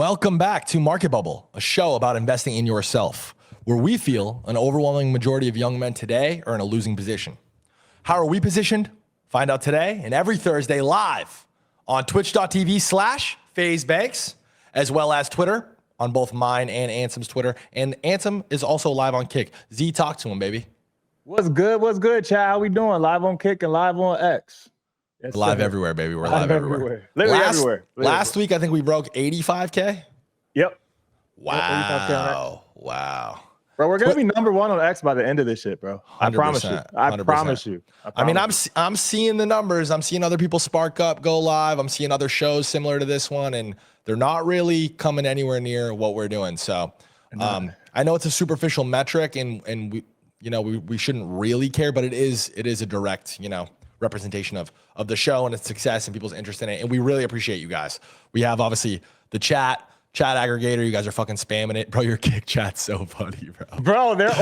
Welcome back to MarketBubble, a show about investing in yourself, where we feel an overwhelming majority of young men today are in a losing position. How are we positioned? Find out today and every Thursday live on twitch.tv/FaZe, as well as Twitter on both mine and Ansem's Twitter. And Ansem is also live on Kick. Z, talk to him, baby. What's good? What's good, Chad? How we doing? Live on Kick and live on X. Yes, live everywhere, baby. We're live everywhere. Literally everywhere. Last week, I think we broke 85K. Yep. Wow. Wow. Bro, we're going to be number one on X by the end of this shit, bro. I promise you. I promise you. I mean, I'm seeing the numbers. I'm seeing other people spark up, go live. I'm seeing other shows similar to this one, and they're not really coming anywhere near what we're doing. So I know it's a superficial metric, and we shouldn't really care, but it is a direct, representation of the show and its success and people's interest in it. And we really appreciate you guys. We have obviously the chat aggregator. You guys are fucking spamming it. Bro, your Kick chat's so funny, bro. Bro, they're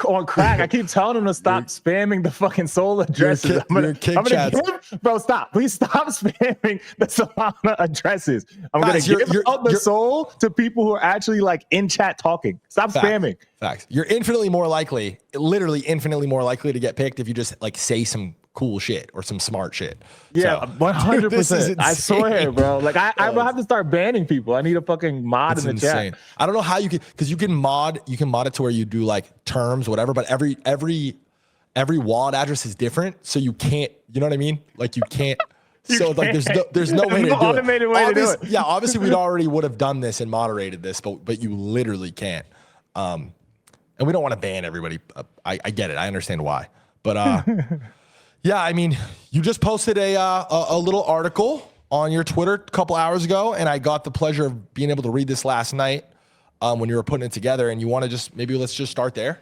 on crack. I keep telling them to stop spamming the fucking soul addresses. Bro, stop. Please stop spamming the Solana addresses. I'm going to give out the soul to people who are actually like in chat talking. Stop spamming. Facts. You're infinitely more likely, literally infinitely more likely to get picked if you just like say some cool shit or some smart shit. Yeah, 100%. I swear, bro. Like I will have to start banning people. I need a fucking mod in the chat. I don't know how you can, because you can mod it to where you do like terms, whatever, but every wallet address is different. So you can't, you know what I mean? Like you can't. Like there's no way to do automated way to do it. Yeah, obviously we'd already would have done this and moderated this, but you literally can't. And we don't want to ban everybody. I get it. I understand why. But yeah, I mean, you just posted a little article on your Twitter a couple hours ago, and I got the pleasure of being able to read this last night when you were putting it together. And you want to let's just start there?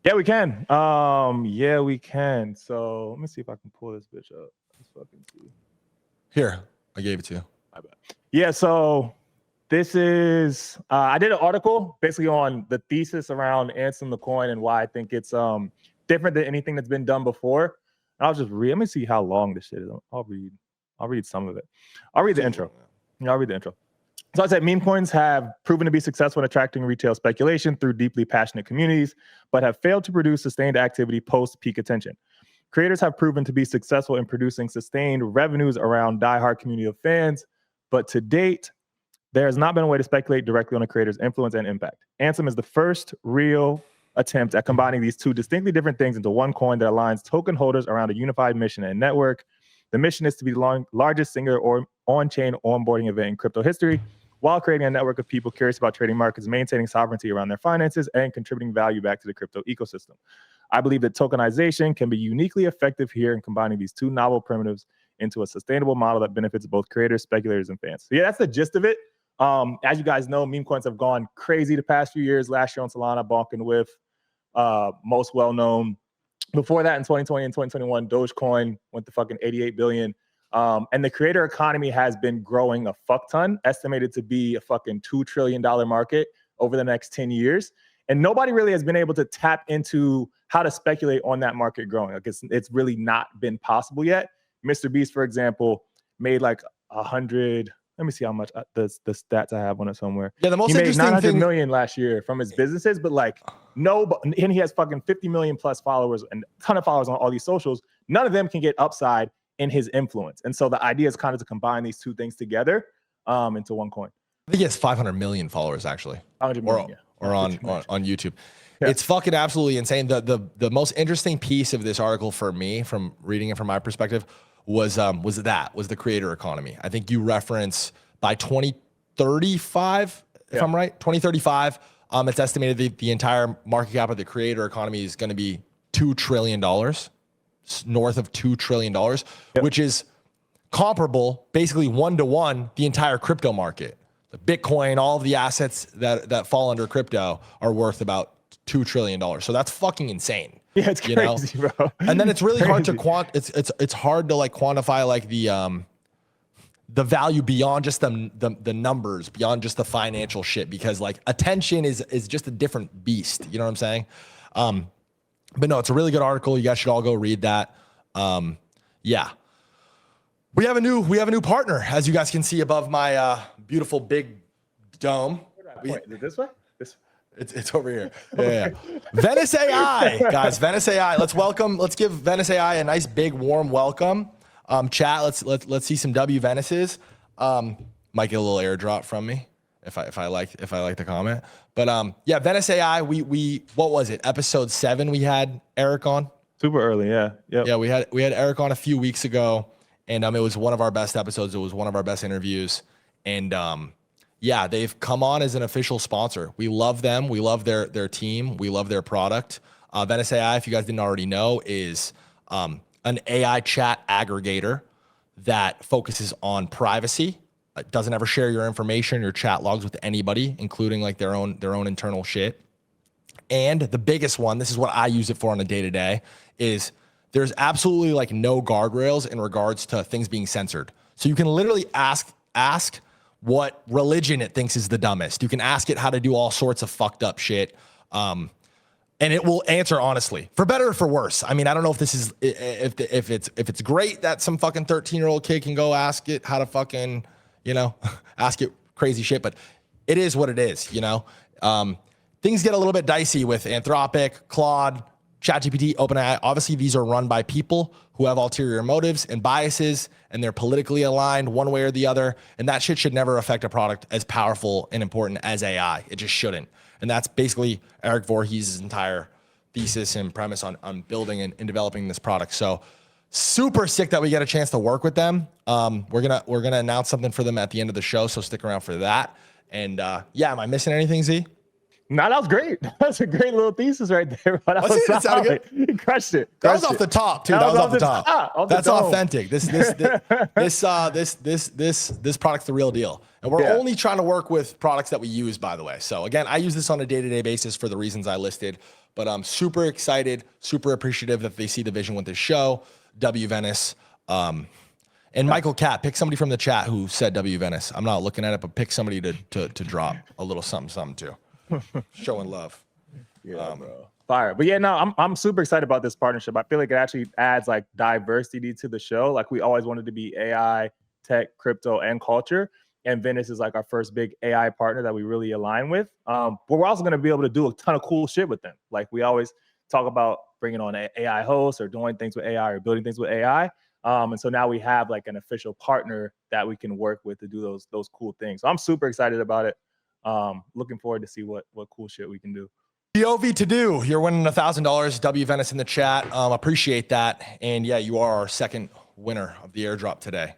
Yeah, we can. Yeah, we can. So let me see if I can pull this bitch up. Let's fucking see. Here, I gave it to you. I bet. Yeah, so this is I did an article basically on the thesis around Ansem the coin and why I think it's different than anything that's been done before. I'll just read. Let me see how long this shit is. I'll read some of it. I'll read the intro. I'll read the intro. So I said meme coins have proven to be successful in attracting retail speculation through deeply passionate communities, but have failed to produce sustained activity post-peak attention. Creators have proven to be successful in producing sustained revenues around diehard community of fans, but to date, there has not been a way to speculate directly on a creator's influence and impact. Ansem is the first real attempt at combining these two distinctly different things into one coin that aligns token holders around a unified mission and network. The mission is to be the largest singular or on-chain onboarding event in crypto history, while creating a network of people curious about trading markets, maintaining sovereignty around their finances, and contributing value back to the crypto ecosystem. I believe that tokenization can be uniquely effective here in combining these two novel primitives into a sustainable model that benefits both creators, speculators, and fans. So yeah, that's the gist of it. As you guys know, meme coins have gone crazy the past few years. Last year on Solana, bonking with most well-known. Before that, in 2020 and 2021, Dogecoin went to fucking 88 billion. And the creator economy has been growing a fuck ton, estimated to be a fucking $2 trillion market over the next 10 years. And nobody really has been able to tap into how to speculate on that market growing. Like it's really not been possible yet. Mr. Beast, for example, made like 100. Let me see how much the stats I have on it somewhere. Yeah, the most he interesting made 900 thing million last year from his businesses, but like and he has fucking 50 million plus followers and a ton of followers on all these socials. None of them can get upside in his influence. And so the idea is kind of to combine these two things together into one coin. I think he has 500 million followers actually, 500 million, or on YouTube. Yeah. It's fucking absolutely insane. The most interesting piece of this article for me, from reading it from my perspective, was the creator economy. I think you reference by 2035, if I'm right, 2035, it's estimated the entire market cap of the creator economy is going to be $2 trillion, north of $2 trillion, which is comparable, basically 1-to-1, the entire crypto market. The Bitcoin, all of the assets that fall under crypto are worth about $2 trillion. So that's fucking insane. Yeah, it's crazy, bro. And then it's really hard to it's hard to like quantify like the value beyond just the numbers, beyond just the financial shit, because like attention is just a different beast. You know what I'm saying? But no, it's a really good article. You guys should all go read that. Yeah. We have a new partner, as you guys can see above my beautiful big dome. Is it this way? This way. It's over here. Yeah. Venice AI, guys. Venice AI. Let's give Venice AI a nice big warm welcome. Chat. Let's see some W Venices. Might get a little airdrop from me if I like the comment. But yeah, Venice AI. We what was it? Episode 7. We had Eric on. Super early. Yeah. Yep. Yeah. We had Eric on a few weeks ago, and it was one of our best episodes. It was one of our best interviews, and yeah, they've come on as an official sponsor. We love them. We love their team. We love their product. Venice AI, if you guys didn't already know, is an AI chat aggregator that focuses on privacy. It doesn't ever share your information, your chat logs with anybody, including like their own internal shit. And the biggest one, this is what I use it for on a day-to-day, is there's absolutely like no guardrails in regards to things being censored. So you can literally ask what religion it thinks is the dumbest. You can ask it how to do all sorts of fucked up shit. And it will answer honestly, for better or for worse. I mean, I don't know if this is, if it's great that some fucking 13-year-old kid can go ask it how to fucking, ask it crazy shit, but it is what it is, things get a little bit dicey with Anthropic, Claude, ChatGPT, OpenAI. Obviously, these are run by people who have ulterior motives and biases, and they're politically aligned one way or the other. And that shit should never affect a product as powerful and important as AI. It just shouldn't. And that's basically Eric Voorhees' entire thesis and premise on building and developing this product. So super sick that we get a chance to work with them. We're gonna announce something for them at the end of the show, so stick around for that. And yeah, am I missing anything, Z? No, that was great. That's a great little thesis right there. But Was it? It sounded good. You crushed it. That was off the top, too. That was off the top. That's authentic. This product's the real deal. And we're only trying to work with products that we use, by the way. So again, I use this on a day-to-day basis for the reasons I listed. But I'm super excited, super appreciative that they see the vision with this show. W Venice. And Michael Cat, pick somebody from the chat who said W Venice. I'm not looking at it, but pick somebody to drop a little something too. Showing love. Yeah, bro. Fire. But yeah, no, I'm super excited about this partnership. I feel like it actually adds like diversity to the show. Like we always wanted to be AI, tech, crypto, and culture. And Venice is like our first big AI partner that we really align with. But we're also going to be able to do a ton of cool shit with them. Like we always talk about bringing on AI hosts or doing things with AI or building things with AI. And so now we have like an official partner that we can work with to do those cool things. So I'm super excited about it. Looking forward to see what cool shit we can do. POV to do. You're winning $1,000. W Venice in the chat. Appreciate that. And yeah, you are our second winner of the airdrop today.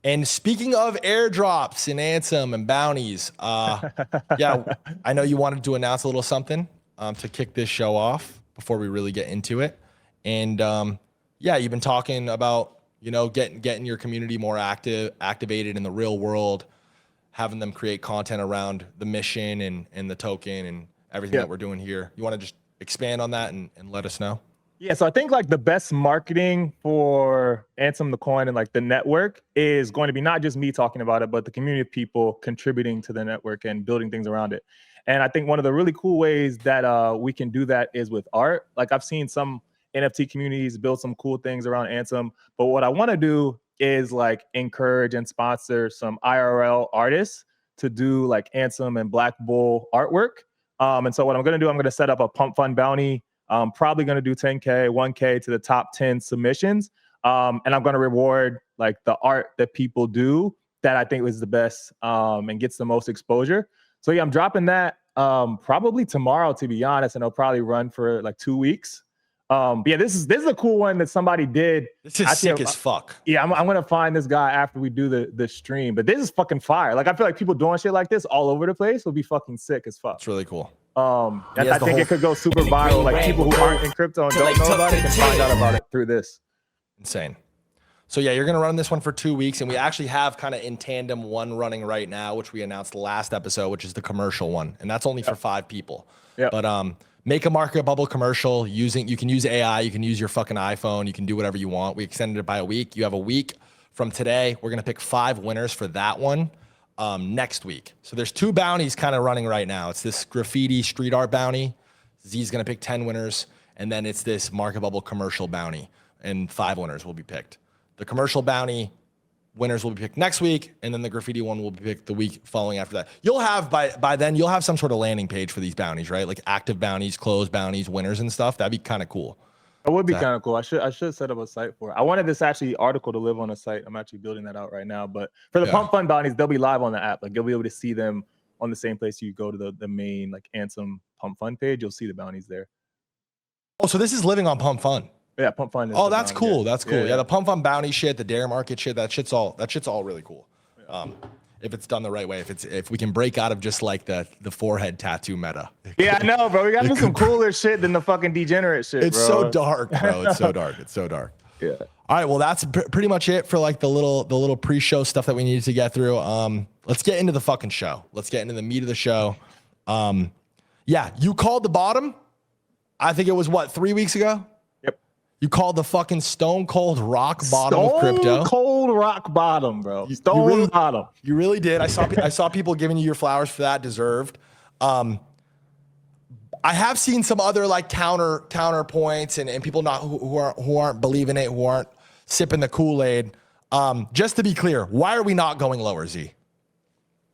And speaking of airdrops and Ansem and bounties, yeah, I know you wanted to announce a little something to kick this show off before we really get into it. And yeah, you've been talking about getting your community more activated in the real world, having them create content around the mission and the token and everything that we're doing here. You want to just expand on that and let us know? Yeah, so I think like the best marketing for Ansem the coin and like the network is going to be not just me talking about it, but the community of people contributing to the network and building things around it. And I think one of the really cool ways that we can do that is with art. Like I've seen some NFT communities build some cool things around Ansem, but what I want to do is like encourage and sponsor some IRL artists to do like Ansem and Black Bull artwork. And so what I'm going to do, I'm going to set up a pump fund bounty. I'm probably going to do 10K, 1K to the top 10 submissions. And I'm going to reward like the art that people do that I think is the best and gets the most exposure. So yeah, I'm dropping that probably tomorrow, to be honest, and it'll probably run for like 2 weeks. But yeah, this is a cool one that somebody did. This is sick as fuck. Yeah, I'm gonna find this guy after we do the stream. But this is fucking fire. Like I feel like people doing shit like this all over the place will be fucking sick as fuck. It's really cool. I think it could go super viral. Like people who aren't in crypto and don't know about it can find out about it through this. Insane. So yeah, you're gonna run this one for 2 weeks, and we actually have kind of in tandem one running right now, which we announced the last episode, which is the commercial one, and that's only for 5 people. Yeah. But make a MarketBubble commercial you can use AI, you can use your fucking iPhone, you can do whatever you want. We extended it by a week. You have a week from today. We're gonna pick 5 winners for that one next week. So there's 2 bounties kind of running right now. It's this graffiti street art bounty. Z's gonna pick 10 winners, and then it's this MarketBubble commercial bounty, and 5 winners will be picked. The commercial bounty winners will be picked next week, and then the graffiti one will be picked the week following after that. You'll have by then you'll have some sort of landing page for these bounties, right? Like active bounties, closed bounties, winners and stuff. That'd be kind of cool. It would be kind of cool. I should set up a site for it. I wanted this actually article to live on a site. I'm actually building that out right now. But for the pump fund bounties, they'll be live on the app. Like you'll be able to see them on the same place you go to the main like Ansem pump fund page. You'll see the bounties there. Oh, so this is living on pump fund. Yeah, pump fund. Oh, that's cool. That's cool. Yeah, the pump fund bounty shit, the dare market shit, that shit's all really cool. If it's done the right way, if we can break out of just like the forehead tattoo meta. Yeah, I know, bro. We gotta do some cooler shit than the fucking degenerate shit. It's so dark, bro. It's so dark. It's so dark. Yeah. All right. Well, that's pretty much it for like the little pre-show stuff that we needed to get through. Let's get into the fucking show. Let's get into the meat of the show. Yeah, you called the bottom. I think it was what, 3 weeks ago? You called the fucking stone cold rock bottom of crypto. Stone cold rock bottom, bro. Stone bottom. You really did. I saw people giving you your flowers for that. Deserved. I have seen some other like counterpoints and people not who aren't believing it, who aren't sipping the Kool-Aid. Just to be clear, why are we not going lower, Z?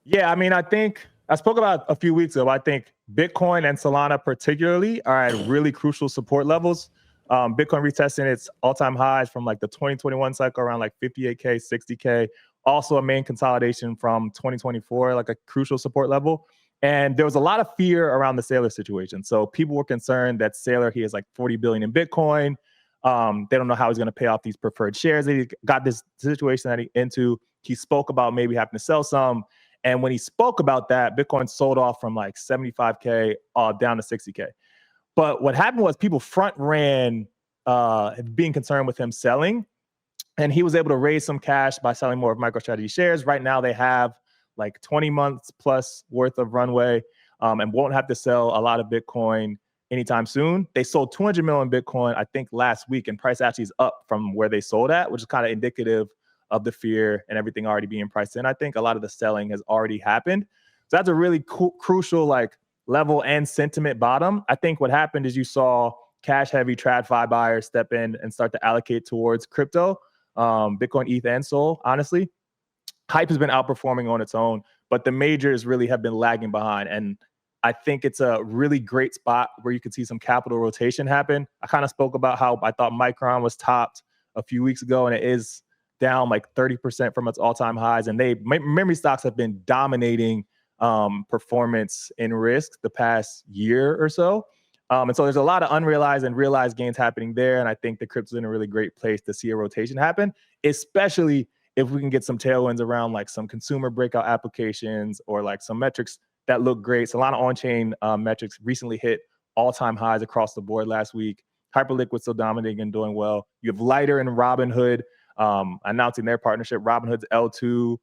Yeah, I mean, I think I spoke about a few weeks ago. I think Bitcoin and Solana particularly are at really crucial support levels. Bitcoin retesting its all-time highs from like the 2021 cycle around like 58K, 60K. Also a main consolidation from 2024, like a crucial support level. And there was a lot of fear around the Saylor situation. So people were concerned that Saylor, he has like 40 billion in Bitcoin. They don't know how he's going to pay off these preferred shares. He got this situation that he spoke about maybe having to sell some. And when he spoke about that, Bitcoin sold off from like 75K down to 60K. But what happened was people front ran being concerned with him selling, and he was able to raise some cash by selling more of MicroStrategy shares. Right now they have like 20 months plus worth of runway and won't have to sell a lot of Bitcoin anytime soon. They sold 200 million Bitcoin, I think, last week, and price actually is up from where they sold at, which is kind of indicative of the fear and everything already being priced in. I think a lot of the selling has already happened. So that's a really crucial like level and sentiment bottom. I think what happened is you saw cash heavy TradFi buyers step in and start to allocate towards crypto, Bitcoin, ETH, and Sol. Honestly, hype has been outperforming on its own, but the majors really have been lagging behind. And I think it's a really great spot where you can see some capital rotation happen. I kind of spoke about how I thought Micron was topped a few weeks ago, and it is down like 30% from its all-time highs. And memory stocks have been dominating performance and risk the past year or so. And so there's a lot of unrealized and realized gains happening there. And I think the crypto's in a really great place to see a rotation happen, especially if we can get some tailwinds around like some consumer breakout applications or like some metrics that look great. Solana on-chain metrics recently hit all-time highs across the board last week. Hyperliquid still dominating and doing well. You have Lighter and Robinhood announcing their partnership. Robinhood's L2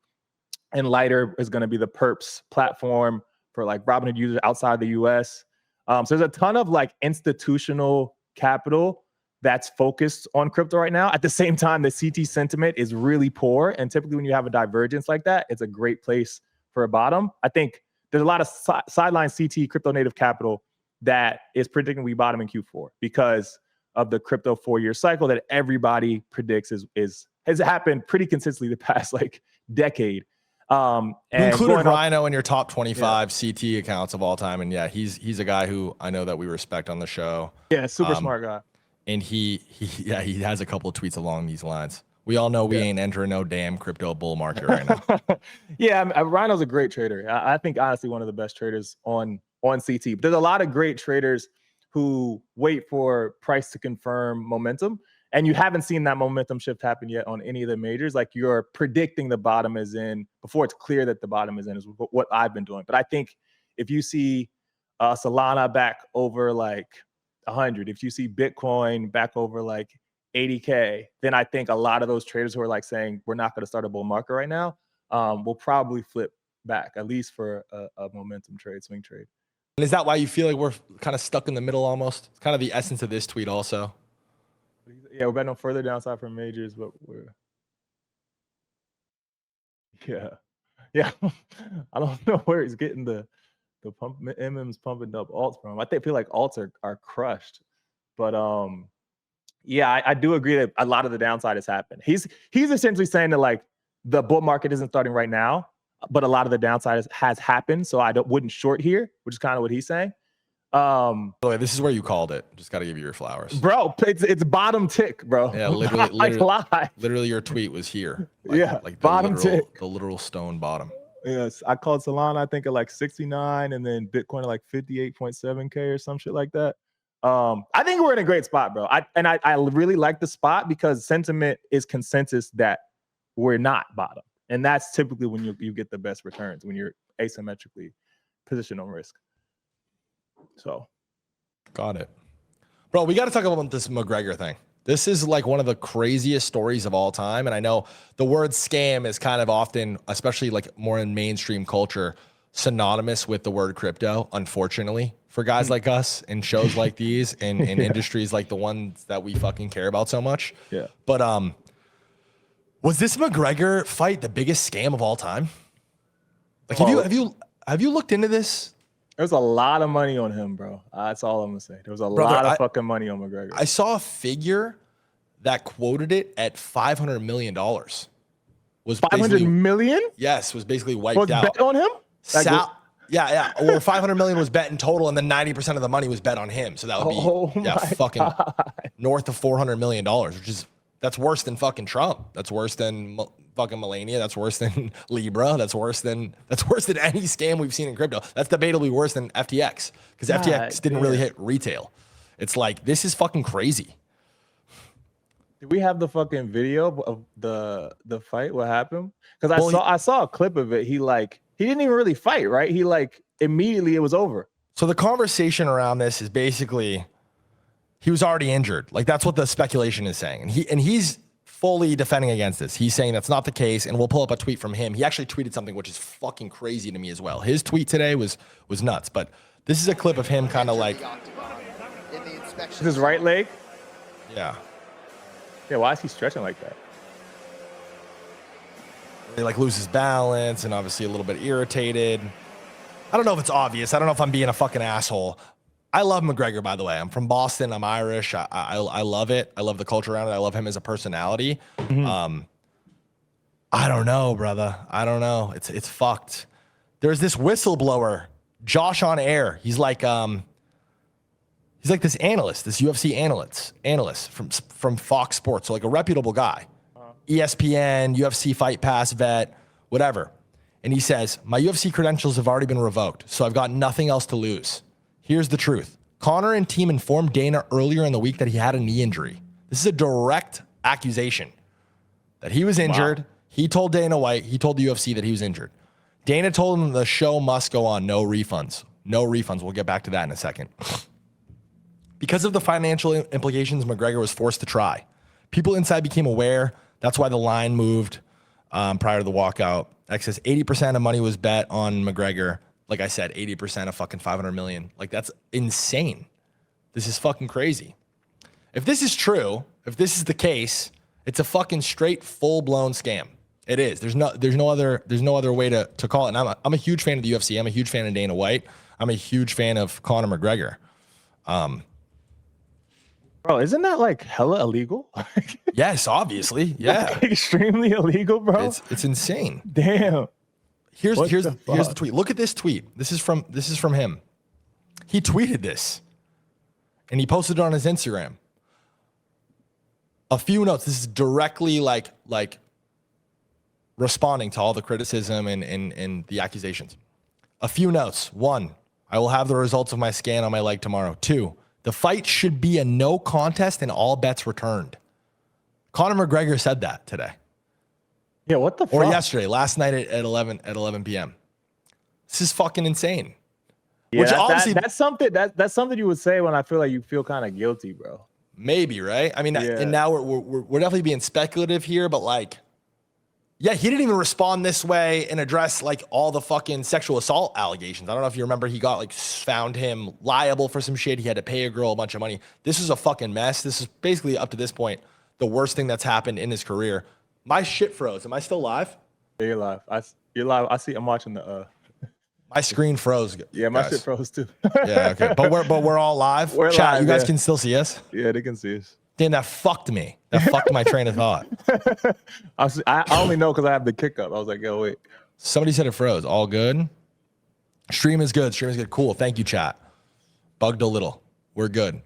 and Lighter is going to be the perps platform for like Robinhood users outside the US. So there's a ton of like institutional capital that's focused on crypto right now. At the same time, the CT sentiment is really poor. And typically when you have a divergence like that, it's a great place for a bottom. I think there's a lot of sideline CT crypto native capital that is predicting we bottom in Q4 because of the crypto 4-year cycle that everybody predicts has happened pretty consistently the past like decade. And you included Rhino in your top 25 CT accounts of all time. And yeah, he's a guy who I know that we respect on the show. Yeah, super smart guy. And he has a couple of tweets along these lines. We all know we ain't entering no damn crypto bull market right now. Yeah, Rhino's a great trader. I think honestly one of the best traders on CT. But there's a lot of great traders who wait for price to confirm momentum. And you haven't seen that momentum shift happen yet on any of the majors. Like you're predicting the bottom is in before it's clear that the bottom is in is what I've been doing. But I think if you see Solana back over like 100, if you see Bitcoin back over like 80K, then I think a lot of those traders who are like saying we're not going to start a bull market right now will probably flip back, at least for a momentum trade, swing trade. And is that why you feel like we're kind of stuck in the middle almost? It's kind of the essence of this tweet also. Yeah, we're betting on further downside from majors, but we're I don't know where he's getting the pump. MM's pumping up alts from. I feel like alts are crushed, but yeah, I do agree that a lot of the downside has happened. He's essentially saying that like the bull market isn't starting right now, but a lot of the downside has happened. So I wouldn't short here, which is kind of what he's saying. By the way, this is where you called it. Just got to give you your flowers, bro. It's bottom tick, bro. Yeah, literally, your tweet was here. Like bottom tick, the literal stone bottom. Yes, I called Solana, I think at like 69, and then Bitcoin at like 58.7K or some shit like that. I think we're in a great spot, bro. I really like the spot because sentiment is consensus that we're not bottom, and that's typically when you get the best returns, when you're asymmetrically positioned on risk. So, got it, bro. We got to talk about this McGregor thing. This is like one of the craziest stories of all time. And I know the word scam is kind of often, especially like more in mainstream culture, synonymous with the word crypto, unfortunately, for guys like us and shows like these and in industries like the ones that we fucking care about so much. Yeah. But was this McGregor fight the biggest scam of all time? Like, have you looked into this? There's a lot of money on him, bro. That's all I'm gonna say. There was a lot of fucking money on McGregor. I saw a figure that quoted it at $500 million. Was 500 million? Yes, was basically wiped out. Bet on him? Yeah. Or 500 million was bet in total, and then 90% of the money was bet on him. So that would be fucking north of $400 million, that's worse than fucking Trump. That's worse than fucking Melania. That's worse than Libra. That's worse than any scam we've seen in crypto. That's debatably worse than FTX because FTX didn't really hit retail. It's like, this is fucking crazy. Did we have the fucking video of the fight? What happened? Because I saw a clip of it. He didn't even really fight, right? He immediately it was over. So the conversation around this is basically he was already injured. Like, that's what the speculation is saying. And he's fully defending against this. He's saying that's not the case. And we'll pull up a tweet from him. He actually tweeted something which is fucking crazy to me as well. His tweet today was nuts. But this is a clip of him kind of like his right leg. Yeah. Yeah. Why is he stretching like that? He like loses balance and obviously a little bit irritated. I don't know if it's obvious. I don't know if I'm being a fucking asshole. I love McGregor, by the way. I'm from Boston. I'm Irish. I love it. I love the culture around it. I love him as a personality. Mm-hmm. I don't know, brother. I don't know. It's fucked. There's this whistleblower, Josh on air. He's like this analyst, this UFC analyst from Fox Sports, so like a reputable guy. ESPN, UFC Fight Pass vet, whatever. And he says, my UFC credentials have already been revoked, so I've got nothing else to lose. Here's the truth. Conor and team informed Dana earlier in the week that he had a knee injury. This is a direct accusation that he was injured. Wow. He told Dana White, he told the UFC that he was injured. Dana told him the show must go on, no refunds. No refunds. We'll get back to that in a second. Because of the financial implications, McGregor was forced to try. People inside became aware. That's why the line moved prior to the walkout. Excess 80% of money was bet on McGregor. Like I said, 80% of fucking 500 million. Like, that's insane. This is fucking crazy. If this is true, if this is the case, it's a fucking straight full-blown scam. It is. There's no other way to call it. And I'm a huge fan of the UFC. I'm a huge fan of Dana White. I'm a huge fan of Conor McGregor. Bro, isn't that like hella illegal? Yes, obviously. Yeah. Extremely illegal, bro. It's insane. Damn. Here's the tweet. Look at this tweet. This is from him. He tweeted this and he posted it on his Instagram. A few notes. This is directly like responding to all the criticism and the accusations. A few notes. 1, I will have the results of my scan on my leg tomorrow. 2, the fight should be a no contest and all bets returned. Conor McGregor said that today. Yeah, what the fuck? Or yesterday, last night at 11 p.m. This is fucking insane. Yeah, that's something you would say when I feel like you feel kind of guilty, bro. Maybe, right? I mean, and now we're definitely being speculative here, but like, yeah, he didn't even respond this way and address like all the fucking sexual assault allegations. I don't know if you remember, he got found him liable for some shit. He had to pay a girl a bunch of money. This is a fucking mess. This is basically up to this point the worst thing that's happened in his career. My shit froze. Am I still live? Yeah, you're live. You're live. I'm watching the. My screen froze. Yeah, my shit froze too. Yeah, okay. But we're all live. We're Chat, live. You guys can still see us. Yeah, they can see us. Damn, that fucked me. That fucked my train of thought. I only know because I have the kick up. I was like, yo, wait. Somebody said it froze. All good. Stream is good. Stream is good. Cool. Thank you, chat. Bugged a little. We're good.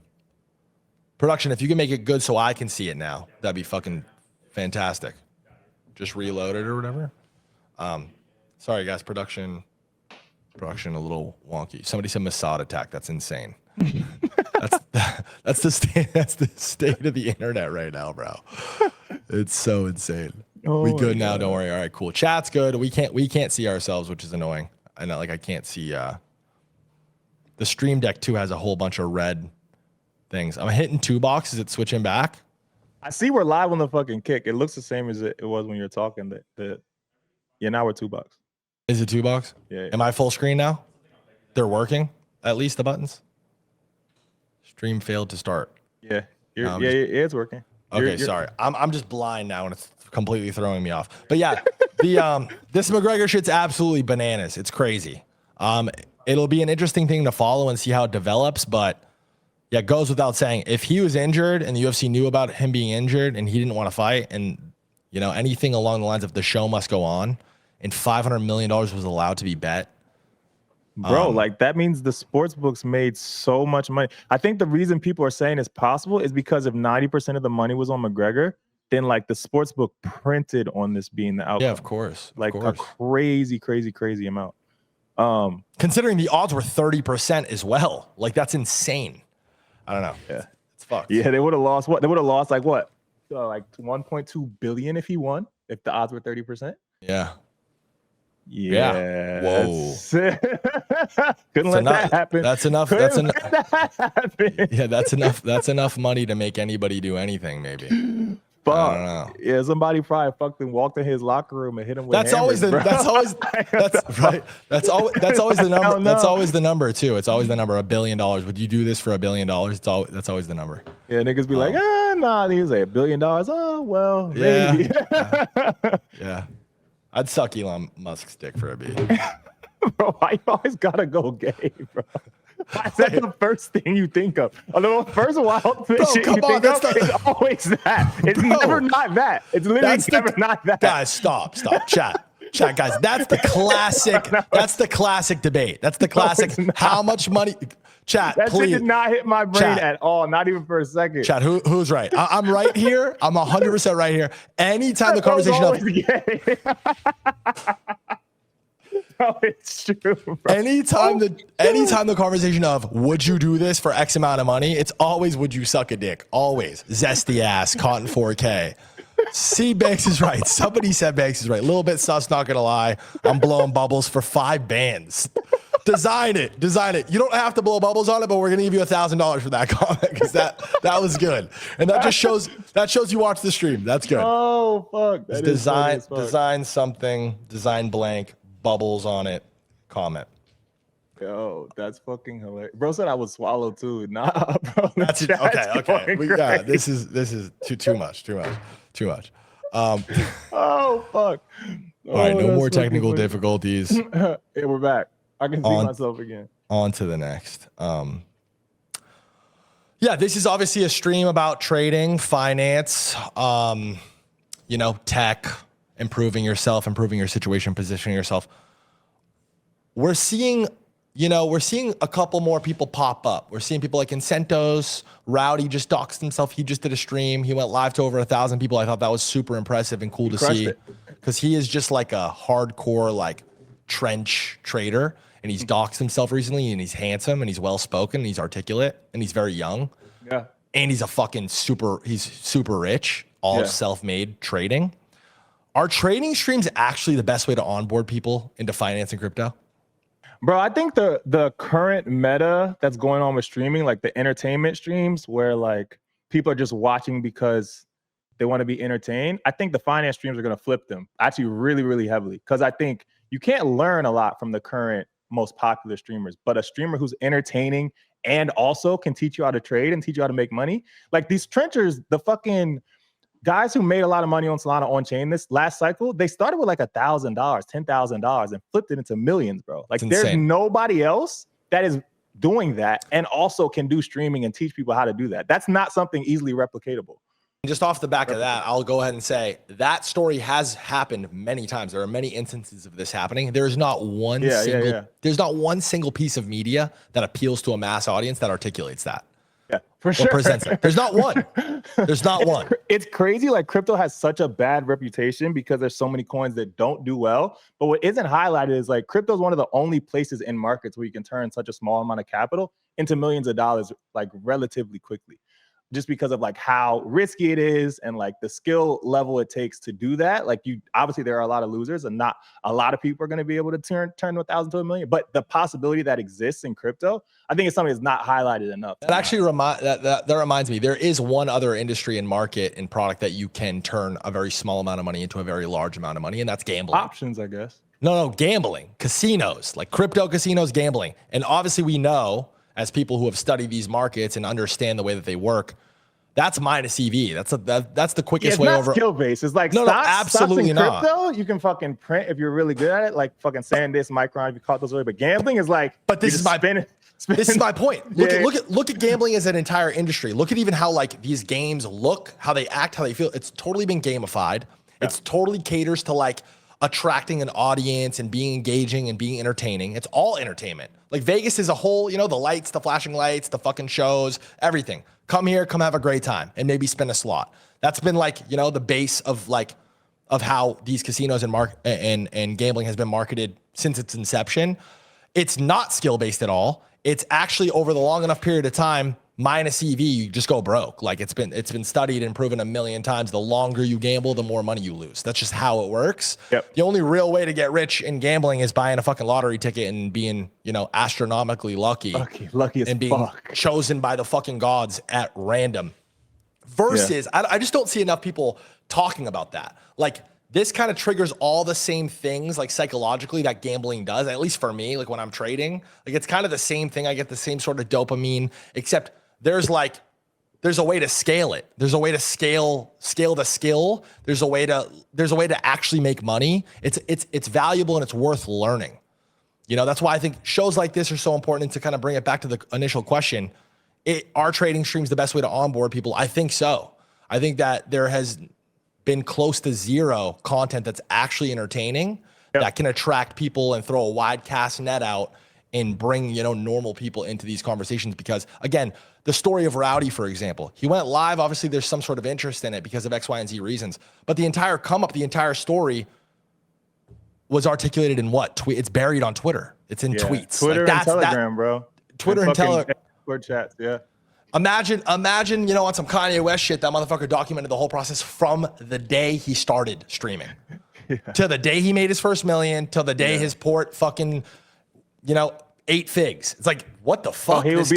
Production, if you can make it good so I can see it now, that'd be fucking fantastic. Just reload it or whatever. Sorry, guys. Production a little wonky. Somebody said Mossad attack. That's insane. That's the state of the internet right now, bro. It's so insane. Oh, we good now? Don't worry. All right, cool. Chat's good. We can't see ourselves, which is annoying. I know, like I can't see. The Stream Deck too has a whole bunch of red things. I'm hitting 2 box. Is it switching back? I see we're live on the fucking kick. It looks the same as it was when you're talking. Yeah, now we're 2 box. Is it 2 box? Yeah. Am I full screen now? They're working. At least the buttons. Stream failed to start. Yeah. It's working. Okay, sorry. I'm just blind now and it's completely throwing me off. But yeah, this McGregor shit's absolutely bananas. It's crazy. It'll be an interesting thing to follow and see how it develops, but yeah, it goes without saying. If he was injured and the UFC knew about him being injured and he didn't want to fight, and you know, anything along the lines of the show must go on, and $500 million was allowed to be bet. Bro, like that means the sports books made so much money. I think the reason people are saying it's possible is because if 90% of the money was on McGregor, then like the sports book printed on this being the outcome. Yeah, of course. Like a crazy amount. Considering the odds were 30% as well. Like that's insane. I don't know. Yeah. It's fucked. Yeah, they would have lost what? They would have lost like what? Like 1.2 billion if he won, if the odds were 30%. Yeah. Yeah. Whoa. Couldn't let that happen. That's enough. That's enough. Yeah, that's enough. That's enough money to make anybody do anything, maybe. Fuck. I don't know. Yeah, somebody probably fucking walked in his locker room and hit him with that's always the hammers, that's always that's always the number. That's always the number too. It's always the number, $1 billion. Would you do this for $1 billion? That's always the number. Yeah, niggas be like, nah, he was like $1 billion. Oh, well, maybe. Yeah. I'd suck Elon Musk's dick for a beat. Bro, why you always gotta go gay, bro? Why is that the first thing you think of? The first wild shit you think of is always that. It's never not that. It's literally never not that. Guys, stop. Chat, guys. That's the classic. That's the classic debate. That's the classic. How much money? Chat, that please. Shit did not hit my brain at all. Not even for a second. Chat, who's right? I'm right here. I'm 100% right here. Anytime the conversation of no, it's true, bro. Anytime the conversation of would you do this for X amount of money, it's always would you suck a dick? Always. Zesty ass, cotton 4K. See, Banks is right. Somebody said Banks is right. A little bit sus, not gonna lie. I'm blowing bubbles for 5 bands. Design it. You don't have to blow bubbles on it, but we're gonna give you $1,000 for that comment because that was good, and that just shows you watch the stream. That's good. Oh fuck! That design something. Design blank bubbles on it. Comment. Yo, that's fucking hilarious. Bro said I would swallow too. Nah, bro. That's it. Okay. Yeah, this is too much. Oh fuck! All right, no more technical difficulties. Yeah, we're back. I can see myself again. On to the next. Yeah, this is obviously a stream about trading, finance, tech, improving yourself, improving your situation, positioning yourself. We're seeing a couple more people pop up. We're seeing people like Incentos. Rowdy just doxed himself. He just did a stream. He went live to over 1,000 people. I thought that was super impressive and cool to see because he is just like a hardcore like trench trader. And he's doxed himself recently, and he's handsome, and he's well-spoken, and he's articulate, and he's very young. Yeah. And he's he's super rich, all self-made trading. Are trading streams actually the best way to onboard people into finance and crypto? Bro, I think the current meta that's going on with streaming, like the entertainment streams where like people are just watching because they want to be entertained, I think the finance streams are going to flip them actually really, really heavily. Because I think you can't learn a lot from the current most popular streamers, but a streamer who's entertaining and also can teach you how to trade and teach you how to make money. Like these trenchers, the fucking guys who made a lot of money on Solana on chain this last cycle, they started with like $1,000, $10,000 and flipped it into millions, bro. Like there's nobody else that is doing that and also can do streaming and teach people how to do that. That's not something easily replicatable. Just off the back of that, I'll go ahead and say that story has happened many times. There are many instances of this happening. There's not one there's not one single piece of media that appeals to a mass audience that articulates that. Yeah, for sure. Or presents it. There's not one. There's not one. It's crazy. Like crypto has such a bad reputation because there's so many coins that don't do well. But what isn't highlighted is like crypto is one of the only places in markets where you can turn such a small amount of capital into millions of dollars like relatively quickly. Just because of like how risky it is and like the skill level it takes to do that. Like you, obviously there are a lot of losers and not a lot of people are going to be able to turn 1,000 to 1,000,000. But the possibility that exists in crypto, I think it's something that's not highlighted enough. That actually that reminds me, there is one other industry and market and product that you can turn a very small amount of money into a very large amount of money, and that's gambling. Options, I guess. No, gambling, casinos, like crypto casinos, gambling. And obviously we know, as people who have studied these markets and understand the way that they work, that's minus EV. That's the quickest way over. It's not skill based. It's like absolutely not. Crypto, you can fucking print if you're really good at it, like fucking SanDisk, Micron, if you caught those early. But gambling is like. But this is my This is my point. Look at gambling as an entire industry. Look at even how like these games look, how they act, how they feel. It's totally been gamified. Yeah. It's totally caters to like attracting an audience and being engaging and being entertaining. It's all entertainment. Like Vegas is a whole, you know, the lights, the flashing lights, the fucking shows, everything. Come here, come have a great time and maybe spin a slot. That's been like, you know, the base of how these casinos and gambling has been marketed since its inception. It's not skill-based at all. It's actually over the long enough period of time, minus EV, you just go broke. Like it's been studied and proven a million times. The longer you gamble, the more money you lose. That's just how it works. Yep. The only real way to get rich in gambling is buying a fucking lottery ticket and being, you know, astronomically lucky as and being fuck. chosen by the fucking gods at random. Versus, I just don't see enough people talking about that. Like this kind of triggers all the same things like psychologically that gambling does, at least for me, like when I'm trading, like it's kind of the same thing. I get the same sort of dopamine, except there's a way to scale it. There's a way to scale the skill. There's a way to actually make money. It's valuable and it's worth learning. You know, that's why I think shows like this are so important. To kind of bring it back to the initial question, are trading streams the best way to onboard people? I think so. I think that there has been close to zero content that's actually entertaining, that can attract people and throw a wide cast net out and bring, you know, normal people into these conversations. Because again, the story of Rowdy, for example, he went live. Obviously there's some sort of interest in it because of X, Y, and Z reasons, but the entire come up, the entire story was articulated in what? It's buried on Twitter. It's in tweets. Twitter and Telegram, bro. Twitter and Telegram. Chats, yeah. Imagine, you know, on some Kanye West shit, that motherfucker documented the whole process from the day he started streaming to the day he made his first million, till the day his port fucking, you know, 8 figs. It's like, what the fuck? He would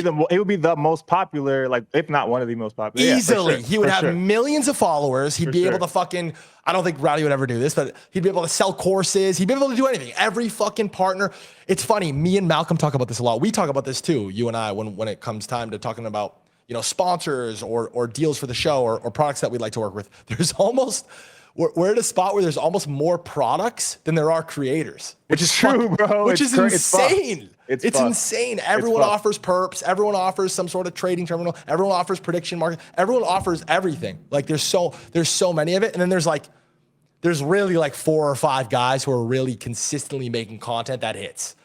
be the most popular, like if not one of the most popular. Easily. Yeah, he would have millions of followers. He'd be able to fucking, I don't think Rowdy would ever do this, but he'd be able to sell courses. He'd be able to do anything. Every fucking partner. It's funny. Me and Malcolm talk about this a lot. We talk about this too, you and I, when it comes time to talking about, you know, sponsors or deals for the show or products that we'd like to work with. There's almost, we're at a spot where there's almost more products than there are creators, which is true, bro. Which is insane. It's insane. Everyone offers perps. Everyone offers some sort of trading terminal. Everyone offers prediction market. Everyone offers everything. Like there's so many of it. And then there's really like 4 or 5 guys who are really consistently making content that hits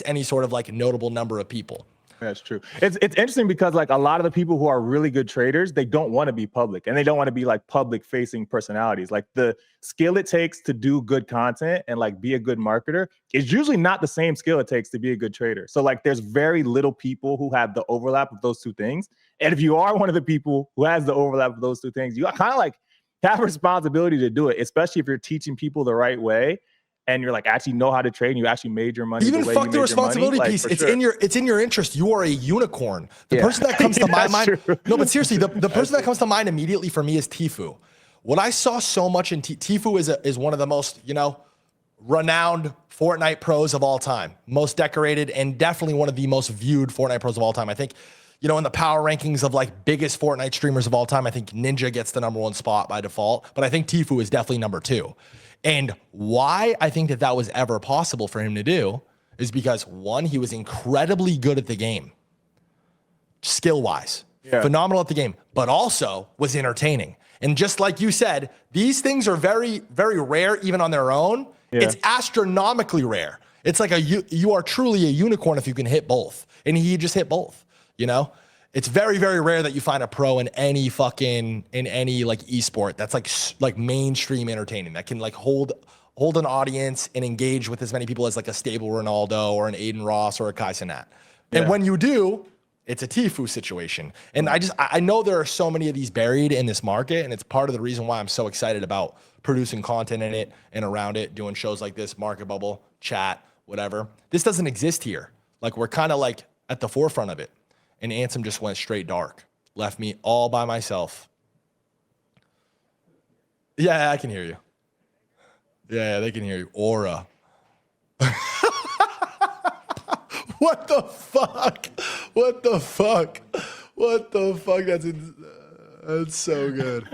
any sort of like notable number of people. That's true. It's interesting because like a lot of the people who are really good traders, they don't want to be public and they don't want to be like public facing personalities. Like the skill it takes to do good content and like be a good marketer is usually not the same skill it takes to be a good trader. So like there's very little people who have the overlap of those two things. And if you are one of the people who has the overlap of those two things, you kind of like have a responsibility to do it, especially if you're teaching people the right way. And you're like actually know how to trade and you actually made your money. Even fuck the responsibility piece. It's in your interest. You are a unicorn. The person that comes to my mind. No, but seriously, the person that comes to mind immediately for me is Tfue. What I saw so much in Tfue is one of the most, you know, renowned Fortnite pros of all time, most decorated, and definitely one of the most viewed Fortnite pros of all time. I think, you know, in the power rankings of like biggest Fortnite streamers of all time, I think Ninja gets the #1 spot by default, but I think Tfue is definitely #2. And why I think that was ever possible for him to do is because one, he was incredibly good at the game, skill-wise, phenomenal at the game, but also was entertaining. And just like you said, these things are very, very rare, even on their own. Yeah. It's astronomically rare. It's like you are truly a unicorn if you can hit both. And he just hit both, you know? It's very, very rare that you find a pro in any like esport that's like mainstream entertaining, that can like hold an audience and engage with as many people as like a stable Ronaldo or an Aiden Ross or a Kai Cenat. And when you do, it's a Tfue situation. And I know there are so many of these buried in this market, and it's part of the reason why I'm so excited about producing content in it and around it, doing shows like this, MarketBubble, chat, whatever. This doesn't exist here. Like, we're kind of like at the forefront of it. And Ansem just went straight dark, left me all by myself. Yeah, I can hear you. Yeah, they can hear you. Aura. What the fuck? What the fuck? What the fuck? That's so good.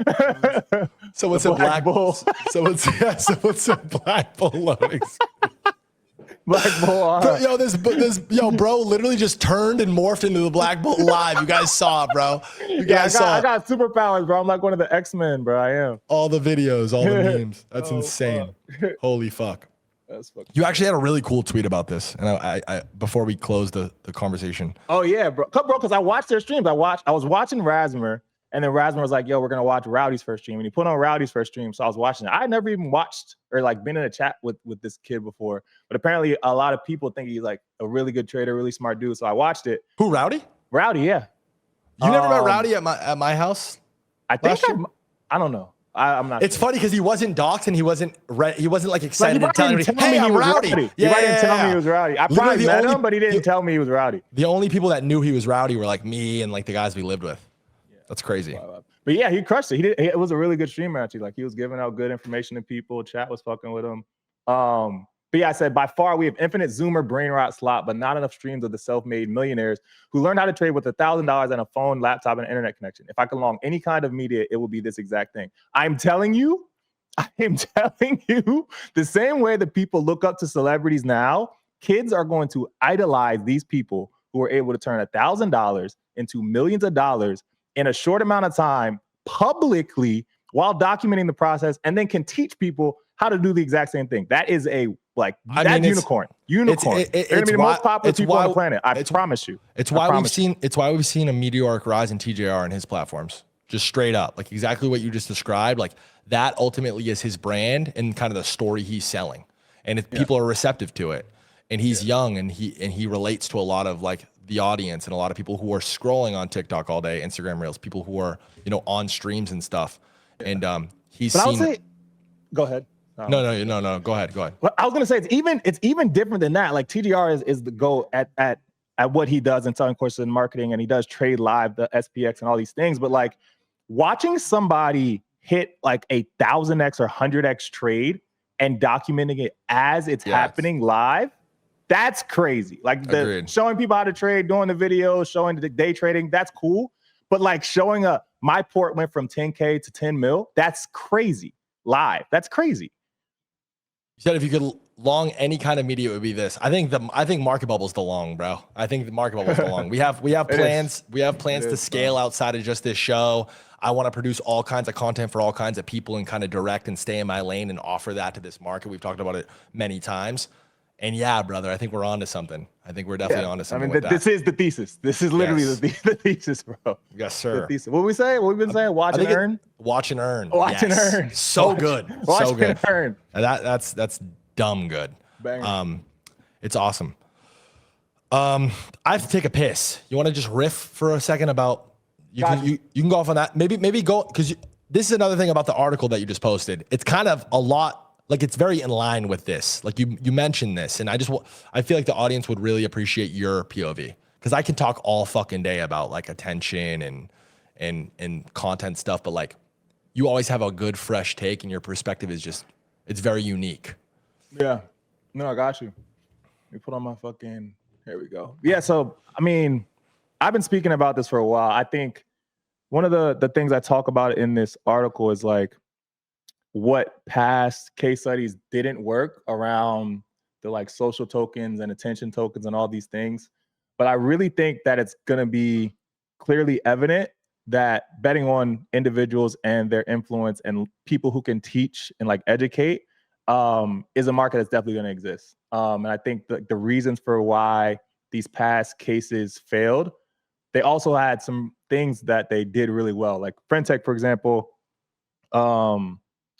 Someone said Black Bull. Someone said Black Bull loading. Black Bull. Yo, bro, literally just turned and morphed into the Black Bull live. You guys saw it, bro. You guys saw it. I got superpowers, bro. I'm like one of the X-Men, bro. I am. All the videos, all the memes. That's insane. Fuck. Holy fuck. That's fucking. You actually had a really cool tweet about this, and I before we close the conversation. Oh yeah, bro. Because I watched their streams. I was watching Rasmer. And then Rasmus was like, yo, we're going to watch Rowdy's first stream. And he put on Rowdy's first stream. So I was watching it. I never even watched or like been in a chat with this kid before. But apparently a lot of people think he's like a really good trader, really smart dude. So I watched it. Who, Rowdy? Rowdy, yeah. You never met Rowdy at my house? I think I don't know. I'm not. It's funny because he wasn't doxxed and he wasn't like excited to tell anybody, hey, I'm Rowdy. Yeah, he didn't tell me he was Rowdy. I probably met him, but he didn't tell me he was Rowdy. The only people that knew he was Rowdy were like me and like the guys we lived with. That's crazy. But yeah, he crushed it. It was a really good stream actually. Like, he was giving out good information to people. Chat was fucking with him. But yeah, I said by far we have infinite Zoomer brain rot slot, but not enough streams of the self-made millionaires who learned how to trade with $1,000 and a phone, laptop, and internet connection. If I could long any kind of media, it will be this exact thing. I'm telling you, the same way that people look up to celebrities now, kids are going to idolize these people who are able to turn $1,000 into millions of dollars in a short amount of time publicly while documenting the process, and then can teach people how to do the exact same thing. That is unicorn. Unicorn. They're gonna be the most popular people on the planet. I promise you. It's why we've seen a meteoric rise in TJR and his platforms. Just straight up, like exactly what you just described. Like, that ultimately is his brand and kind of the story he's selling, and people are receptive to it. And he's young, and he relates to a lot of like the audience and a lot of people who are scrolling on TikTok all day, Instagram Reels, people who are, on streams and stuff. And he's seen. I would say, go ahead. No. Go ahead. Well, I was gonna say it's even different than that. Like, TDR is the go at what he does in selling courses and marketing, and he does trade live, the SPX and all these things. But like, watching somebody hit like 1,000x or 100x trade and documenting it as it's happening live. That's crazy. Like, showing people how to trade, doing the videos, showing the day trading, that's cool. But like, showing my port went from 10K to 10 mil, that's crazy. Live, that's crazy. You said if you could long any kind of media, it would be this. I think MarketBubble is the long, bro. I think the MarketBubble is the long. We have plans. We have plans to scale outside of just this show. I want to produce all kinds of content for all kinds of people and kind of direct and stay in my lane and offer that to this market. We've talked about it many times. And yeah, brother, I think we're onto something. I think we're definitely onto something. This is the thesis. This is literally the thesis, bro. Yes, sir. The thesis. What we say? What we've been saying? Watch and earn. Watch and earn. Watch and earn. So good. Watch so good. And earn. And that's dumb good. Banger. It's awesome. I have to take a piss. You want to just riff for a second about? You can go off on that. Maybe go, because this is another thing about the article that you just posted. It's kind of a lot. Like, it's very in line with this. Like, you mentioned this, and I feel like the audience would really appreciate your POV, because I can talk all fucking day about like attention and content stuff, but like, you always have a good fresh take, and your perspective is it's very unique. Yeah, no, I got you. Let me put on my fucking. Here we go. Yeah, so I mean, I've been speaking about this for a while. I think one of the things I talk about in this article is like, what past case studies didn't work around the like social tokens and attention tokens and all these things. But I really think that it's going to be clearly evident that betting on individuals and their influence and people who can teach and like educate is a market that's definitely going to exist. And I think the reasons for why these past cases failed, they also had some things that they did really well. Like Friendtech, for example, I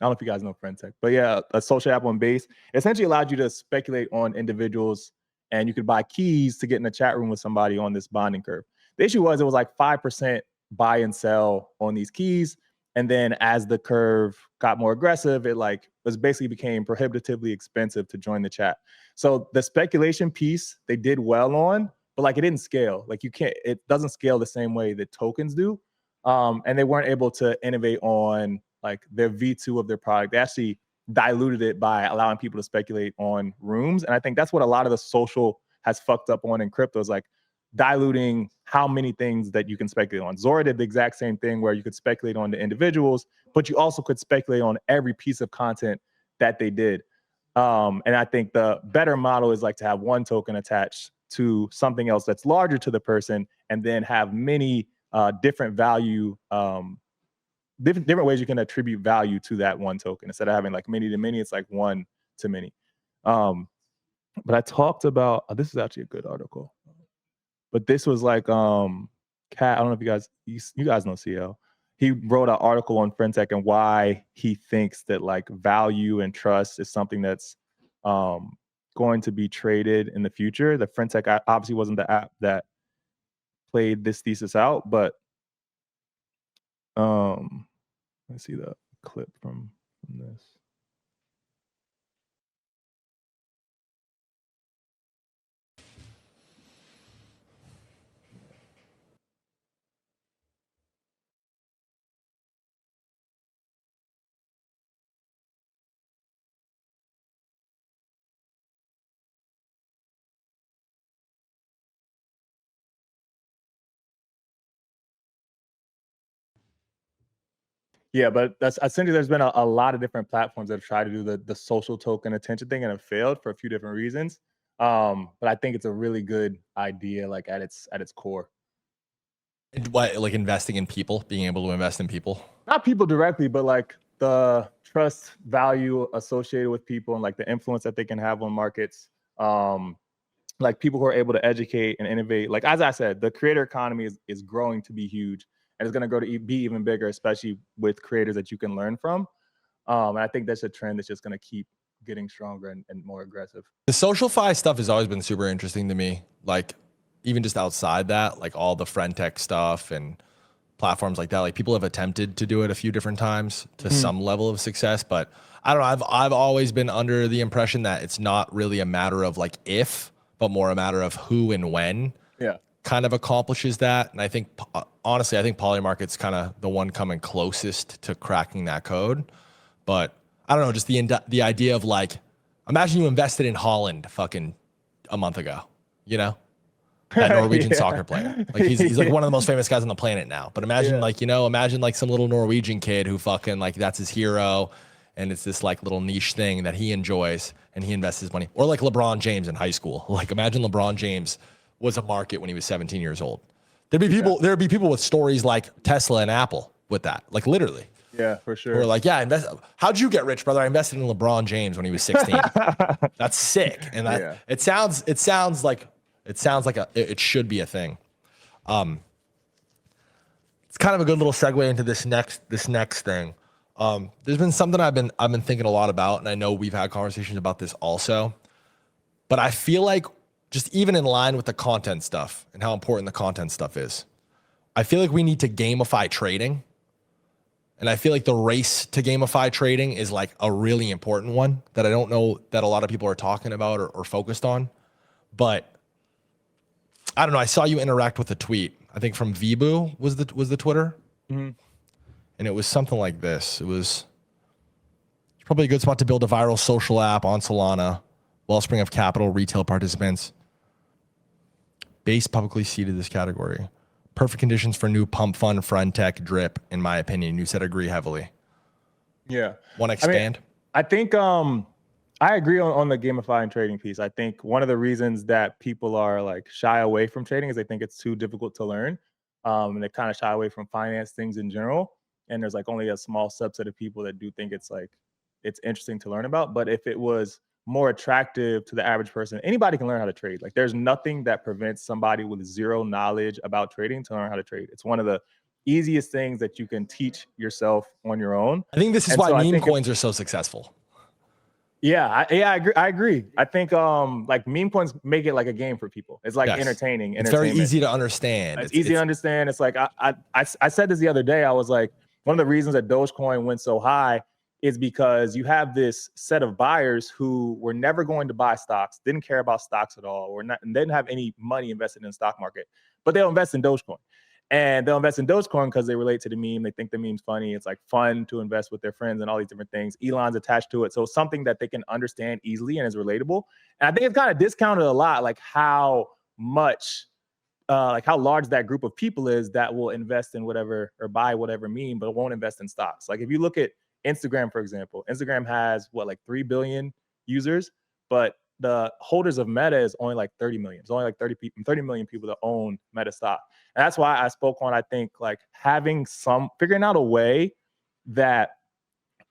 don't know if you guys know Friendtech, but yeah, a social app on Base essentially allowed you to speculate on individuals, and you could buy keys to get in a chat room with somebody on this bonding curve. The issue was it was like 5% buy and sell on these keys. And then as the curve got more aggressive, it like basically became prohibitively expensive to join the chat. So the speculation piece they did well on, but like it didn't scale. Like it doesn't scale the same way that tokens do. And they weren't able to innovate on like their V2 of their product. They actually diluted it by allowing people to speculate on rooms. And I think that's what a lot of the social has fucked up on in crypto is like diluting how many things that you can speculate on. Zora did the exact same thing where you could speculate on the individuals, but you also could speculate on every piece of content that they did. And I think the better model is like to have one token attached to something else that's larger to the person, and then have many different value, different ways you can attribute value to that one token. Instead of having like many to many, it's like one to many. But I talked about, this is actually a good article. But this was like, Kat, I don't know if you guys know CL. He wrote an article on Friendtech and why he thinks that like value and trust is something that's going to be traded in the future. The Friendtech obviously wasn't the app that played this thesis out, but let's see the clip from this. Yeah, but that's essentially there's been a lot of different platforms that have tried to do the social token attention thing and have failed for a few different reasons. But I think it's a really good idea, like at its core. What, like investing in people, being able to invest in people? Not people directly, but like the trust value associated with people and like the influence that they can have on markets. Like people who are able to educate and innovate. Like as I said, the creator economy is growing to be huge. And it's going to grow to be even bigger, especially with creators that you can learn from. And I think that's a trend that's just going to keep getting stronger and more aggressive. The SocialFi stuff has always been super interesting to me. Like even just outside that, like all the Friendtech stuff and platforms like that, like people have attempted to do it a few different times to some level of success, but I don't know. I've always been under the impression that it's not really a matter of like if, but more a matter of who and when. Yeah. Kind of accomplishes that. And I think, honestly, I think Polymarket's kind of the one coming closest to cracking that code. But I don't know, just the idea of like, imagine you invested in Holland fucking a month ago, you know? That Norwegian soccer player. Like he's like one of the most famous guys on the planet now. But imagine like, you know, imagine like some little Norwegian kid who fucking like that's his hero. And it's this like little niche thing that he enjoys and he invests his money. Or like LeBron James in high school. Like imagine LeBron James was a market when he was 17 years old. There'd be people with stories like Tesla and Apple with that, like literally. Yeah, for sure. Who are like, yeah, how'd you get rich, brother? I invested in LeBron James when he was 16. That's sick. And that it sounds like it should be a thing. It's kind of a good little segue into this next thing. There's been something I've been thinking a lot about, and I know we've had conversations about this also, but I feel like just even in line with the content stuff and how important the content stuff is, I feel like we need to gamify trading. And I feel like the race to gamify trading is like a really important one that I don't know that a lot of people are talking about or focused on. But I don't know. I saw you interact with a tweet. I think from Vibu was the Twitter. Mm-hmm. And it was something like this. It was probably a good spot to build a viral social app on Solana. Wellspring of capital, retail participants. Base publicly seeded this category. Perfect conditions for new pump fund, Friendtech, drip, in my opinion. You said agree heavily. Yeah. Want to expand? I think I agree on the gamifying trading piece. I think one of the reasons that people are like shy away from trading is they think it's too difficult to learn. And they kind of shy away from finance things in general. And there's like only a small subset of people that do think it's interesting to learn about. But if it was more attractive to the average person, anybody can learn how to trade. Like there's nothing that prevents somebody with zero knowledge about trading to learn how to trade. It's one of the easiest things that you can teach yourself on your own. I think this is why meme coins are so successful. Yeah, I agree. I think like meme coins make it like a game for people. It's like entertaining. It's very easy to understand. It's easy to understand. It's like I said this the other day. I was like, one of the reasons that Dogecoin went so high is because you have this set of buyers who were never going to buy stocks, didn't care about stocks at all, and didn't have any money invested in the stock market, but they'll invest in Dogecoin. And they'll invest in Dogecoin because they relate to the meme. They think the meme's funny. It's like fun to invest with their friends and all these different things. Elon's attached to it. So something that they can understand easily and is relatable. And I think it's kind of discounted a lot, like how much, like how large that group of people is that will invest in whatever or buy whatever meme, but won't invest in stocks. Like if you look at Instagram, for example, Instagram has like 3 billion users, but the holders of Meta is only like 30 million. It's only like 30 million people that own Meta stock. And that's why I spoke on, I think, like figuring out a way that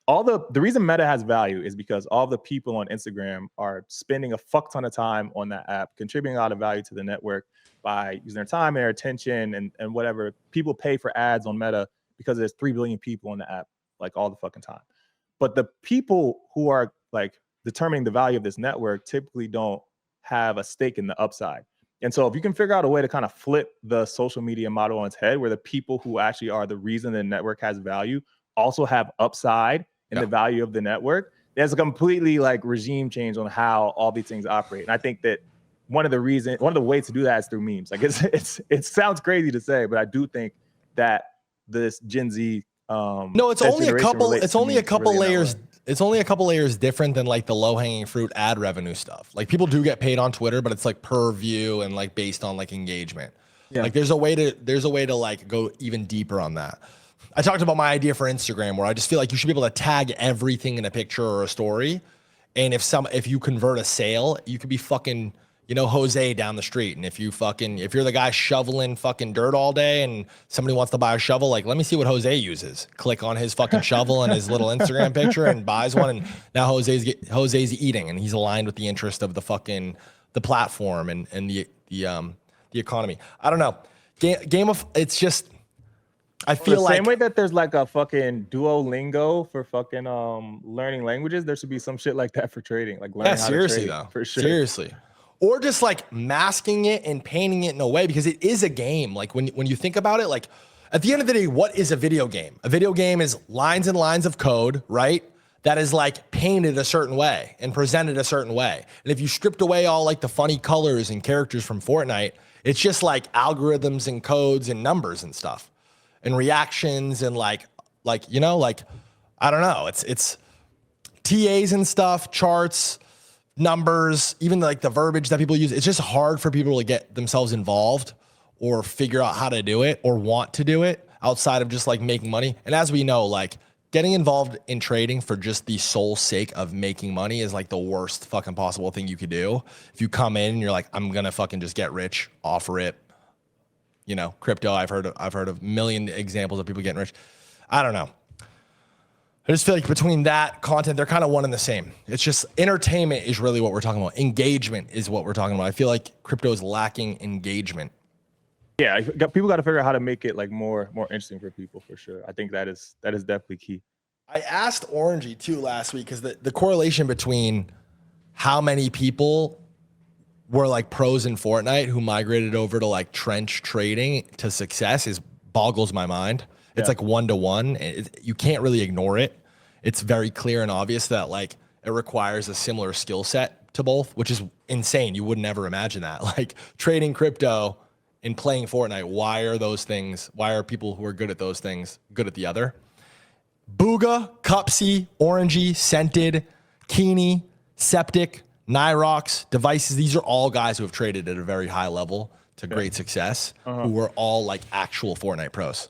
the reason Meta has value is because all the people on Instagram are spending a fuck ton of time on that app, contributing a lot of value to the network by using their time, their attention, and whatever. People pay for ads on Meta because there's 3 billion people on the app, like all the fucking time. But the people who are like determining the value of this network typically don't have a stake in the upside. And so if you can figure out a way to kind of flip the social media model on its head, where the people who actually are the reason the network has value also have upside in the value of the network, there's a completely like regime change on how all these things operate. And I think that one of the ways to do that is through memes. Like it sounds crazy to say, but I do think that this Gen Z no, it's only a couple layers. It's only a couple layers different than like the low hanging fruit ad revenue stuff. Like people do get paid on Twitter, but it's like per view and like based on like engagement. Yeah. Like there's a way to like go even deeper on that. I talked about my idea for Instagram where I just feel like you should be able to tag everything in a picture or a story. And if you convert a sale, you could be fucking, Jose down the street. And if you're the guy shoveling fucking dirt all day and somebody wants to buy a shovel, like, let me see what Jose uses. Click on his fucking shovel and his little Instagram picture and buys one. And now Jose's eating and he's aligned with the interest of the platform and the economy. I don't know. It's just, I feel like same way that there's like a fucking Duolingo for fucking learning languages, there should be some shit like that for trading, like learning how to trade, though. For sure. Seriously. Or just like masking it and painting it in a way, because it is a game. Like when you think about it, like at the end of the day, what is a video game? A video game is lines and lines of code, right? That is like painted a certain way and presented a certain way. And if you stripped away all like the funny colors and characters from Fortnite, it's just like algorithms and codes and numbers and stuff and reactions and like, I don't know. It's TAs and stuff, charts, numbers, even like the verbiage that people use. It's just hard for people to get themselves involved or figure out how to do it or want to do it outside of just like making money. And as we know, like getting involved in trading for just the sole sake of making money is like the worst fucking possible thing you could do. If you come in and you're like, I'm gonna fucking just get rich, offer it, crypto. I've heard of a million examples of people getting rich. I don't know. I just feel like between that content, they're kind of one and the same. It's just entertainment is really what we're talking about. Engagement is what we're talking about. I feel like crypto is lacking engagement. Yeah, people got to figure out how to make it like more interesting for people, for sure. I think that is definitely key. I asked Orangey too last week because the correlation between how many people were like pros in Fortnite who migrated over to like trench trading to success boggles my mind. It's like 1-to-1. You can't really ignore it. It's very clear and obvious that like it requires a similar skill set to both, which is insane. You would never imagine that. Like trading crypto and playing Fortnite. Why are people who are good at those things good at the other? Booga, Cupsy, Orangey, Scented, Keeney, Septic, Nyrox, Devices. These are all guys who have traded at a very high level to great success, who were all like actual Fortnite pros.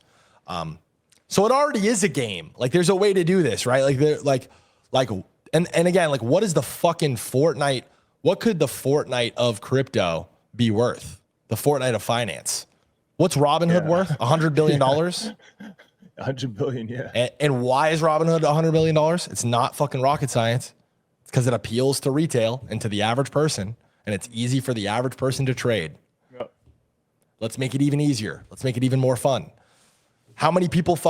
So it already is a game. Like there's a way to do this, right? Like And again, like, what is the fucking Fortnite? What could the Fortnite of crypto be worth? The Fortnite of finance. What's Robinhood worth? $100 billion? 100 billion, yeah. And why is Robinhood $100 billion? It's not fucking rocket science. It's because it appeals to retail and to the average person, and it's easy for the average person to trade. Yep. Let's make it even easier. Let's make it even more fun. How many gamers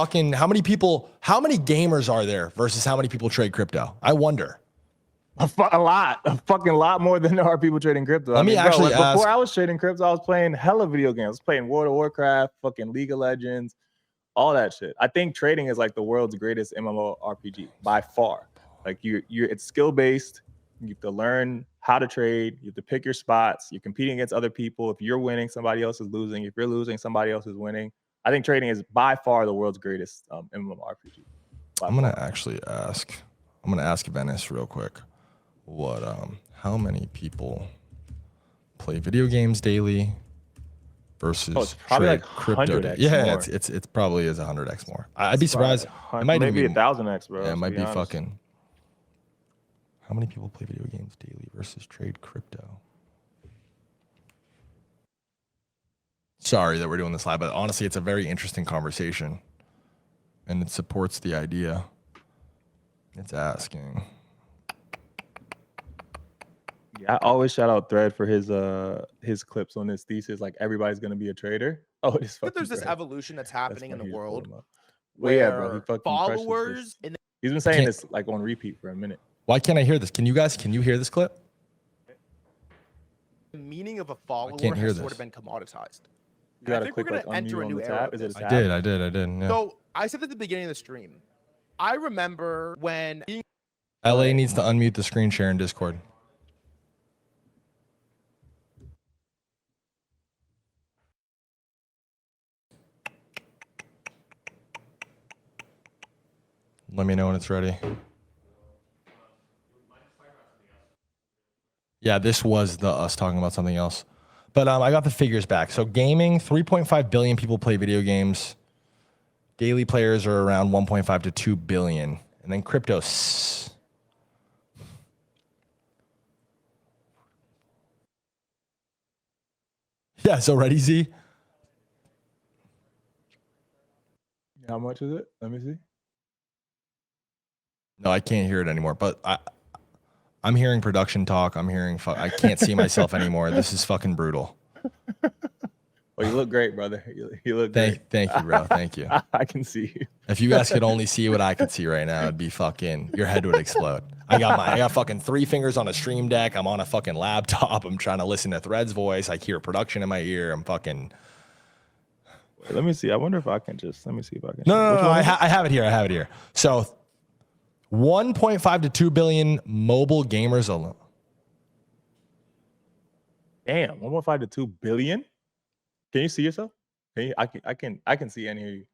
are there versus how many people trade crypto? I wonder. A fucking lot more than there are people trading crypto. Let me actually ask. Before I was trading crypto, I was playing hella video games. I was playing World of Warcraft, fucking League of Legends, all that shit. I think trading is like the world's greatest MMORPG by far. Like it's skill based. You have to learn how to trade. You have to pick your spots. You're competing against other people. If you're winning, somebody else is losing. If you're losing, somebody else is winning. I think trading is by far the world's greatest MMORPG. I'm gonna ask Venice real quick. How many people play video games daily versus probably trade like crypto? 100x Yeah, more. it's probably is 100x more. I'd be surprised. It might maybe even be 1,000x, bro. Yeah, it might be honest. fucking. How many people play video games daily versus trade crypto? Sorry that we're doing this live, but honestly, it's a very interesting conversation, and it supports the idea. It's asking. Yeah, I always shout out Thread for his clips on his thesis. Like everybody's gonna be a trader. Oh, it's But fucking there's this Thread. evolution that's happening in the world Well, yeah, where bro. He fucking followers crushes this. and He's been saying this like on repeat for a minute. Why can't I hear this? Can you hear this clip? the meaning of a follower can't hear has sort this. of been commoditized. You gotta I think we're Oh, click gonna like enter unmute a on new the era tab. of Is it a this. tab? I did. Yeah. So I said at the beginning of the stream, I remember when LA needs to unmute the screen share in Discord. Let me know when it's ready. Yeah, this was us talking about something else. But I got the figures back. So gaming, 3.5 billion people play video games. Daily players are around 1.5 to 2 billion. And then crypto. Yeah, so ready, Z? How much is it? Let me see. No, I can't hear it anymore. But I'm hearing production talk. I'm hearing. I can't see myself anymore. This is fucking brutal. Well, you look great, brother. You look great. Thank you, bro. Thank you. I can see you. If you guys could only see what I could see right now, it'd be fucking. Your head would explode. I got fucking 3 fingers on a stream deck. I'm on a fucking laptop. I'm trying to listen to Thread's voice. I hear production in my ear. I'm fucking. Wait, let me see. I wonder if I can just. Let me see if I can. No. I have it here. So, 1.5 to 2 billion mobile gamers alone. Damn, 1.5 to 2 billion. Can you see yourself? Can you, I can see and hear you.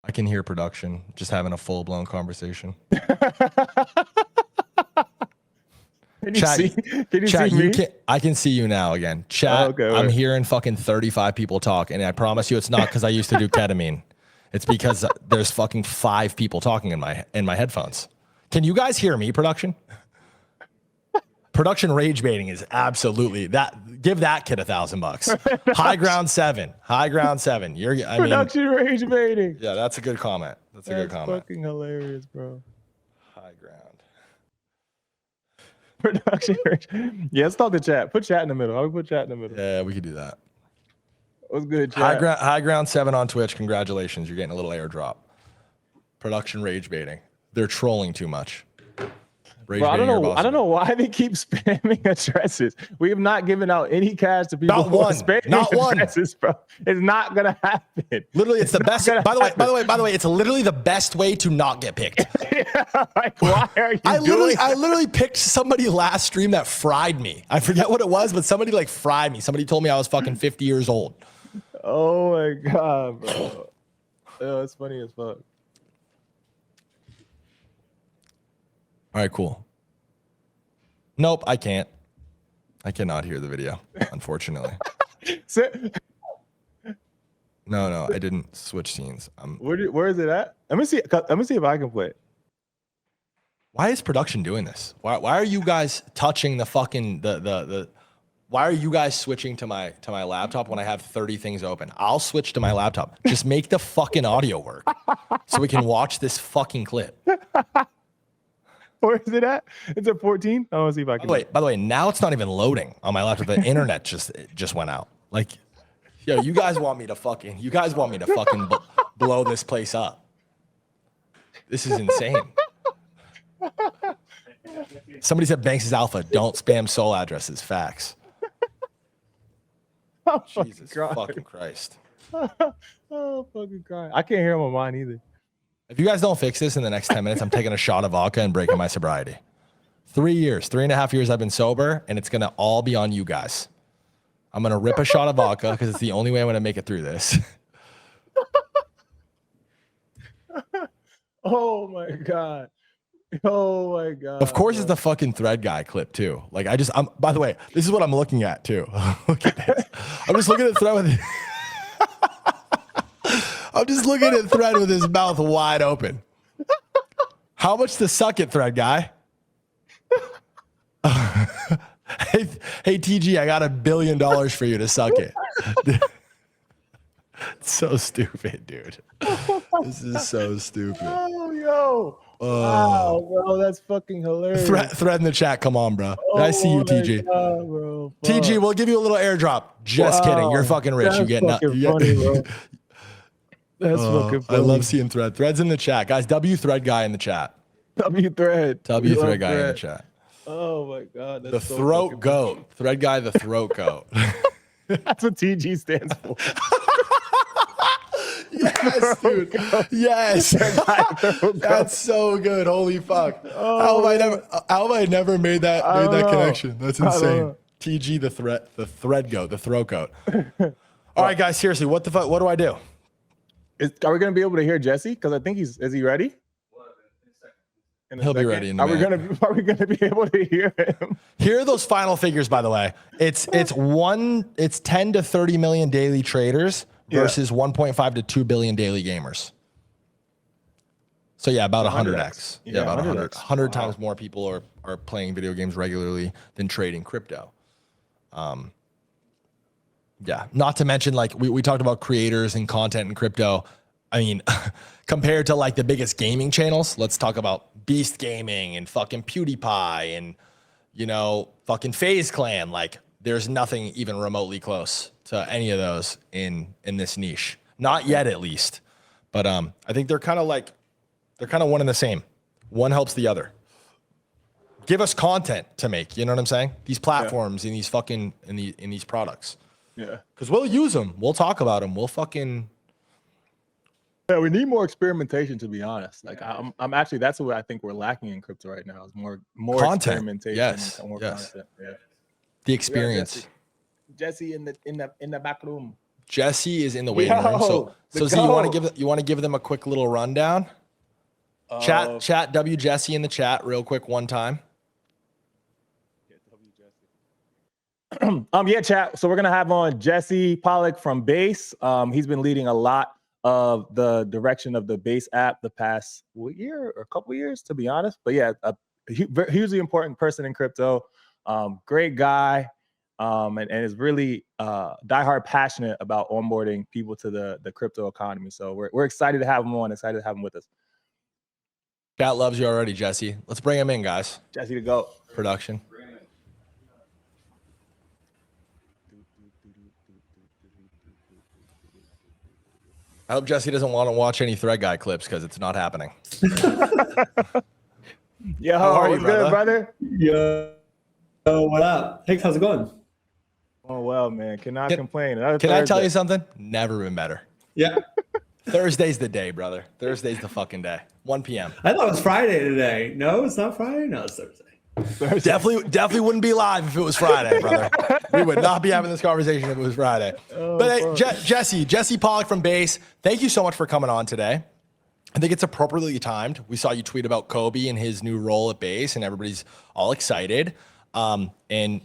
I can hear production. Just having a full blown conversation. Can you Chat, see? Can you Chat, see me? I can see you now again. Chat, Oh, okay, I'm wait. hearing fucking 35 people talk, and I promise you it's not because I used to do ketamine. It's because there's fucking 5 people talking in my headphones. Can you guys hear me, production? Production rage baiting is absolutely that. Give that kid $1,000. High ground 7. Production rage baiting. Yeah, that's a good comment. That's a good comment. Fucking hilarious, bro. High ground. Production rage. Yeah, let's talk to chat. Put chat in the middle. How do we put chat in the middle? Yeah, we could do that. What's good, chat? High ground 7 on Twitch. Congratulations, you're getting a little airdrop. Production rage baiting. They're trolling too much. Bro, I don't know why they keep spamming addresses. We have not given out any cash to people who are spamming addresses, bro. It's not gonna happen. Literally, it's the best. By the way, it's literally the best way to not get picked. Yeah, like, why are you I doing literally picked somebody last stream that fried me. I forget what it was, but somebody like fried me. Somebody told me I was fucking 50 years old. Oh my god, bro. Oh, it's funny as fuck. All right, cool. Nope, I can't. I cannot hear the video, unfortunately. No, I didn't switch scenes. Where is it at? Let me see if I can play it. Why is production doing this? Why are you guys touching the fucking the why are you guys switching to my laptop when I have 30 things open? I'll switch to my laptop. Just make the fucking audio work so we can watch this fucking clip. Where is it at? It's at 14. I want to see if I can. By the way, now it's not even loading on my laptop. The internet just went out. Like, yo, you guys want me to fucking blow this place up. This is insane. Somebody said Banks is alpha. Don't spam soul addresses. Facts. Oh, Jesus fucking Christ. Oh, fucking crying. I can't hear him on mine either. If you guys don't fix this in the next 10 minutes, I'm taking a shot of vodka and breaking my sobriety. 3.5 years I've been sober, and it's going to all be on you guys. I'm going to rip a shot of vodka because it's the only way I'm going to make it through this. Oh, my God. Oh, my God. Of course, it's the fucking thread guy clip, too. Like, I'm, by the way, this is what I'm looking at, too. Look at this. I'm just looking at thread with I'm just looking at thread with his mouth wide open. How much to suck it, thread guy? Hey, TG, I got $1 billion for you to suck it. It's so stupid, dude. This is so stupid. Oh, yo. Wow, bro, that's fucking hilarious. Thread in the chat, come on, bro. I see you, TG. God, bro. TG, we'll give you a little airdrop. Just kidding. You're fucking rich. That's You get nothing. funny, bro. That's fucking funny. I love seeing thread. Thread's in the chat, guys. W thread guy in the chat. W thread Guy in the chat. Oh my God. That's The so throat goat. Thread guy, the throat goat. That's what TG stands for. Yes, dude. Yes. That's so good. Holy fuck. How have I never made that connection? That's insane. TG, the thread goat, the throat goat. All right, guys, seriously, what the fuck? What do I do? Are we gonna be able to hear Jesse? Because I think is he ready? He'll be ready in a minute. Are we gonna be able to hear him? Here are those final figures, by the way. It's 10 to 30 million daily traders versus 1.5 to 2 billion daily gamers. So yeah, about 100x. Yeah, about 100 times more people are playing video games regularly than trading crypto. Yeah, not to mention, like we talked about creators and content in crypto. I mean, compared to like the biggest gaming channels, let's talk about Beast Gaming and fucking PewDiePie and, you know, fucking FaZe Clan. Like there's nothing even remotely close to any of those in this niche. Not yet, at least. But I think they're kind of one and the same. One helps the other. Give us content to make, you know what I'm saying? These platforms and these fucking in these products. Yeah. Because we'll use them. We'll talk about them. We'll fucking... Yeah, we need more experimentation, to be honest. Like I'm actually, that's what I think we're lacking in crypto right now is more content. Experimentation. Yes. And more content. Yeah. The experience. Jesse in the back room. Jesse is in the waiting room. So Z, you want to give them a quick little rundown? Chat W Jesse in the chat real quick one time. Yeah, chat. So we're gonna have on Jesse Pollak from Base. He's been leading a lot of the direction of the Base app the past year or a couple of years, to be honest. But yeah, a hugely important person in crypto. Great guy, and is really diehard passionate about onboarding people to the crypto economy. So we're excited to have him on. Excited to have him with us. Chat loves you already, Jesse. Let's bring him in, guys. Jesse to go. Production. I hope Jesse doesn't want to watch any Thread Guy clips because it's not happening. Yo, how are you, brother? Yo, what up? Hey, how's it going? Oh, well, man. Cannot complain. Can I tell you something? Never been better. Yeah. Thursday's the day, brother. Thursday's the fucking day. 1 p.m. I thought it was Friday today. No, it's not Friday. No, it's Thursday. Definitely wouldn't be live if it was Friday, brother. We would not be having this conversation if it was Friday. But hey, Jesse Pollak from Base, thank you so much for coming on today. I think it's appropriately timed. We saw you tweet about Kobe and his new role at Base, and everybody's all excited. And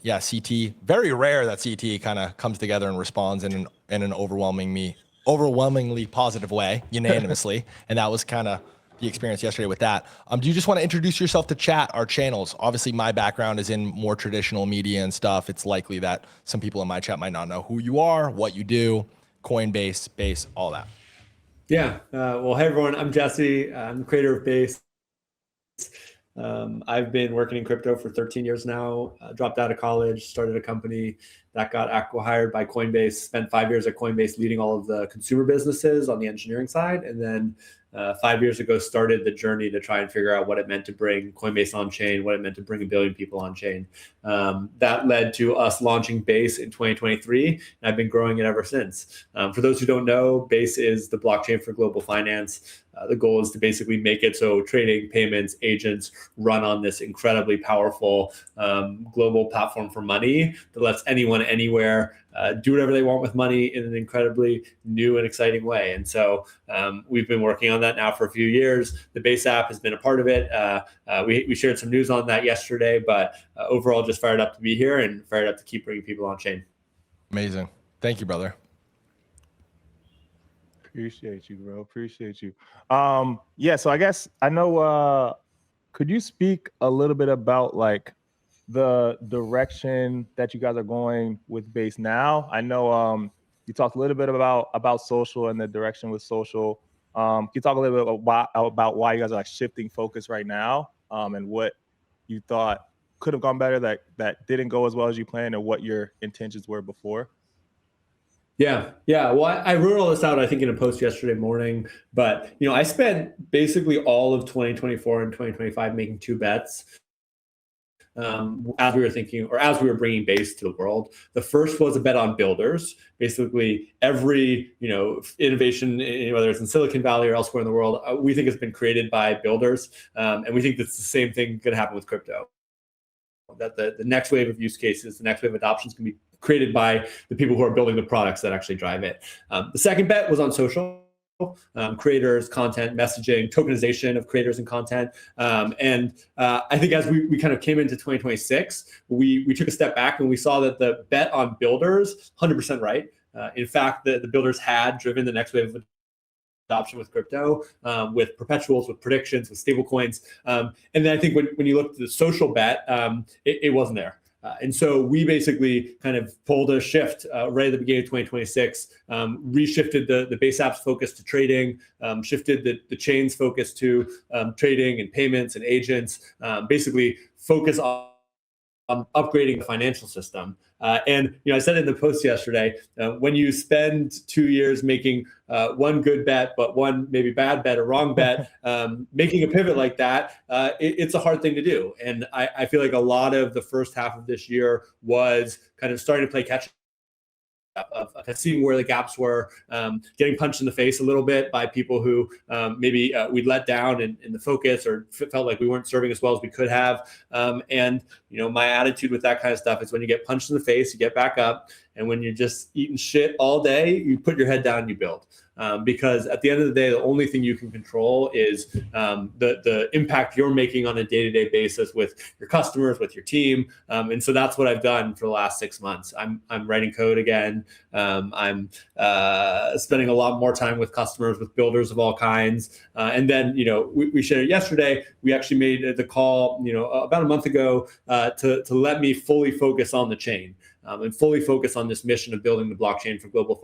yeah, CT, very rare that CT kind of comes together and responds in an overwhelming overwhelmingly positive way, unanimously. And that was kind of the experience yesterday with that. Do you just want to introduce yourself to chat, our channels? Obviously, my background is in more traditional media and stuff. It's likely that some people in my chat might not know who you are, what you do, Coinbase, Base, all that. Yeah. Well, hey, everyone. I'm Jesse. I'm the creator of Base. I've been working in crypto for 13 years now. Dropped out of college, started a company that got acquired by Coinbase, spent 5 years at Coinbase leading all of the consumer businesses on the engineering side. And then 5 years ago, started the journey to try and figure out what it meant to bring Coinbase on chain, what it meant to bring 1 billion people on chain. That led to us launching Base in 2023, and I've been growing it ever since. For those who don't know, Base is the blockchain for global finance. The goal is to basically make it so trading, payments, agents run on this incredibly powerful global platform for money that lets anyone anywhere do whatever they want with money in an incredibly new and exciting way. And so we've been working on that now for a few years. The Base app has been a part of it. We shared some news on that yesterday, but overall just fired up to be here and fired up to keep bringing people on chain. Amazing. Thank you, brother. Appreciate you, bro. Appreciate you. Yeah, so I guess I know, could you speak a little bit about like the direction that you guys are going with Base now? I know you talked a little bit about social and the direction with social. Can you talk a little bit about why you guys are like shifting focus right now, and what you thought could have gone better that didn't go as well as you planned, and what your intentions were before? Yeah. Well, I wrote all this out, I think, in a post yesterday morning. But I spent basically all of 2024 and 2025 making 2 bets as we were thinking, or as we were bringing Base to the world. The first was a bet on builders. Basically, every innovation, whether it's in Silicon Valley or elsewhere in the world, we think has been created by builders, and we think that's the same thing going to happen with crypto. That the next wave of use cases, the next wave of adoptions can be created by the people who are building the products that actually drive it. The second bet was on social. Creators, content, messaging, tokenization of creators and content. And I think as we kind of came into 2026, we took a step back and we saw that the bet on builders, 100% right. In fact, the builders had driven the next wave of adoption with crypto, with perpetuals, with predictions, with stable coins. And then I think when you look at the social bet, it wasn't there. And so we basically kind of pulled a shift right at the beginning of 2026, reshifted the Base app's focus to trading, shifted the chain's focus to trading and payments and agents, basically focus on upgrading the financial system. And I said in the post yesterday, when you spend 2 years making one good bet, but one maybe bad bet or wrong bet, making a pivot like that, it's a hard thing to do. And I feel like a lot of the first half of this year was kind of starting to play catch of seeing where the gaps were, getting punched in the face a little bit by people who maybe we'd let down in the focus or felt like we weren't serving as well as we could have. And my attitude with that kind of stuff is when you get punched in the face, you get back up. And when you're just eating shit all day, you put your head down and you build. Because at the end of the day, the only thing you can control is the impact you're making on a day-to-day basis with your customers, with your team. And so that's what I've done for the last 6 months. I'm writing code again. I'm spending a lot more time with customers, with builders of all kinds. And then, we shared it yesterday. We actually made the call, about a month ago to let me fully focus on the chain and fully focus on this mission of building the blockchain for global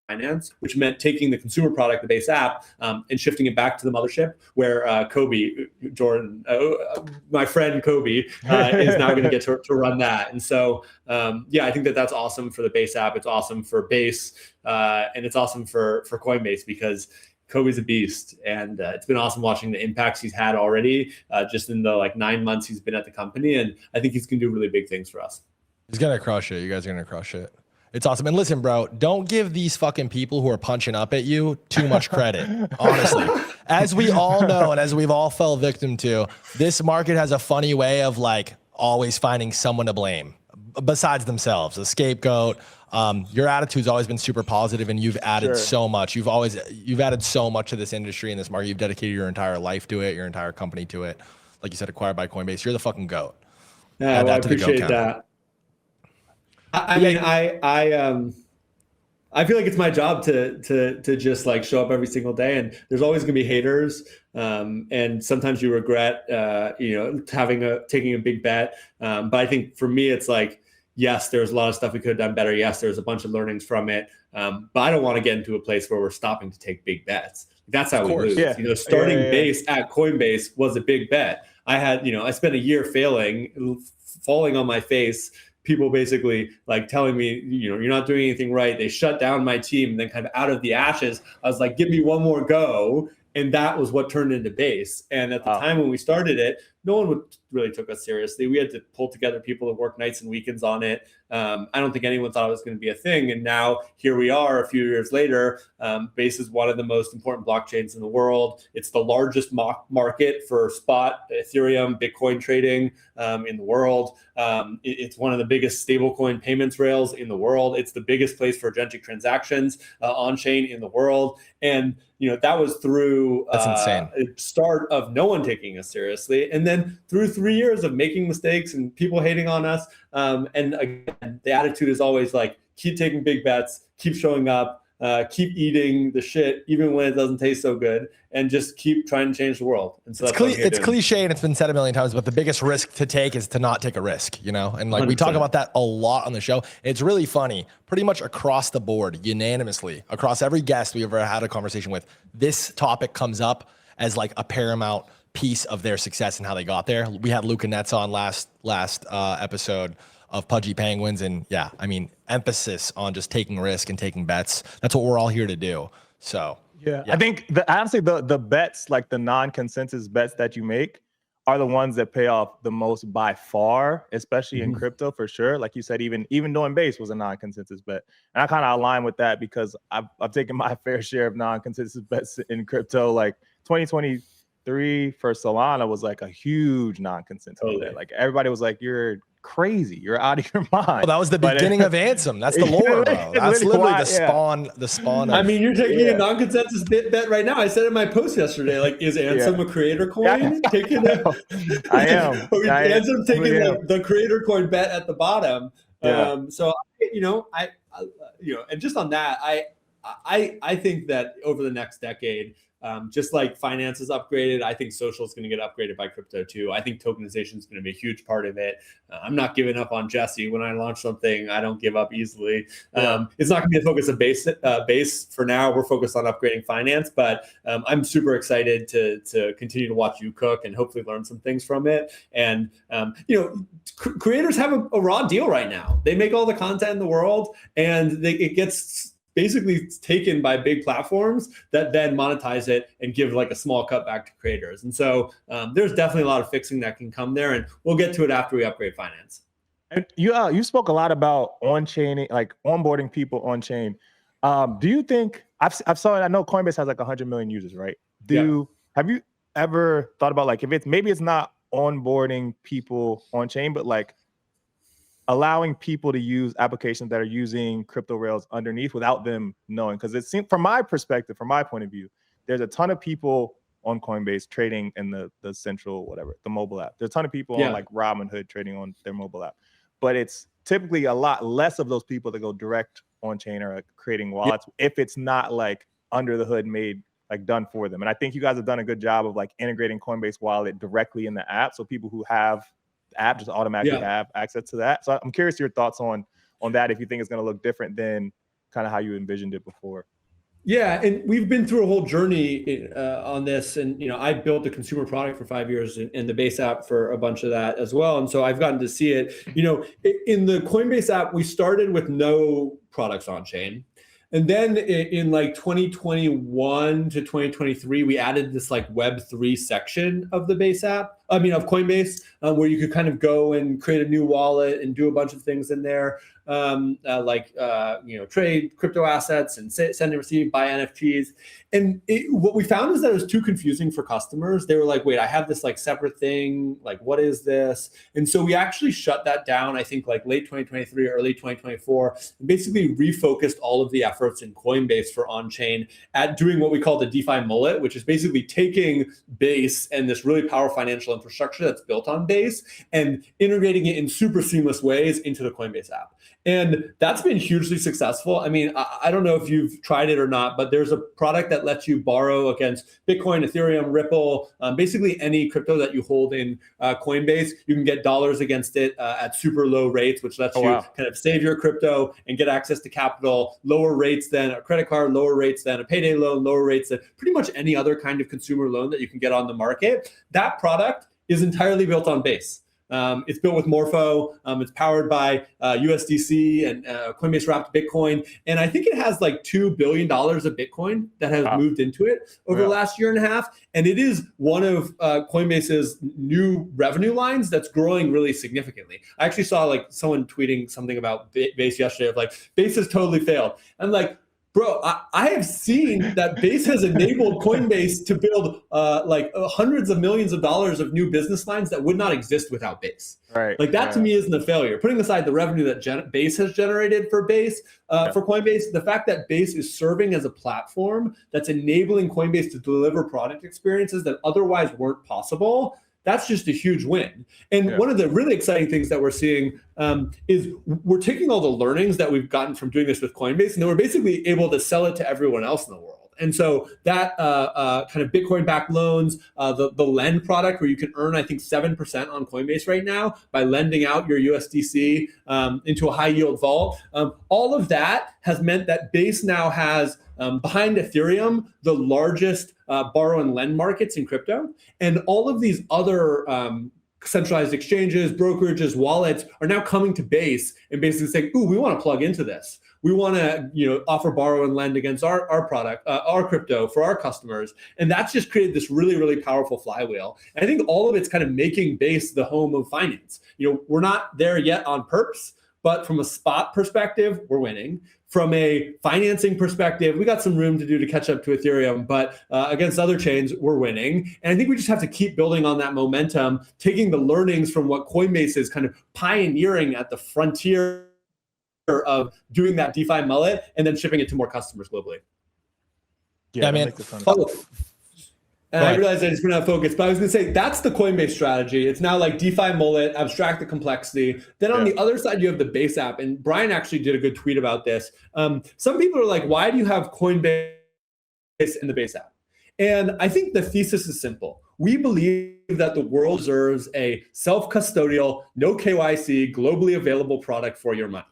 finance, which meant taking the consumer product, the Base app, and shifting it back to the mothership, where Jordan, my friend Kobe, is now going to get to run that. And so, I think that's awesome for the Base app. It's awesome for Base, and it's awesome for Coinbase because Kobe's a beast, and it's been awesome watching the impacts he's had already, just in the 9 months he's been at the company, and I think he's going to do really big things for us. He's gonna crush it. You guys are gonna crush it. It's awesome. And listen, bro, don't give these fucking people who are punching up at you too much credit. Honestly, as we all know, and as we've all fell victim to, this market has a funny way of always finding someone to blame besides themselves, a scapegoat. Your attitude's always been super positive, and you've added so much. You've added so much to this industry and this market. You've dedicated your entire life to it, your entire company to it. Like you said, acquired by Coinbase. You're the fucking GOAT. Yeah, well, I appreciate that. I mean, I feel like it's my job to just like show up every single day, and there's always gonna be haters. And sometimes you regret, taking a big bet. But I think for me, it's like, yes, there's a lot of stuff we could have done better. Yes, there's a bunch of learnings from it. But I don't want to get into a place where we're stopping to take big bets. That's how we lose. Yeah. Starting base at Coinbase was a big bet. I spent a year falling on my face. People basically like telling me, you're not doing anything right. They shut down my team, and then kind of out of the ashes, I was like, give me one more go. And that was what turned into base. And at the time when we started it, no one really took us seriously. We had to pull together people to work nights and weekends on it. I don't think anyone thought it was going to be a thing. And now here we are a few years later. Base is one of the most important blockchains in the world. It's the largest market for spot Ethereum, Bitcoin trading in the world. It's one of the biggest stablecoin payments rails in the world. It's the biggest place for agentic transactions on-chain in the world. And that was through That's insane. a start of no one taking us seriously. And then through 3 years of making mistakes and people hating on us. And again, the attitude is always like, keep taking big bets, keep showing up, keep eating the shit, even when it doesn't taste so good, and just keep trying to change the world. And so it's cliche and it's been said a million times, but the biggest risk to take is to not take a risk, And like 100%. We talk about that a lot on the show. It's really funny, pretty much across the board, unanimously, across every guest we ever had a conversation with, this topic comes up as like a paramount piece of their success and how they got there. We had Luca Netz on last episode of Pudgy Penguins, and emphasis on just taking risk and taking bets. That's what we're all here to do. So yeah. I think honestly the bets, like the non-consensus bets that you make, are the ones that pay off the most by far, especially in crypto for sure. Like you said, even doing base was a non-consensus bet, and I kind of align with that because I've taken my fair share of non-consensus bets in crypto. Like 2023 for Solana was like a huge non-consensus bet. Like everybody was like, "You're crazy, you're out of your mind." Well, that was the beginning of Ansem. That's the lore, bro. That's literally the spawn. I mean, you're taking a non-consensus bet right now. I said in my post yesterday, like, is Ansem a creator coin? I am. Ansem taking the creator coin bet at the bottom. So and just on that, I think that over the next decade, just like finance is upgraded, I think social is going to get upgraded by crypto too. I think tokenization is going to be a huge part of it. I'm not giving up on Jesse. When I launch something, I don't give up easily. It's not going to be the focus of base for now. We're focused on upgrading finance, but I'm super excited to continue to watch you cook and hopefully learn some things from it. And creators have a raw deal right now. They make all the content in the world, and it gets basically taken by big platforms that then monetize it and give like a small cut back to creators. And so there's definitely a lot of fixing that can come there, and we'll get to it after we upgrade finance. And you spoke a lot about on-chain, like onboarding people on-chain. Do you think I've saw it? I know Coinbase has like 100 million users, right? Have you ever thought about like if maybe it's not onboarding people on-chain, but like allowing people to use applications that are using crypto rails underneath without them knowing? Because it seems, from my perspective, from my point of view, there's a ton of people on Coinbase trading in the central, the mobile app. There's a ton of people on like Robinhood trading on their mobile app. But it's typically a lot less of those people that go direct on chain or like creating wallets if it's not like under the hood made, like done for them. And I think you guys have done a good job of like integrating Coinbase wallet directly in the app. So people who have the app just automatically have access to that. So I'm curious your thoughts on that, if you think it's going to look different than kind of how you envisioned it before. Yeah, and we've been through a whole journey on this, and I built a consumer product for 5 years and the base app for a bunch of that as well, and so I've gotten to see it. In the Coinbase app, we started with no products on chain, and then in like 2021 to 2023, we added this like Web3 section of the base app. Of Coinbase, where you could kind of go and create a new wallet and do a bunch of things in there. Trade crypto assets and send and receive, buy NFTs. And what we found is that it was too confusing for customers. They were like, wait, I have this like separate thing. Like, what is this? And so we actually shut that down, I think like late 2023, early 2024, and basically refocused all of the efforts in Coinbase for on-chain at doing what we call the DeFi mullet, which is basically taking Base and this really powerful financial infrastructure that's built on Base and integrating it in super seamless ways into the Coinbase app. And that's been hugely successful. I mean, I don't know if you've tried it or not, but there's a product that lets you borrow against Bitcoin, Ethereum, Ripple, basically any crypto that you hold in Coinbase. You can get dollars against it at super low rates, which lets you kind of save your crypto and get access to capital, lower rates than a credit card, lower rates than a payday loan, lower rates than pretty much any other kind of consumer loan that you can get on the market. That product is entirely built on Base. It's built with Morpho. It's powered by USDC and Coinbase wrapped Bitcoin. And I think it has like $2 billion of Bitcoin that has moved into it over the last year and a half. And it is one of Coinbase's new revenue lines that's growing really significantly. I actually saw like someone tweeting something about Base yesterday of like, Base has totally failed. And like, bro, I have seen that Base has enabled Coinbase to build hundreds of millions of dollars of new business lines that would not exist without Base. Right. Like that to me isn't a failure. Putting aside the revenue that Base has generated for Base, for Coinbase, the fact that Base is serving as a platform that's enabling Coinbase to deliver product experiences that otherwise weren't possible, that's just a huge win. And one of the really exciting things that we're seeing is we're taking all the learnings that we've gotten from doing this with Coinbase, and then we're basically able to sell it to everyone else in the world. And so that kind of Bitcoin-backed loans, the lend product where you can earn, I think, 7% on Coinbase right now by lending out your USDC into a high-yield vault. All of that has meant that Base now has, behind Ethereum, the largest borrow and lend markets in crypto. And all of these other centralized exchanges, brokerages, wallets are now coming to Base and basically saying, ooh, we want to plug into this. We want to offer borrow and lend against our product, our crypto for our customers. And that's just created this really, really powerful flywheel. And I think all of it's kind of making Base the home of finance. We're not there yet on perps, but from a spot perspective, we're winning. From a financing perspective, we got some room to do to catch up to Ethereum, but against other chains, we're winning. And I think we just have to keep building on that momentum, taking the learnings from what Coinbase is kind of pioneering at the frontier of doing that DeFi mullet and then shipping it to more customers globally. Yeah, man. And I realized I just went out of focus, but I was going to say that's the Coinbase strategy. It's now like DeFi mullet, abstract the complexity. Then on the other side, you have the Base app. And Brian actually did a good tweet about this. Some people are like, why do you have Coinbase in the Base app? And I think the thesis is simple. We believe that the world deserves a self-custodial, no KYC, globally available product for your money.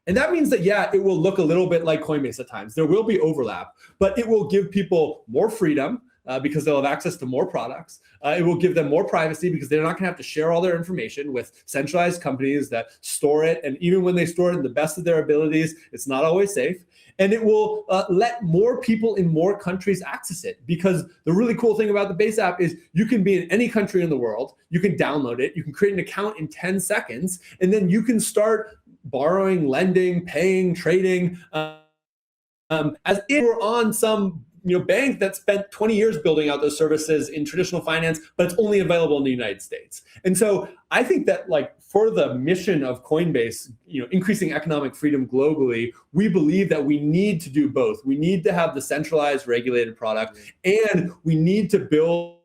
And that means that, it will look a little bit like Coinbase at times. There will be overlap, but it will give people more freedom, because they'll have access to more products. It will give them more privacy because they're not going to have to share all their information with centralized companies that store it. And even when they store it in the best of their abilities, it's not always safe. And it will let more people in more countries access it, because the really cool thing about the Base app is you can be in any country in the world, you can download it, you can create an account in 10 seconds, and then you can start borrowing, lending, paying, trading, as if you're on some bank that spent 20 years building out those services in traditional finance, but it's only available in the United States. And so I think that for the mission of Coinbase, increasing economic freedom globally, we believe that we need to do both. We need to have the centralized regulated product, and we need to build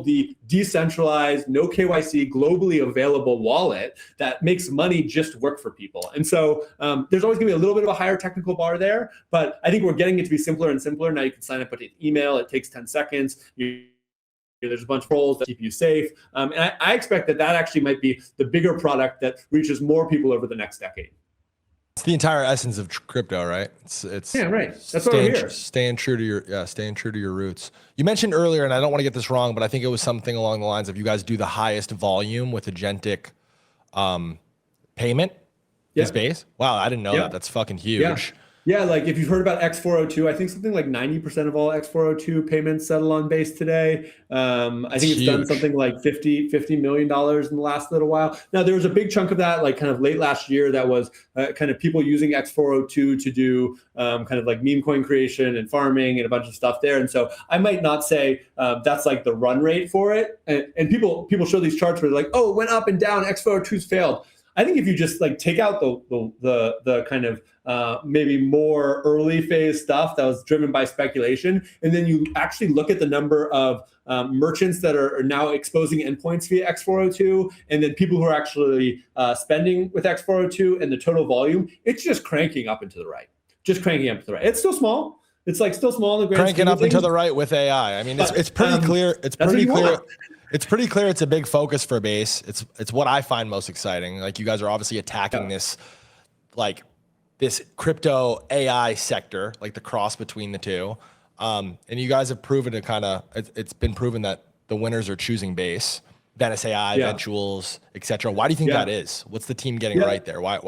the decentralized, no KYC, globally available wallet that makes money just work for people. And so there's always gonna be a little bit of a higher technical bar there, but I think we're getting it to be simpler and simpler. Now you can sign up with an email, it takes 10 seconds. There's a bunch of roles that keep you safe. And I expect that actually might be the bigger product that reaches more people over the next decade. It's the entire essence of crypto, right? It's right. That's what we're here. Staying true to your roots. You mentioned earlier, and I don't want to get this wrong, but I think it was something along the lines of you guys do the highest volume with agentic payment. Is Base? Wow, I didn't know that. That's fucking huge. Yeah, like if you've heard about X402, I think something like 90% of all X402 payments settle on Base today. I think it's done something like $50 million in the last little while. Now, there was a big chunk of that, like kind of late last year, that was kind of people using X402 to do kind of like meme coin creation and farming and a bunch of stuff there. And so I might not say that's like the run rate for it. And people show these charts where they're like, oh, it went up and down, X402's failed. I think if you just like take out the kind of maybe more early phase stuff that was driven by speculation, and then you actually look at the number of merchants that are now exposing endpoints via X402, and then people who are actually spending with X402 and the total volume, it's just cranking up and to the right. Just cranking up to the right. It's still small. It's like still small in the grand cranking scheme of up and to things. the right with AI. I mean, it's pretty clear. It's pretty clear. It's pretty clear. It's a big focus for Base. It's what I find most exciting. Like, you guys are obviously attacking this, like this crypto AI sector, like the cross between the two. And you guys have proven to kind of, it's been proven that the winners are choosing Base, Venice AI, Eventuals, etc. Why do you think that is? What's the team getting right there? Why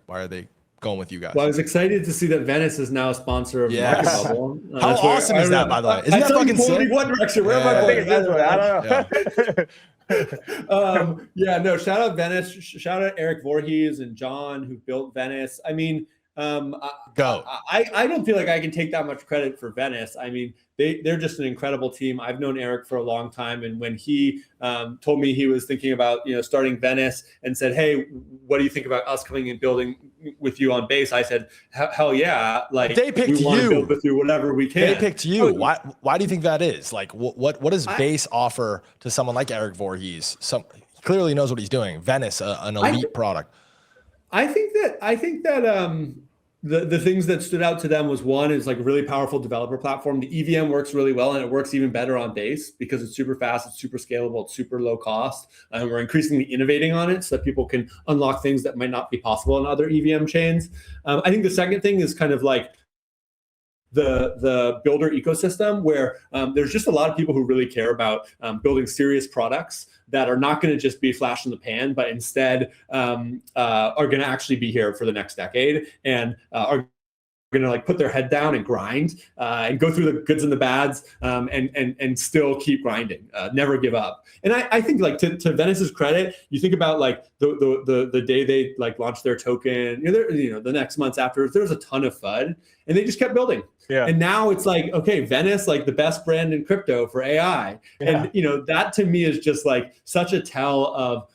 are they going with you guys? Well, I was excited to see that Venice is now a sponsor of MarketBubble. How awesome is that, by the way? Isn't that fucking sick? One direction. Where am I going? I don't know. No, shout out Venice. Shout out Eric Voorhees and John, who built Venice. I mean, I don't feel like I can take that much credit for Venice. I mean, they're just an incredible team. I've known Eric for a long time, and when he told me he was thinking about starting Venice and said, "Hey, what do you think about us coming and building with you on Base?" I said, "Hell yeah!" Like, they picked we want to you. build with you whatever we can. They picked you. Why do you think that is? Like, what does Base offer to someone like Eric Voorhees? He clearly knows what he's doing. Venice, an elite product. I think that the things that stood out to them was, one, is like a really powerful developer platform. The EVM works really well, and it works even better on Base because it's super fast, it's super scalable, it's super low cost, and we're increasingly innovating on it so that people can unlock things that might not be possible in other EVM chains. I think the second thing is kind of like the builder ecosystem, where there's just a lot of people who really care about building serious products that are not going to just be flash in the pan, but instead are going to actually be here for the next decade and are going to like put their head down and grind and go through the goods and the bads and still keep grinding, never give up. And I think, like, to Venice's credit, you think about like the day they like launched their token, the next months after, there was a ton of FUD, and they just kept building. Yeah. And now it's like, okay, Venice, like the best brand in crypto for AI. Yeah. And that to me is just like such a tell of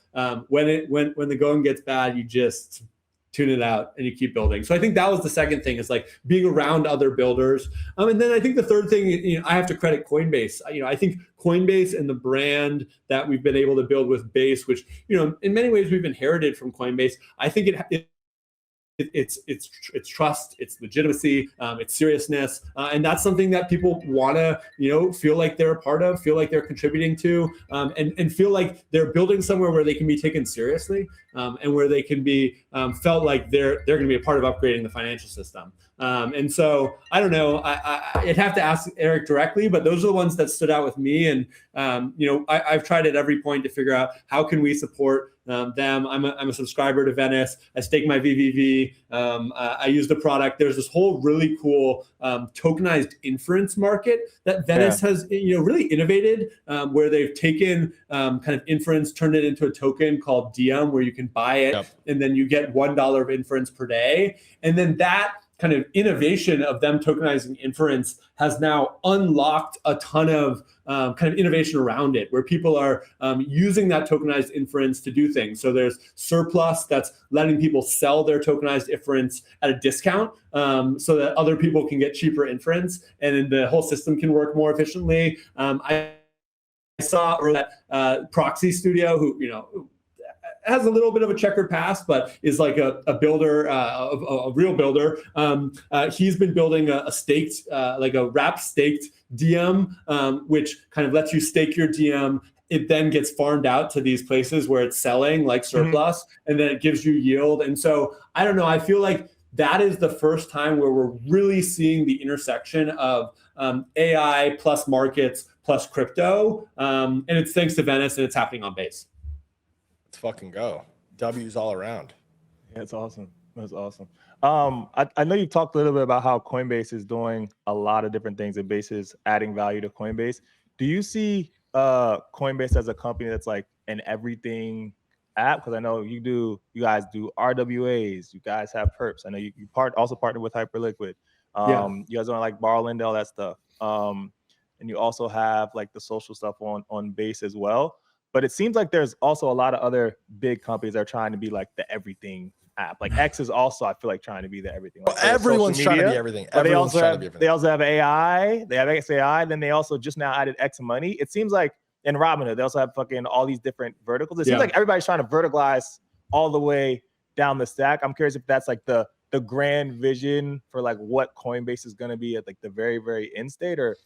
when the going gets bad, you just tune it out and you keep building. So I think that was the second thing, is like being around other builders. And then I think the third thing, I have to credit Coinbase. I think Coinbase and the brand that we've been able to build with Base, which, in many ways we've inherited from Coinbase. I think it's trust, it's legitimacy, it's seriousness, and that's something that people want to feel like they're a part of, feel like they're contributing to, and feel like they're building somewhere where they can be taken seriously, and where they can be felt like they're going to be a part of upgrading the financial system. And so I don't know, I'd have to ask Eric directly, but those are the ones that stood out with me. And I've tried at every point to figure out how can we support them. I'm a subscriber to Venice. I stake my VVV. I use the product. There's this whole really cool tokenized inference market that Venice has really innovated, where they've taken kind of inference, turned it into a token called Diem, where you can buy it, and then you get $1 of inference per day. And then that kind of innovation of them tokenizing inference has now unlocked a ton of kind of innovation around it, where people are using that tokenized inference to do things. So there's Surplus that's letting people sell their tokenized inference at a discount, so that other people can get cheaper inference, and then the whole system can work more efficiently. I saw that Proxy Studio, who has a little bit of a checkered past, but is like a builder, a real builder. He's been building a staked, like a wrap staked Diem, which kind of lets you stake your Diem. It then gets farmed out to these places where it's selling, like Surplus, and then it gives you yield. And so I don't know, I feel like that is the first time where we're really seeing the intersection of AI plus markets plus crypto. And it's thanks to Venice, and it's happening on Base. Let's fucking go. W's all around. Yeah, it's awesome. That's awesome. I know you talked a little bit about how Coinbase is doing a lot of different things, and Base is adding value to Coinbase. Do you see Coinbase as a company that's like an everything app? Because I know you guys do RWAs, you guys have perps. I know you also partner with Hyperliquid. You guys don't like borrow, lend, all that stuff. And you also have like the social stuff on Base as well. But it seems like there's also a lot of other big companies that are trying to be like the everything app. Like X is also, I feel like, trying to be the everything. Like, Everyone's trying to be everything. Everyone's trying to be everything. They also have AI. They have XAI. Then they also just now added X Money. It seems like in Robinhood, they also have fucking all these different verticals. It seems like everybody's trying to verticalize all the way down the stack. I'm curious if that's like the grand vision for like what Coinbase is going to be at like the very, very end state, or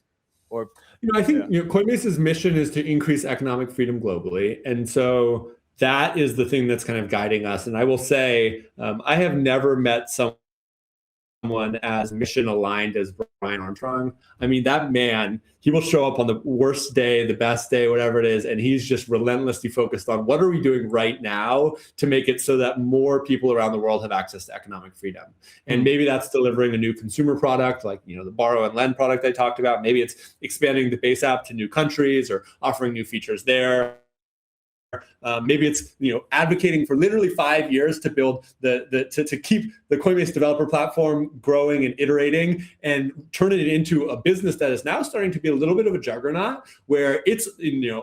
I think Coinbase's mission is to increase economic freedom globally, and so that is the thing that's kind of guiding us. And I will say, I have never met someone as mission aligned as Brian Armstrong. I mean, that man, he will show up on the worst day, the best day, whatever it is, and he's just relentlessly focused on what are we doing right now to make it so that more people around the world have access to economic freedom. And maybe that's delivering a new consumer product, like the borrow and lend product I talked about. Maybe it's expanding the base app to new countries or offering new features there. Maybe it's advocating for literally 5 years to build to keep the Coinbase developer platform growing and iterating and turning it into a business that is now starting to be a little bit of a juggernaut, where it's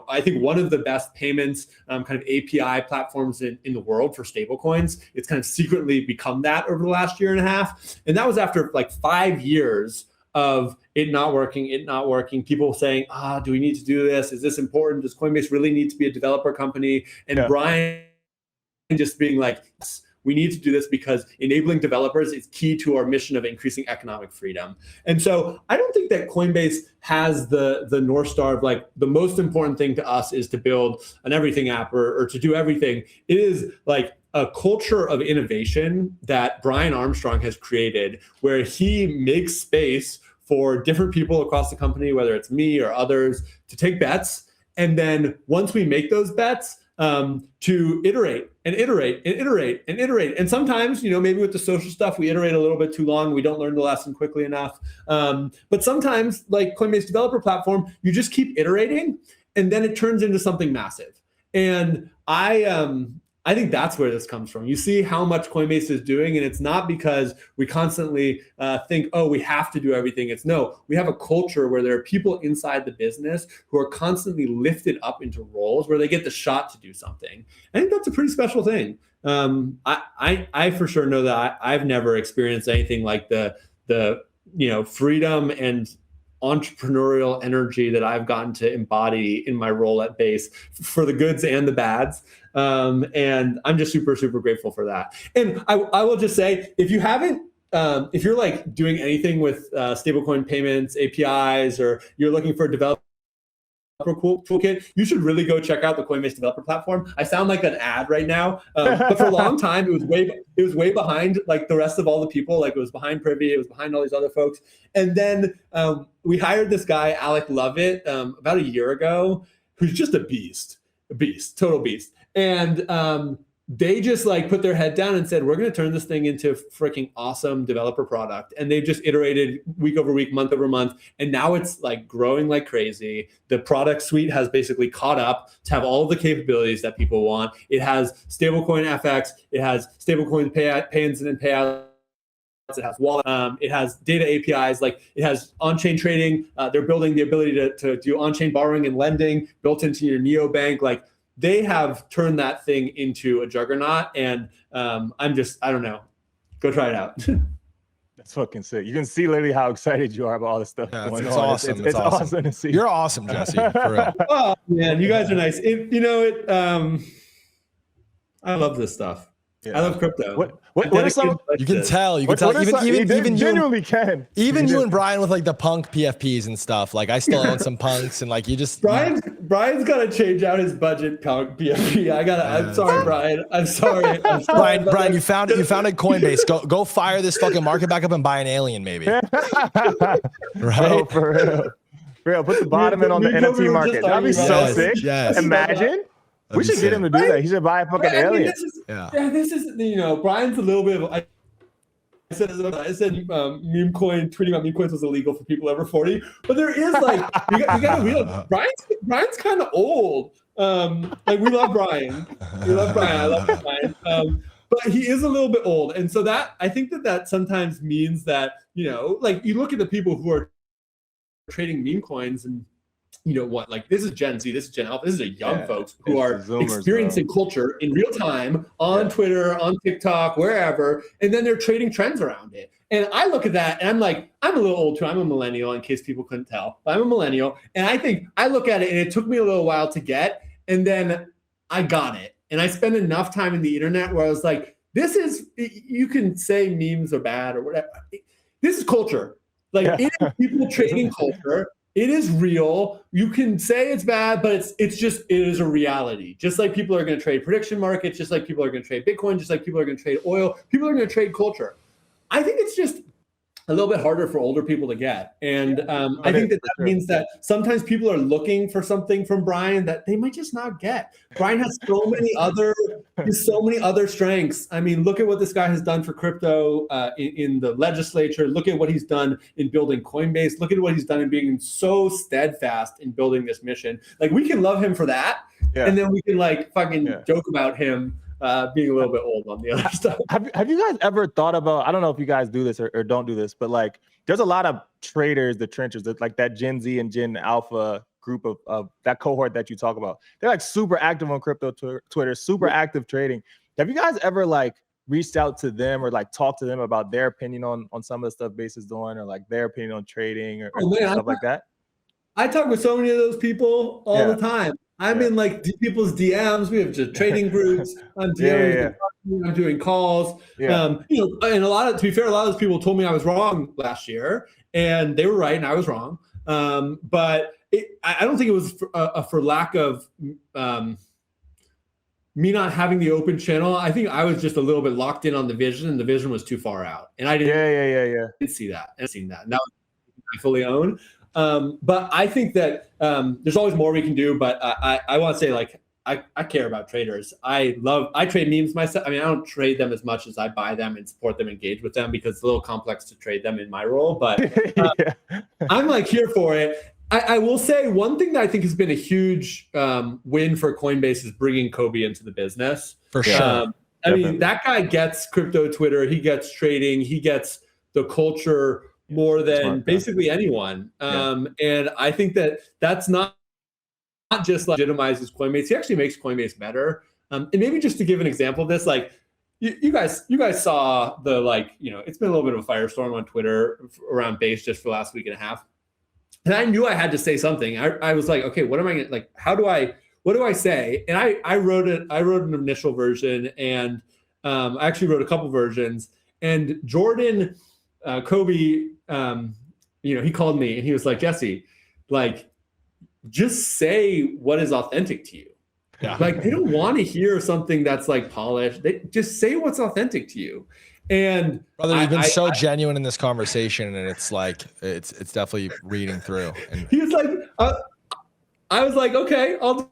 I think one of the best payments kind of API platforms in the world for stablecoins. It's kind of secretly become that over the last year and a half, and that was after like 5 years of it not working, people saying, do we need to do this? Is this important? Does Coinbase really need to be a developer company? And Brian just being like, yes, we need to do this because enabling developers is key to our mission of increasing economic freedom. And so I don't think that Coinbase has the North Star of like the most important thing to us is to build an everything app or to do everything. It is like a culture of innovation that Brian Armstrong has created, where he makes space for different people across the company, whether it's me or others, to take bets. And then once we make those bets, to iterate and iterate and iterate and iterate. And sometimes, maybe with the social stuff, we iterate a little bit too long. We don't learn the lesson quickly enough. But sometimes, like Coinbase developer platform, you just keep iterating and then it turns into something massive. And I think that's where this comes from. You see how much Coinbase is doing, and it's not because we constantly think, we have to do everything. It's no, we have a culture where there are people inside the business who are constantly lifted up into roles where they get the shot to do something. I think that's a pretty special thing. I for sure know that I've never experienced anything like the freedom and entrepreneurial energy that I've gotten to embody in my role at Base, for the goods and the bads. And I'm just super, super grateful for that. And I will just say, if you haven't, if you're like doing anything with stablecoin payments, APIs, or you're looking for a developer toolkit, you should really go check out the Coinbase developer platform. I sound like an ad right now, but for a long time, it was way behind like the rest of all the people. Like it was behind Privy, it was behind all these other folks. And then we hired this guy, Alec Lovett, about a year ago, who's just a beast, total beast. And they just like put their head down and said, we're going to turn this thing into a freaking awesome developer product. And they've just iterated week over week, month over month. And now it's like growing like crazy. The product suite has basically caught up to have all the capabilities that people want. It has stablecoin FX. It has stablecoin pay-ins and payouts. It has wallet. It has data APIs. Like it has on-chain trading. They're building the ability to do on-chain borrowing and lending built into your neobank. Like they have turned that thing into a juggernaut, and I don't know. Go try it out. That's fucking sick. You can see literally how excited you are about all this stuff. Yeah, it's awesome. It's awesome to see. You're awesome, Jesse. For real. Oh man, you guys are nice. I love this stuff. Yeah. I love crypto. What are some? You can tell. You can tell. Even genuinely can. Even you and Brian with like the punk PFPs and stuff. Like I still own some punks, and like you just. Brian's got to change out his budget punk PFP. I'm sorry, Brian. I'm sorry. Brian, you founded Coinbase. Go fire this fucking market back up and buy an alien, maybe. Right? Oh, for real. Put the bottom in on the NFT market. That'd be so sick. Yes. Imagine. We should get him to do that. He should buy a fucking alien. This is Brian's a little bit of. I said meme coin, tweeting about meme coins was illegal for people over 40. But there is like you got to realize Brian's kind of old. Like we love Brian. I love Brian. But he is a little bit old, and so that I think that sometimes means that like you look at the people who are trading meme coins and what, like this is Gen Z, this is Gen Alpha, this is a young folks who it's are the Zoomers, experiencing culture in real time on Twitter, on TikTok, wherever, and then they're trading trends around it. And I look at that and I'm like, I'm a little old too. I'm a millennial, in case people couldn't tell. But I'm a millennial, and I think I look at it, and it took me a little while to get, and then I got it. And I spent enough time in the internet where I was like, this is, you can say memes are bad or whatever. This is culture. Like it is people trading culture. It is real. You can say it's bad, but it is a reality. Just like people are going to trade prediction markets, just like people are going to trade Bitcoin, just like people are going to trade oil, people are going to trade culture. I think it's just a little bit harder for older people to get. And I think that means that sometimes people are looking for something from Brian that they might just not get. Brian has so many other strengths. I mean, look at what this guy has done for crypto in the legislature. Look at what he's done in building Coinbase. Look at what he's done in being so steadfast in building this mission. Like, we can love him for that. Yeah. And then we can like fucking joke about him being a little bit old on the other stuff. Have you guys ever thought about, I don't know if you guys do this or don't do this, but like there's a lot of traders, the trenches, like that Gen Z and Gen Alpha group of that cohort that you talk about. They're like super active on crypto Twitter, super active trading. Have you guys ever like reached out to them or like talked to them about their opinion on some of the stuff Base is doing, or like their opinion on trading or stuff like that? I talk with so many of those people all the time. I'm in like people's DMs. We have just trading groups. I'm I'm doing calls. And to be fair, a lot of those people told me I was wrong last year, and they were right, and I was wrong. But I don't think it was for lack of me not having the open channel. I think I was just a little bit locked in on the vision, and the vision was too far out, and I didn't see that. I've seen that. Now I fully own. But I think that there's always more we can do. But I want to say, like, I care about traders. I trade memes myself. I mean, I don't trade them as much as I buy them and support them, engage with them, because it's a little complex to trade them in my role. But I'm like here for it. I will say one thing that I think has been a huge win for Coinbase is bringing Kobe into the business. For sure. I mean, that guy gets crypto Twitter. He gets trading. He gets the culture more than basically anyone. And I think that that's not just like legitimizes Coinbase. He actually makes Coinbase better. And maybe just to give an example of this, like you guys saw the, like, it's been a little bit of a firestorm on Twitter around Base just for the last week and a half. And I knew I had to say something. I was like, okay, what am I going to, like, what do I say? And I wrote an initial version, and I actually wrote a couple versions. And Jordan, Kobe, he called me and he was like, Jesse, like, just say what is authentic to you. Yeah. Like, they don't want to hear something that's like polished. They just say what's authentic to you. And brother, you've been so genuine in this conversation, and it's like, it's definitely reading through. And he was like, I was like, okay, I'll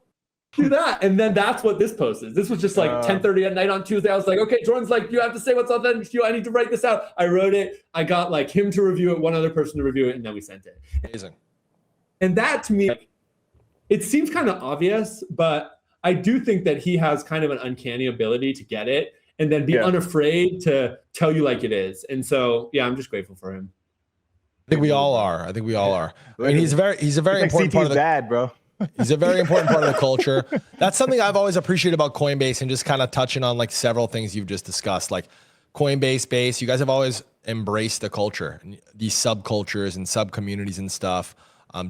do that. And then that's what this post is. This was just like 10:30 at night on Tuesday. I was like, okay, Jordan's like, you have to say what's authentic to you. I need to write this out. I wrote it. I got like him to review it, one other person to review it, and then we sent it. Amazing. And that, to me, it seems kind of obvious, but I do think that he has kind of an uncanny ability to get it and then be unafraid to tell you like it is. And so, I'm just grateful for him. I think we all are. I mean, he's a very important part of the dad, bro. He's a very important part of the culture. That's something I've always appreciated about Coinbase, and just kind of touching on like several things you've just discussed, like Coinbase Base. You guys have always embraced the culture, these subcultures and sub communities and stuff.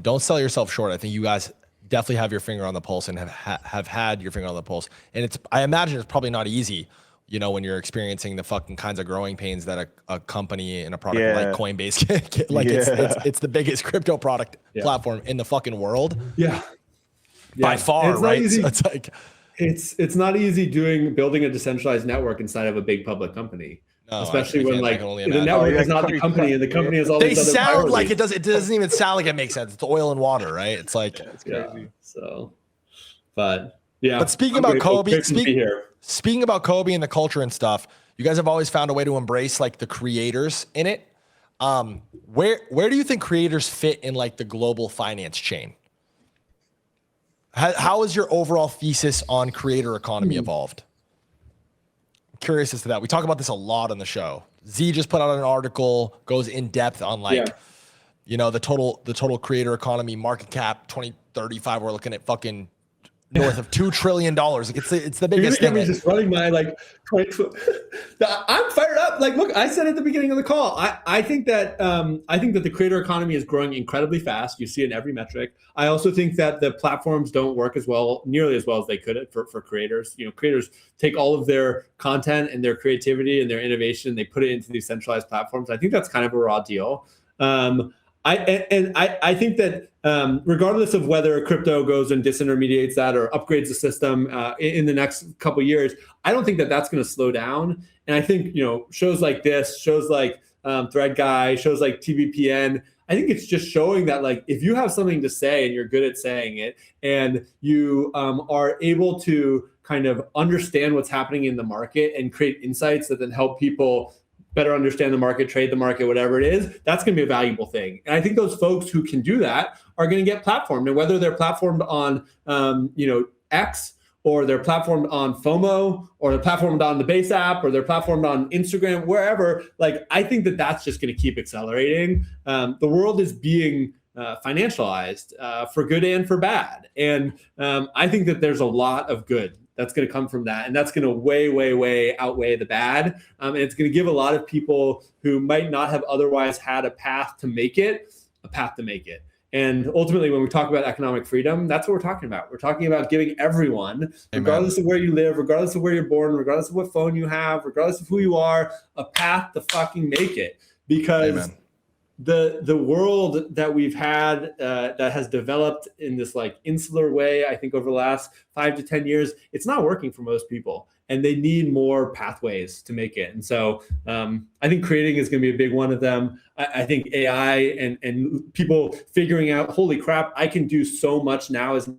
Don't sell yourself short. I think you guys definitely have your finger on the pulse and have had your finger on the pulse. And I imagine it's probably not easy, when you're experiencing the fucking kinds of growing pains that a company and a product like Coinbase get. Like it's the biggest crypto product platform in the fucking world. By far, right? So it's like it's not easy building a decentralized network inside of a big public company. No, especially when like the network is not the company, and the company is all these other sound priorities. Like it doesn't even sound like it makes sense. It's oil and water, right? It's like it's crazy. So, but yeah. But speaking about Kobe, speaking about Kobe and the culture and stuff, you guys have always found a way to embrace like the creators in it. Where do you think creators fit in like the global finance chain? How has your overall thesis on creator economy evolved? I'm curious as to that. We talk about this a lot on the show. Z just put out an article, goes in depth on like, the total creator economy, market cap, 35. We're looking at fucking north of $2 trillion. Like it's the biggest thing. Just running my like 20. I'm fired up. Like, look, I said at the beginning of the call, I think that the creator economy is growing incredibly fast. You see it in every metric. I also think that the platforms don't work nearly as well as they could for creators. Creators take all of their content and their creativity and their innovation, and they put it into these centralized platforms. I think that's kind of a raw deal. I think that regardless of whether crypto goes and disintermediates that or upgrades the system in the next couple of years, I don't think that that's going to slow down. And I think shows like this, shows like Thread Guy, shows like TBPN, I think it's just showing that like if you have something to say and you're good at saying it, and you are able to kind of understand what's happening in the market and create insights that then help people better understand the market, trade the market, whatever it is, that's going to be a valuable thing. And I think those folks who can do that are going to get platformed. And whether they're platformed on, X, or they're platformed on FOMO, or they're platformed on the Base app, or they're platformed on Instagram, wherever, like, I think that that's just going to keep accelerating. The world is being financialized for good and for bad. And I think that there's a lot of good that's going to come from that. And that's going to way outweigh the bad. And it's going to give a lot of people who might not have otherwise had a path to make it. And ultimately, when we talk about economic freedom, that's what we're talking about. We're talking about giving everyone, regardless of where you live, regardless of where you're born, regardless of what phone you have, regardless of who you are, a path to fucking make it. Because the world that we've had that has developed in this like insular way, I think over the last 5 to 10 years, it's not working for most people, and they need more pathways to make it. And so I think creating is going to be a big one of them. I think AI and people figuring out, holy crap, I can do so much now as an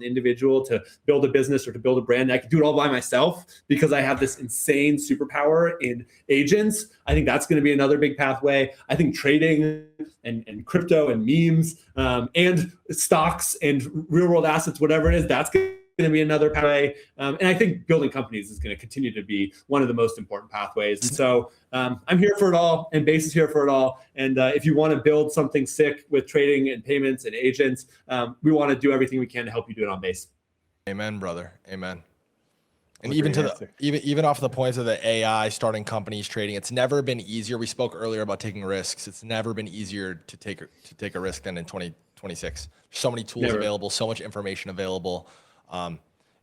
individual to build a business or to build a brand. I can do it all by myself because I have this insane superpower in agents. I think that's going to be another big pathway. I think trading and crypto and memes and stocks and real world assets, whatever it is, that's going to be another pathway. And I think building companies is going to continue to be one of the most important pathways. And so I'm here for it all, and Base is here for it all. And if you want to build something sick with trading and payments and agents, we want to do everything we can to help you do it on Base. Amen, brother. Amen. And even off the points of the AI starting companies, trading, it's never been easier. We spoke earlier about taking risks. It's never been easier to take a risk than in 2026. So many tools available, so much information available.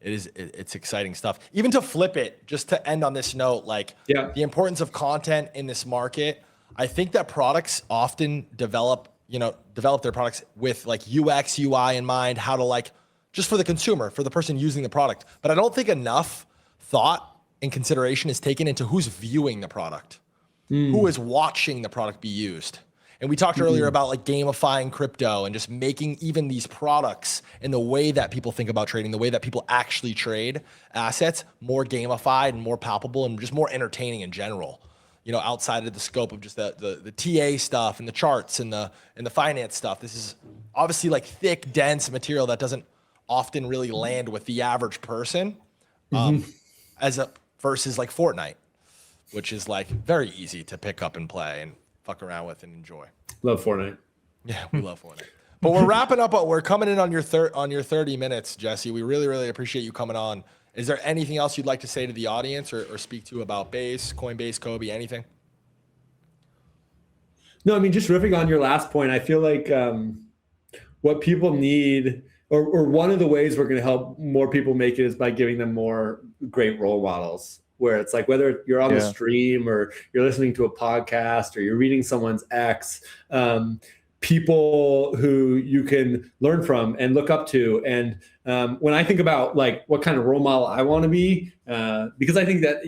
It's exciting stuff. Even to flip it, just to end on this note, like the importance of content in this market. I think that products often develop their products with like UX, UI in mind, how to like, just for the consumer, for the person using the product. But I don't think enough thought and consideration is taken into who's viewing the product, who is watching the product be used. And we talked earlier about like gamifying crypto and just making even these products and the way that people think about trading, the way that people actually trade assets more gamified and more palpable and just more entertaining in general, outside of the scope of just the TA stuff and the charts and the finance stuff. This is obviously like thick, dense material that doesn't often really land with the average person versus like Fortnite, which is like very easy to pick up and play and fuck around with and enjoy. Love Fortnite. Yeah, we love Fortnite. But we're wrapping up. We're coming in on your 30 minutes, Jesse. We really appreciate you coming on. Is there anything else you'd like to say to the audience or speak to about Base, Coinbase, Kobe, anything? No, I mean, just riffing on your last point, I feel like what people need, or one of the ways we're going to help more people make it, is by giving them more great role models. Where it's like, whether you're on the stream or you're listening to a podcast or you're reading someone's X, people who you can learn from and look up to. And when I think about like what kind of role model I want to be, because I think that,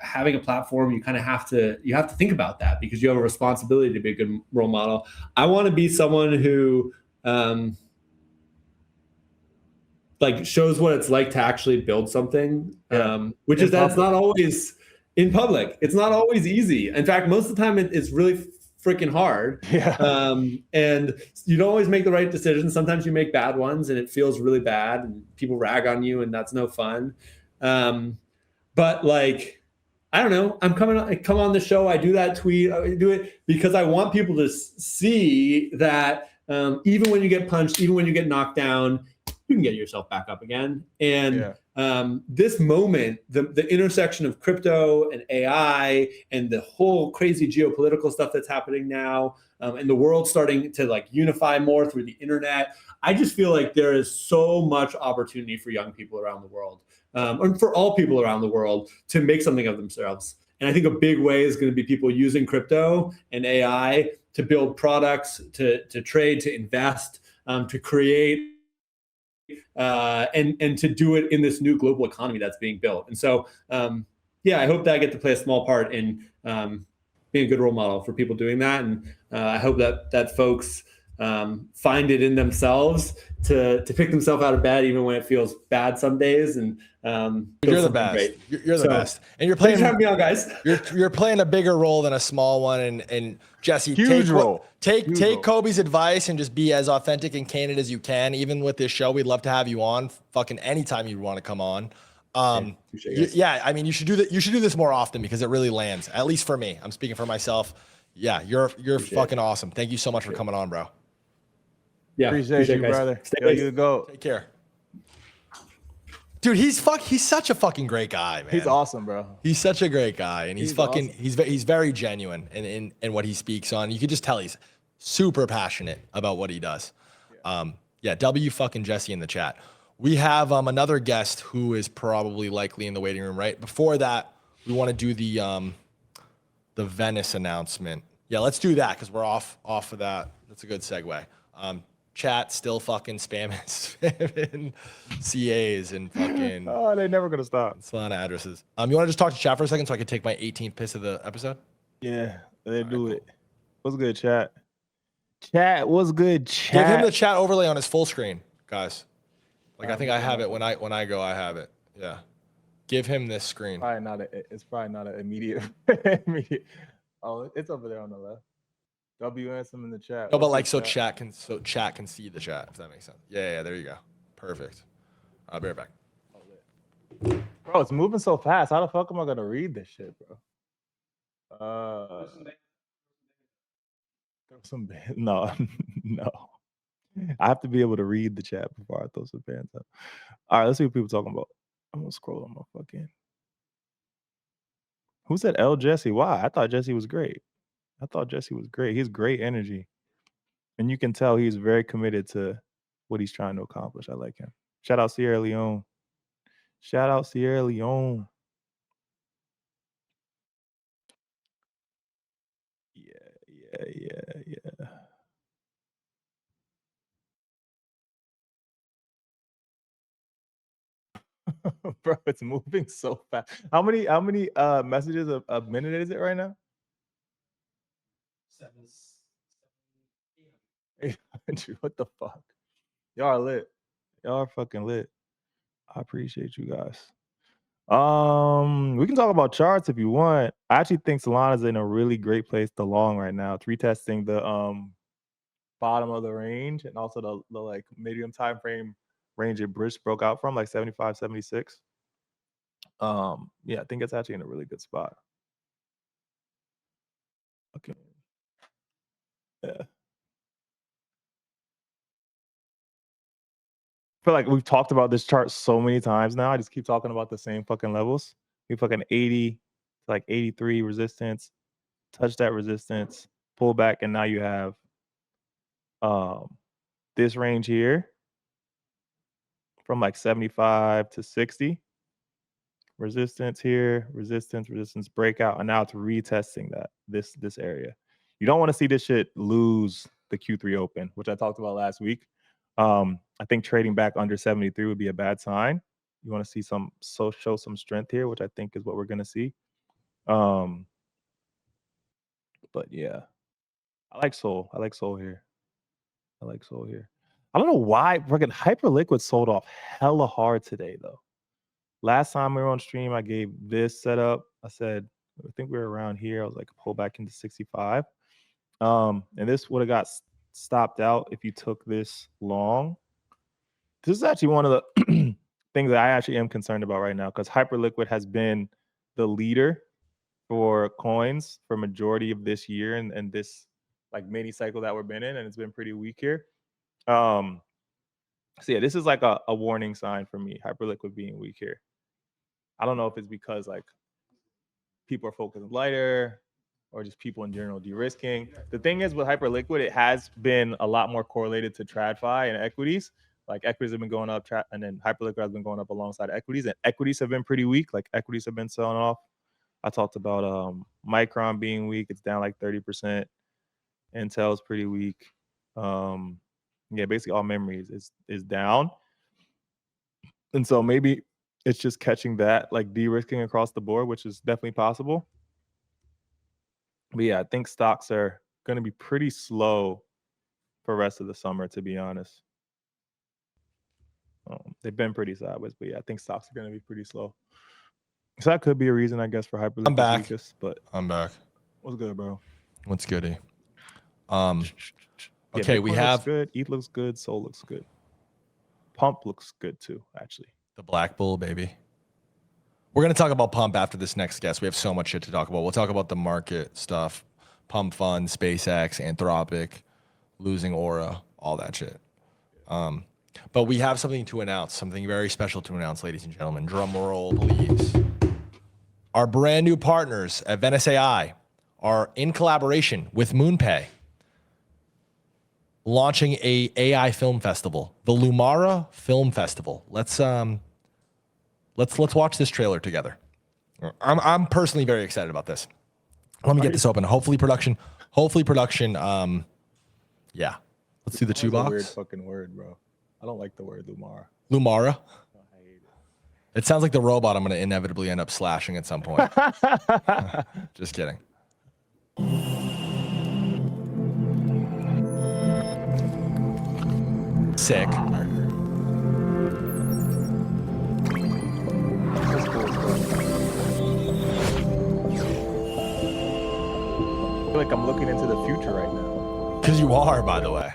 having a platform, you kind of have to think about that because you have a responsibility to be a good role model. I want to be someone who like shows what it's like to actually build something, which is that it's not always in public. It's not always easy. In fact, most of the time it's really freaking hard. And you don't always make the right decisions. Sometimes you make bad ones and it feels really bad and people rag on you and that's no fun. But like, I don't know, I come on the show, I do that tweet, I do it because I want people to see that even when you get punched, even when you get knocked down, you can get yourself back up again. And this moment, the intersection of crypto and AI and the whole crazy geopolitical stuff that's happening now, and the world starting to like unify more through the internet, I just feel like there is so much opportunity for young people around the world, and for all people around the world to make something of themselves. And I think a big way is going to be people using crypto and AI to build products, to trade, to invest, to create, and to do it in this new global economy that's being built. And so, I hope that I get to play a small part in being a good role model for people doing that. And I hope that folks find it in themselves to pick themselves out of bed even when it feels bad some days. And you're the best. Great. You're the best, and you're playing. Thanks for having me on, guys. You're playing a bigger role than a small one. And Jesse, Huge role. Take Kobe's advice and just be as authentic and candid as you can. Even with this show, we'd love to have you on. Fucking anytime you want to come on. I mean, you should do that. You should do this more often because it really lands. At least for me, I'm speaking for myself. Yeah, you're fucking awesome. Thank you so much for coming on, bro. Yeah, appreciate you, guys. brother. You go. Take care. Dude, he's such a fucking great guy, man. He's awesome, bro. He's such a great guy, and he's awesome. He's very genuine in what he speaks on. You can just tell he's super passionate about what he does. W fucking Jesse in the chat. We have another guest who is probably likely in the waiting room, right? Before that, we want to do the Venice announcement. Yeah, let's do that because we're off of that. That's a good segue. Chat still fucking spamming CAs and fucking. Oh, they're never gonna stop. It's a lot of addresses. You want to just talk to chat for a second so I can take my 18th piss of the episode? Yeah, they do it. What's good, chat? Chat, what's good, chat? Give him the chat overlay on his full screen, guys. Like I think I have it when I go. I have it. Yeah. Give him this screen. It's probably not an immediate. Oh, it's over there on the left. W Ansem in the chat. No, but like so chat can see the chat, if that makes sense. Yeah, there you go. Perfect. I'll be right back. Bro, it's moving so fast. How the fuck am I gonna read this shit, bro? No. I have to be able to read the chat before I throw some pants up. All right, let's see what people are talking about. I'm gonna scroll on my fucking. Who said L Jesse? Why? I thought Jesse was great. He's great energy. And you can tell he's very committed to what he's trying to accomplish. I like him. Shout out Sierra Leone. Yeah. Bro, it's moving so fast. How many messages a minute is it right now? 800. What the fuck? Y'all are lit. Y'all are fucking lit. I appreciate you guys. We can talk about charts if you want. I actually think Solana's in a really great place to long right now. It's retesting the bottom of the range and also the like medium time frame range it broke out from, like 75, 76. I think it's actually in a really good spot. Okay. Yeah. I feel like we've talked about this chart so many times now. I just keep talking about the same fucking levels. We fucking 80 to like 83 resistance, touch that resistance, pull back, and now you have this range here from like 75 to 60. Resistance here, resistance, breakout, and now it's retesting this area. You don't want to see this shit lose the Q3 open, which I talked about last week. I think trading back under 73 would be a bad sign. You want to see show some strength here, which I think is what we're gonna see. But yeah, I like Sol here. I don't know why fucking Hyperliquid sold off hella hard today though. Last time we were on stream, I gave this setup. I said, I think we were around here. I was like, pull back into 65. And this would have got stopped out if you took this long. This is actually one of the things that I actually am concerned about right now because Hyperliquid has been the leader for coins for majority of this year and this like mini cycle that we've been in, and it's been pretty weak here. So yeah, this is like a warning sign for me, Hyperliquid being weak here. I don't know if it's because like people are focusing lighter or just people in general de-risking. The thing is with Hyperliquid, it has been a lot more correlated to TradFi and equities. Like equities have been going up, and then Hyperliquid has been going up alongside equities, and equities have been pretty weak. Like equities have been selling off. I talked about Micron being weak. It's down like 30%. Intel's pretty weak. Yeah, basically all memories is down. And so maybe it's just catching that, like de-risking across the board, which is definitely possible. But yeah, I think stocks are going to be pretty slow for the rest of the summer, to be honest. They've been pretty sideways, but yeah, I think stocks are going to be pretty slow. So that could be a reason, I guess, for Hyperliquid. I'm back. Weakest, but I'm back. What's good, bro? What's goody? Yeah, Okay, Bitcoin we looks have good. ETH looks good. Sol looks good. Pump looks good too, actually. the Black Bull, baby. We're going to talk about Pump after this next guest. We have so much shit to talk about. We'll talk about the market stuff, Pump Fund, SpaceX, Anthropic, losing Aura, all that shit. But we have something to announce, something very special to announce, ladies and gentlemen. Drum roll, please. Our brand new partners at Venice AI are in collaboration with MoonPay, launching a AI film festival, the Lumara Film Festival. Let's watch this trailer together. I'm personally very excited about this. Let me get this open. Hopefully production. Yeah. Let's do the two box. Weird fucking word, bro. I don't like the word Lumara. Lumara. I hate it. It sounds like the robot I'm going to inevitably end up slashing at some point. Just kidding. Sick. That's cool. I feel like I'm looking into the future right now. Because you are, by the way.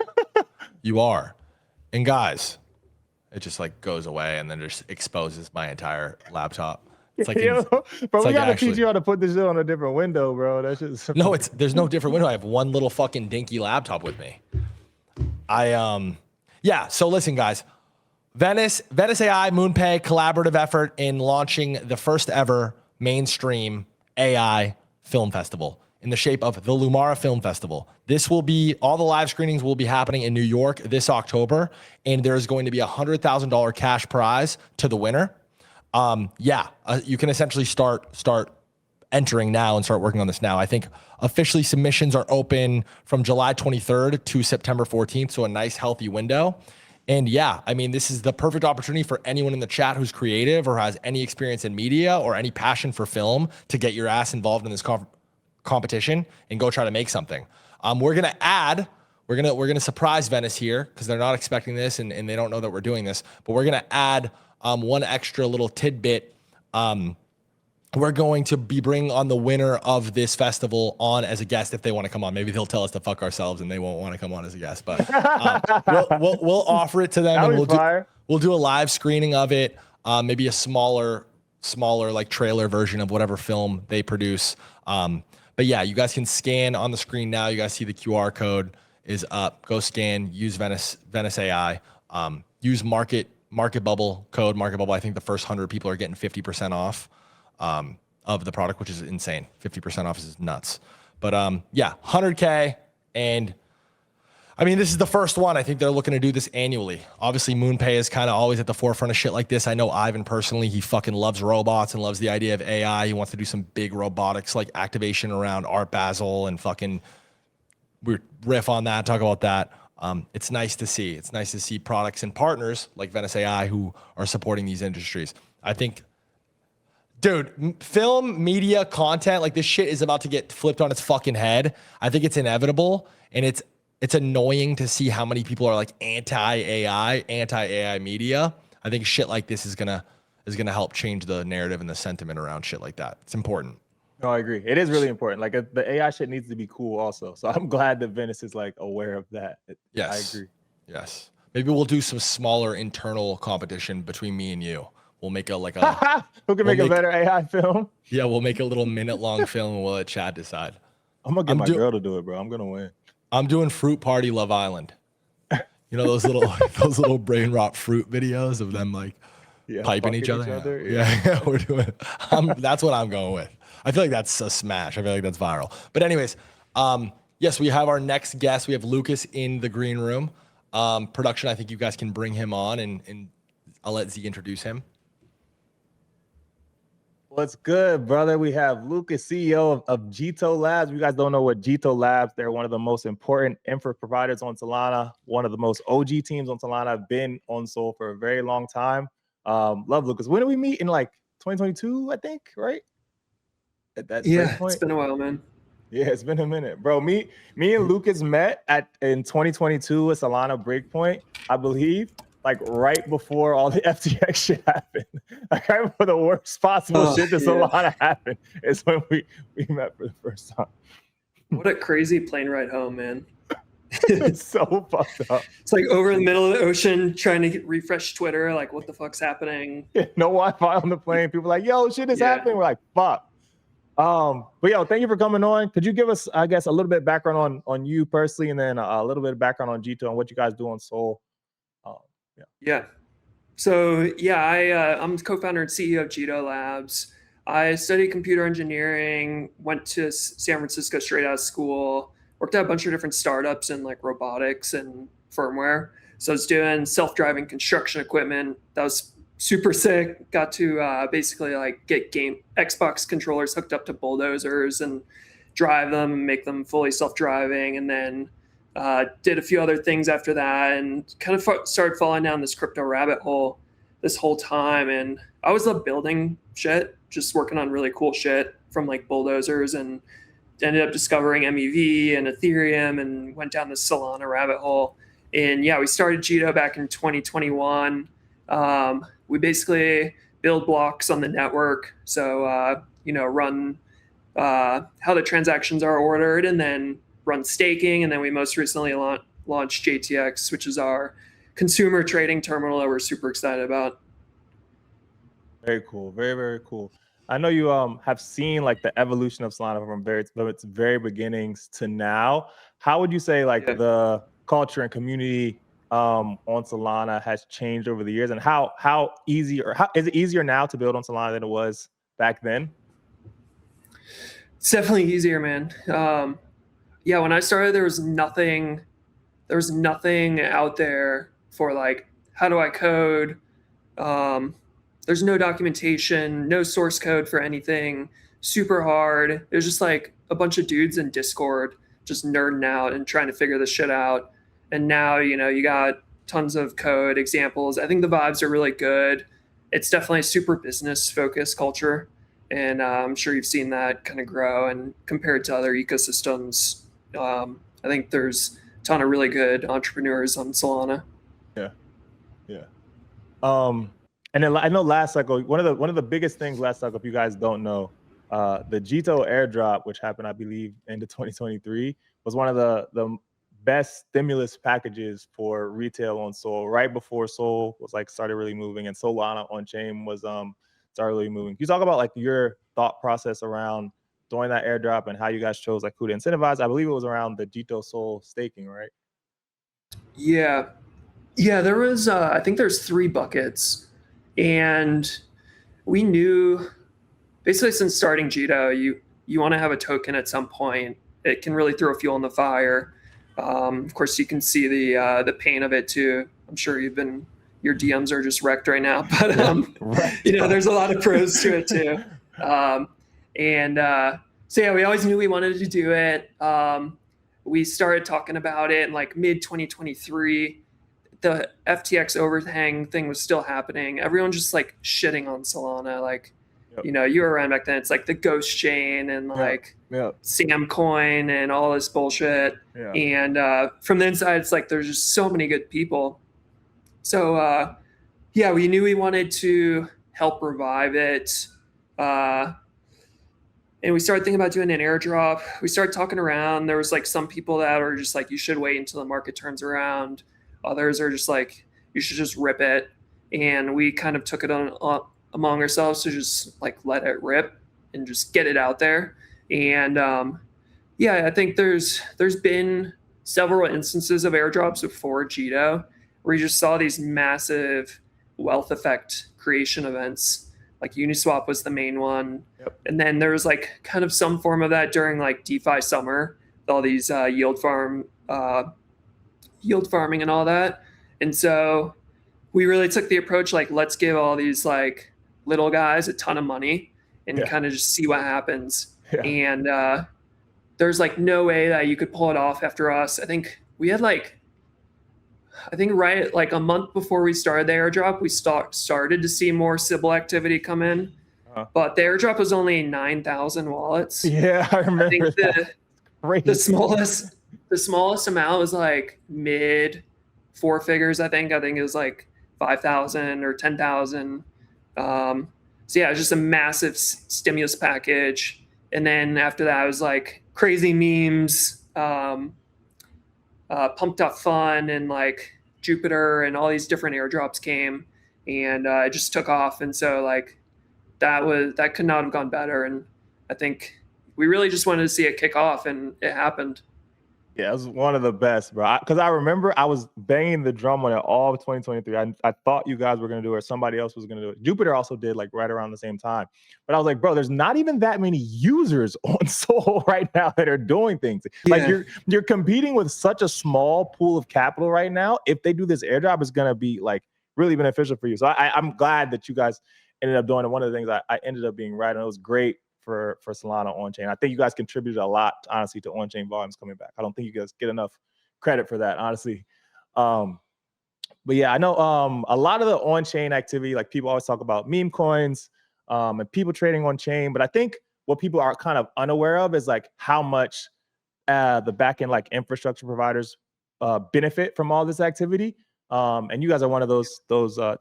You are. And guys, it just like goes away and then just exposes my entire laptop. It's like, Yo, bro, we like gotta actually- teach you how to put this shit on a different window, bro. That's just no, there's no different window. I have one little fucking dinky laptop with me. Yeah, so listen, guys. Venice AI MoonPay collaborative effort in launching the first ever mainstream AI film festival in the shape of the Lumara Film Festival. This will be, all the live screenings will be happening in New York this October, and there is going to be a $100,000 cash prize to the winner. You can essentially start entering now and start working on this now. I think officially submissions are open from July 23rd to September 14th, so a nice healthy window. And yeah, I mean, this is the perfect opportunity for anyone in the chat who's creative or has any experience in media or any passion for film to get your ass involved in this competition and go try to make something. We're gonna surprise Venice here because they're not expecting this and they don't know that we're doing this, but we're gonna add one extra little tidbit. We're going to be bringing on the winner of this festival on as a guest if they want to come on. Maybe they'll tell us to fuck ourselves and they won't want to come on as a guest, but we'll offer it to them and we'll do a live screening of it. Maybe a smaller like trailer version of whatever film they produce. But yeah, you guys can scan on the screen now. You guys see the QR code is up. Go scan, use Venice AI, use MarketBubble code MarketBubble. I think the first 100 people are getting 50% off of the product, which is insane. 50% off is nuts. But yeah, 100K. And I mean, this is the first one. I think they're looking to do this annually. Obviously, MoonPay is kind of always at the forefront of shit like this. I know Ivan personally, he fucking loves robots and loves the idea of AI. He wants to do some big robotics like activation around Art Basel and fucking we riff on that, talk about that. It's nice to see. It's nice to see products and partners like Venice AI who are supporting these industries. I think, dude, film, media, content, like this shit is about to get flipped on its fucking head. I think it's inevitable, and it's annoying to see how many people are like anti-AI media. I think shit like this is gonna help change the narrative and the sentiment around shit like that. It's important. No, I agree. It is really important. Like the AI shit needs to be cool also. So I'm glad that Venice is like aware of that. Yes. I agree. Yes. Maybe we'll do some smaller internal competition between me and you. We'll make Who can make a better AI film? Yeah, we'll make a little minute-long film and we'll let Chad decide. I'm gonna get my girl to do it, bro. I'm gonna win. I'm doing Fruit Party Love Island. You know those little brain rot fruit videos of them like piping each other. Yeah, we're doing. That's what I'm going with. I feel like that's a smash. I feel like that's viral. But anyways, yes, we have our next guest. We have Lucas in the green room. Production, I think you guys can bring him on, and I'll let Z introduce him. What's good, brother? We have Lucas, CEO of Jito Labs. If you guys don't know what Jito Labs, they're one of the most important infra providers on Solana, one of the most OG teams on Solana. I've been on Sol for a very long time. Love Lucas. When did we meet? In like 2022, I think, right? It's been a while, man. Yeah, it's been a minute, bro. Me and Lucas met in 2022 at Solana Breakpoint, I believe. Like right before all the FTX shit happened, like right before the worst possible shit that Solana happened, is when we met for the first time. What a crazy plane ride home, man. It's so fucked up. It's like over in the middle of the ocean trying to refresh Twitter, like what the fuck's happening? Yeah, no Wi-Fi on the plane. People are like, yo, shit is happening. We're like, fuck. But yo, thank you for coming on. Could you give us, I guess, a little bit of background on you personally, and then a little bit of background on Jito and what you guys do on Sol? So I'm co-founder and CEO of Jito Labs. I studied computer engineering, went to San Francisco straight out of school, worked at a bunch of different startups in like robotics and firmware. So I was doing self-driving construction equipment. That was super sick. Got to basically like get Xbox controllers hooked up to bulldozers and drive them and make them fully self-driving. And then did a few other things after that, and kind of started falling down this crypto rabbit hole this whole time. And I always loved building shit, just working on really cool shit from like bulldozers, and ended up discovering MEV and Ethereum and went down the Solana rabbit hole. And we started Jito back in 2021. We basically build blocks on the network. So, run how the transactions are ordered, and then run staking. And then we most recently launched JTX, which is our consumer trading terminal that we're super excited about. Very cool. Very, very cool. I know you have seen like the evolution of Solana from its very beginnings to now. How would you say like the culture and community on Solana has changed over the years, and how easy, or how is it easier now to build on Solana than it was back then? It's definitely easier, man. When I started, there was nothing out there for like, how do I code? There's no documentation, no source code for anything, super hard. It was just like a bunch of dudes in Discord just nerding out and trying to figure this shit out. And now, you got tons of code examples. I think the vibes are really good. It's definitely a super business focused culture. And I'm sure you've seen that kind of grow, and compared to other ecosystems, I think there's a ton of really good entrepreneurs on Solana. And then I know last cycle, one of the biggest things last cycle, if you guys don't know, the Jito airdrop, which happened, I believe, into 2023, was one of the best stimulus packages for retail on Sol, right before Sol was like started really moving, and Solana on chain was started really moving. Can you talk about like your thought process around doing that airdrop and how you guys chose like who to incentivize? I believe it was around the Jito Sol staking, right? Yeah, there was I think there's 3 buckets. And we knew basically since starting Jito, you want to have a token at some point. It can really throw fuel on the fire. Of course, you can see the pain of it too. I'm sure your DMs are just wrecked right now, but there's a lot of pros to it too. We always knew we wanted to do it. We started talking about it in like mid 2023. The FTX overhang thing was still happening. Everyone just like shitting on Solana. Like, you were around back then. It's like the Ghost Chain and like Sam Coin and all this bullshit. Yeah. And from the inside, it's like there's just so many good people. So we knew we wanted to help revive it. And we started thinking about doing an airdrop. We started talking around. There was like some people that were just like, you should wait until the market turns around. Others are just like, you should just rip it. And we kind of took it on among ourselves to just like let it rip and just get it out there. And I think there's been several instances of airdrops before Jito where you just saw these massive wealth effect creation events. Like Uniswap was the main one. Yep. And then there was like kind of some form of that during like DeFi summer, with all these yield farming and all that. And so we really took the approach, like, let's give all these like little guys a ton of money and kind of just see what happens. Yeah. And there's like no way that you could pull it off after us. I think we had like, right like a month before we started the airdrop, we started to see more Sybil activity come in. But the airdrop was only 9,000 wallets. Yeah, I remember. I think that. the smallest amount was like mid four figures. I think it was like 5,000 or 10,000. So yeah, it was just a massive stimulus package. And then after that, it was like crazy memes, pumped up fun, and like Jupiter and all these different airdrops came, and it just took off. And so like that could not have gone better. And I think we really just wanted to see it kick off, and it happened. Yeah, it was one of the best, bro. Because I remember I was banging the drum on it all of 2023. I thought you guys were going to do it, or somebody else was going to do it. Jupiter also did, like, right around the same time. But I was like, bro, there's not even that many users on Sol right now that are doing things. Yeah. Like, you're competing with such a small pool of capital right now. If they do this airdrop, it's going to be, like, really beneficial for you. So I'm glad that you guys ended up doing it. One of the things I ended up being right, and it was great for Solana on-chain. I think you guys contributed a lot, honestly, to on-chain volumes coming back. I don't think you guys get enough credit for that, honestly. But yeah, I know a lot of the on-chain activity, like, people always talk about meme coins and people trading on-chain. But I think what people are kind of unaware of is, like, how much the back-end, like, infrastructure providers benefit from all this activity. And you guys are one of those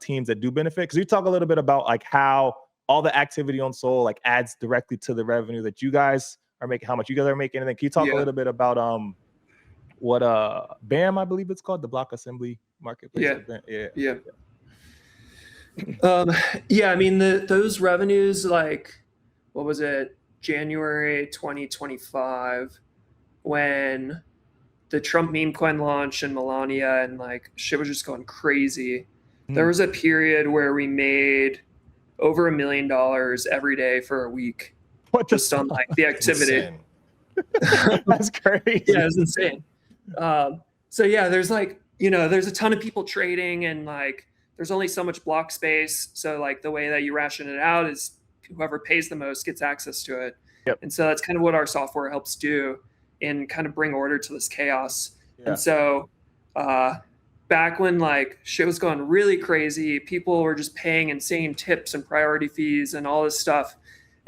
teams that do benefit. Because you talk a little bit about, like, how all the activity on Sol, like, adds directly to the revenue that you guys are making, how much you guys are making. And then can you talk a little bit about what BAM, I believe it's called, the block assembly marketplace? Yeah. I mean, those revenues, like, what was it, January 2025, when the Trump meme coin launched and Melania, and like shit was just going crazy. There was a period where we made over $1 million every day for a week, just on like the activity. That's crazy. Yeah, it's insane. So yeah, there's like, there's a ton of people trading, and like there's only so much block space. So like the way that you ration it out is whoever pays the most gets access to it. Yep. And so that's kind of what our software helps do, and kind of bring order to this chaos. Yeah. And so back when like shit was going really crazy, people were just paying insane tips and priority fees and all this stuff.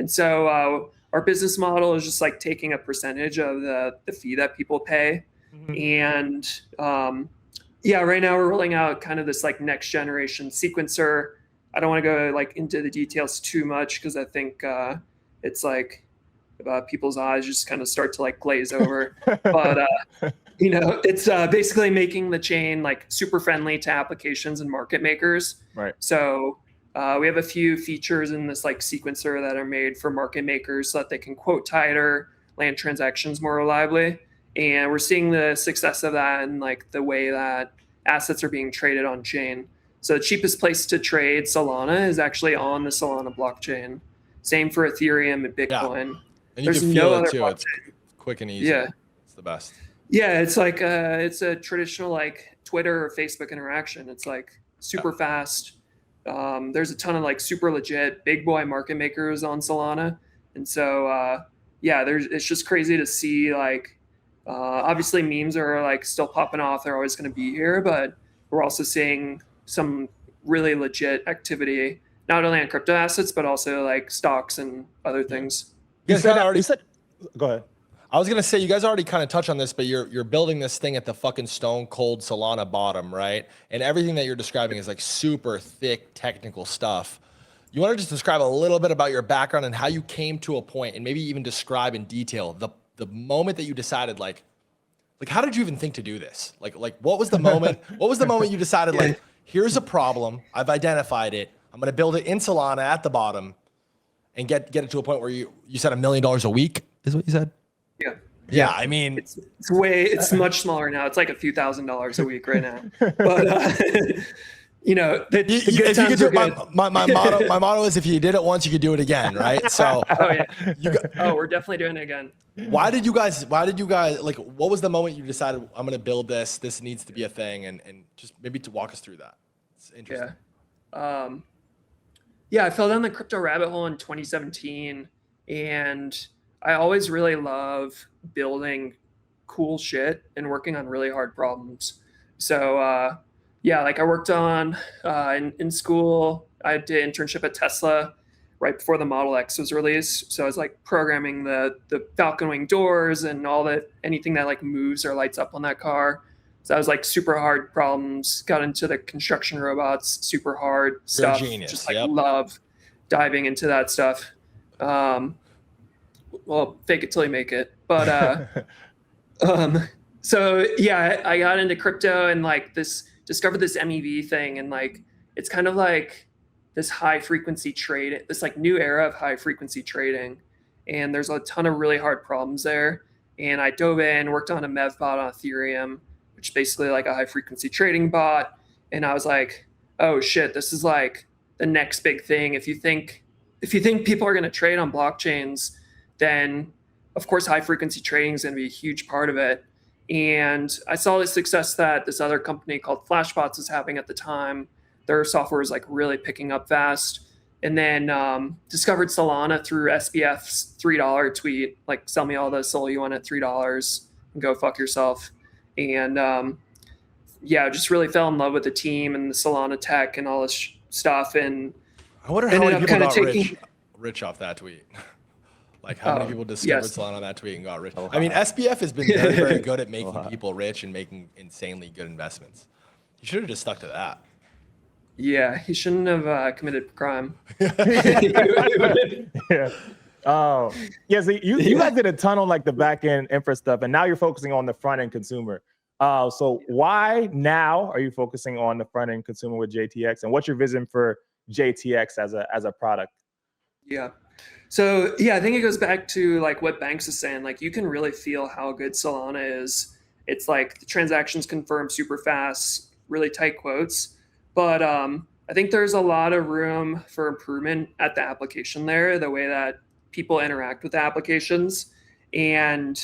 And so our business model is just like taking a percentage of the fee that people pay. And right now we're rolling out kind of this like next generation sequencer. I don't want to go like into the details too much, because I think it's like people's eyes just kind of start to like glaze over. But it's basically making the chain like super friendly to applications and market makers. Right. So we have a few features in this like sequencer that are made for market makers so that they can quote tighter, land transactions more reliably. And we're seeing the success of that in like the way that assets are being traded on chain. So the cheapest place to trade Solana is actually on the Solana blockchain. Same for Ethereum and Bitcoin. Yeah. And There's you can feel no it other too. blockchain. It's quick and easy. Yeah. It's the best. Yeah, it's like it's a traditional like Twitter or Facebook interaction. It's like super fast. There's a ton of like super legit big boy market makers on Solana. And so it's just crazy to see like obviously memes are like still popping off. They're always going to be here, but we're also seeing some really legit activity, not only on crypto assets, but also like stocks and other things. You guys already said, go ahead. I was gonna say, you guys already kind of touched on this, but you're building this thing at the fucking stone cold Solana bottom, right? And everything that you're describing is like super thick technical stuff. You want to just describe a little bit about your background and how you came to a point, and maybe even describe in detail the moment that you decided, like how did you even think to do this? Like what was the moment? What was the moment you decided, like, here's a problem, I've identified it, I'm gonna build it in Solana at the bottom, and get it to a point where you said $1 million a week is what you said? Yeah, I mean, it's much smaller now. It's like a few $1,000s a week right now. But you know, the good times are good. My motto is if you did it once, you could do it again, right? So We're definitely doing it again. Why did you guys like, what was the moment you decided I'm going to build this needs to be a thing, and just maybe to walk us through that? It's interesting. I fell down the crypto rabbit hole in 2017, and I always really love building cool shit and working on really hard problems. So like I worked on in school, I did an internship at Tesla right before the Model X was released. So I was like programming the Falcon Wing doors and anything that like moves or lights up on that car. So I was like super hard problems, got into the construction robots, super hard stuff. Genius. Just like love diving into that stuff. Well, fake it till you make it. But so yeah, I got into crypto and like discovered this MEV thing, and like it's kind of like this high frequency trade, this like new era of high frequency trading. And there's a ton of really hard problems there. And I dove in, worked on a MEV bot on Ethereum, which is basically like a high frequency trading bot. And I was like, oh shit, this is like the next big thing. If you think people are going to trade on blockchains, then of course high frequency trading is going to be a huge part of it. And I saw the success that this other company called Flashbots was having at the time. Their software was like really picking up fast. And then discovered Solana through SBF's $3 tweet, like sell me all the SOL you want at $3 and go fuck yourself. And just really fell in love with the team and the Solana tech and all this stuff. And I wonder how many people got rich off that tweet. Like how many people discovered Solana on that tweet and got rich? I mean, SBF has been very, very good at making people rich and making insanely good investments. You should have just stuck to that. Yeah, he shouldn't have committed crime. Yeah. Oh, yeah. So you guys did a ton on like the back end infra stuff, and now you're focusing on the front end consumer. So why now are you focusing on the front end consumer with JTX, and what's your vision for JTX as a product? Yeah. So I think it goes back to like what Banks is saying. Like you can really feel how good Solana is. It's like the transactions confirm super fast, really tight quotes. But I think there's a lot of room for improvement at the application there, the way that people interact with the applications. And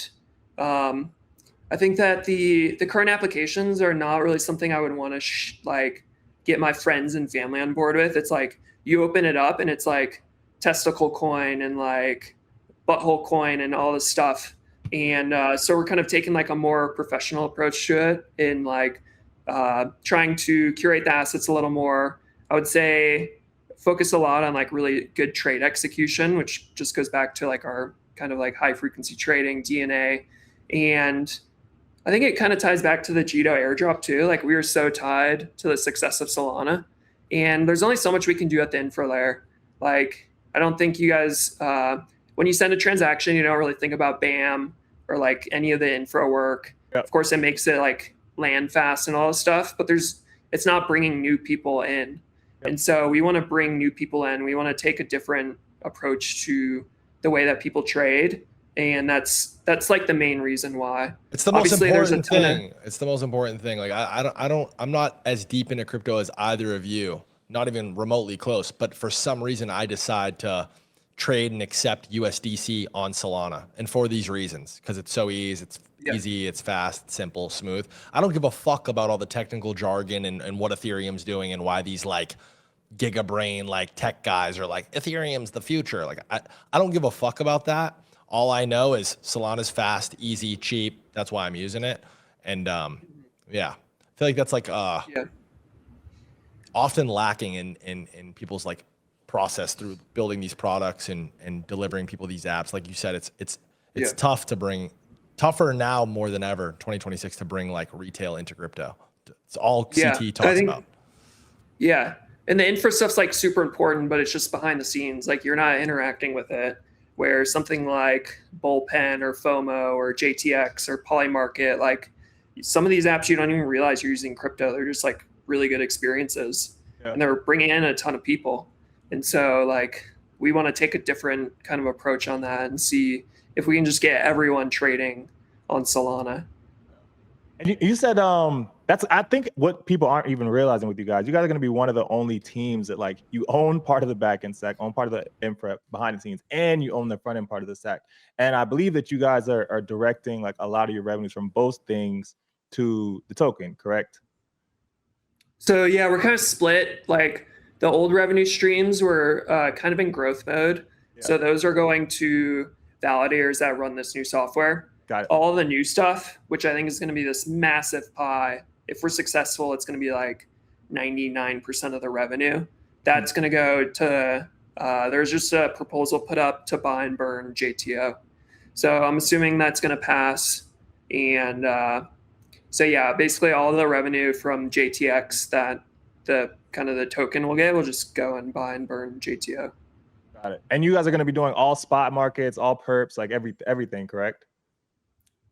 I think that the current applications are not really something I would want to get my friends and family on board with. It's like you open it up and it's like testicle coin and like butthole coin and all this stuff. And so we're kind of taking like a more professional approach to it in like trying to curate the assets a little more. I would say focus a lot on like really good trade execution, which just goes back to like our kind of like high frequency trading DNA. And I think it kind of ties back to the Jito airdrop too. Like we are so tied to the success of Solana, and there's only so much we can do at the infra layer. Like I don't think you guys, when you send a transaction, you don't really think about BAM or like any of the infra work. Yep. Of course, it makes it like land fast and all this stuff, but it's not bringing new people in. Yep. And so we want to bring new people in. We want to take a different approach to the way that people trade. And that's like the main reason why. It's the most important thing. It's the most important thing. Like I'm not as deep into crypto as either of you, not even remotely close, but for some reason I decide to trade and accept USDC on Solana. And for these reasons, because it's so easy, it's fast, it's simple, smooth. I don't give a fuck about all the technical jargon and what Ethereum's doing and why these like giga brain like tech guys are like Ethereum's the future. Like I don't give a fuck about that. All I know is Solana's fast, easy, cheap. That's why I'm using it. And I feel like that's like often lacking in people's like process through building these products and delivering people these apps. Like you said, it's tough to bring, tougher now more than ever, 2026, to bring like retail into crypto. It's all CT talks about. Yeah. And the infra stuff's like super important, but it's just behind the scenes. Like you're not interacting with it, where something like Bullpen or FOMO or JTX or Polymarket, like some of these apps you don't even realize you're using crypto. They're just like really good experiences, and they're bringing in a ton of people. And so like we want to take a different kind of approach on that and see if we can just get everyone trading on Solana. And you said that's, I think, what people aren't even realizing with you guys. You guys are going to be one of the only teams that, like, you own part of the backend stack, own part of the infra behind the scenes, and you own the front end part of the stack. And I believe that you guys are directing like a lot of your revenues from both things to the token, correct? So yeah, we're kind of split. Like the old revenue streams were kind of in growth mode. Yeah. So those are going to validators that run this new software. Got it. All the new stuff, which I think is going to be this massive pie. If we're successful, it's going to be like 99% of the revenue. That's going to go to, there's just a proposal put up to buy and burn JTO. So I'm assuming that's going to pass. And so yeah, basically all the revenue from JTX that the kind of the token will get will just go and buy and burn JTO. Got it. And you guys are going to be doing all spot markets, all perps, like everything, correct?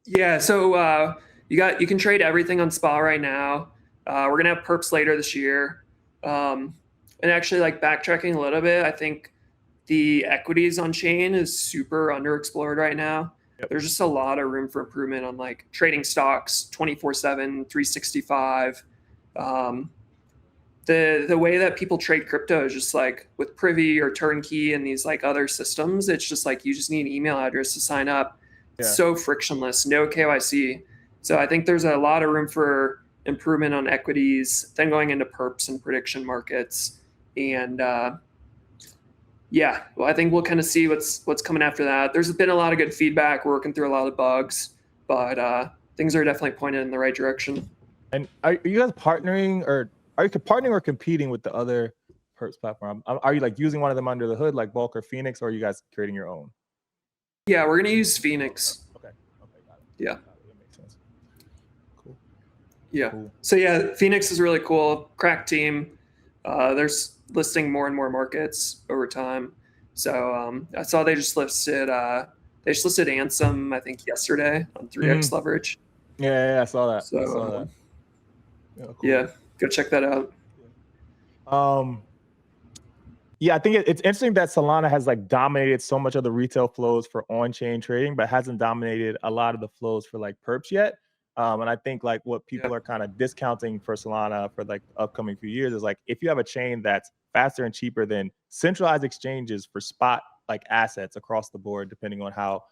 Yeah, so you can trade everything on spot right now. We're gonna have perps later this year, and actually, like backtracking a little bit, I think the equities on chain is super underexplored right now. Yep. There's just a lot of room for improvement on like trading stocks 24/7, 365. The way that people trade crypto is just like with Privy or Turnkey and these like other systems. It's just like you just need an email address to sign up. Yeah. So frictionless, no KYC. So I think there's a lot of room for improvement on equities, then going into perps and prediction markets. And yeah, well, I think we'll kind of see what's coming after that. There's been a lot of good feedback. We're working through a lot of bugs, but things are definitely pointed in the right direction. And are you guys partnering, or are you partnering or competing with the other perps platform? Are you like using one of them under the hood, like Bulk or Phoenix, or are you guys creating your own? Yeah, we're gonna use Phoenix. Okay, got it. Yeah. That makes sense. Cool. Yeah. Cool. So yeah, Phoenix is really cool. Crack team. There's listing more and more markets over time. So I saw they just listed Ansem, I think yesterday on 3x leverage. Yeah, I saw that. So I saw that. Yeah, cool. yeah, go check that out. Yeah, I think it's interesting that Solana has like dominated so much of the retail flows for on-chain trading, but hasn't dominated a lot of the flows for like perps yet. And I think like what people are kind of discounting for Solana for like the upcoming few years is like, if you have a chain that's faster and cheaper than centralized exchanges for spot like assets across the board, depending on how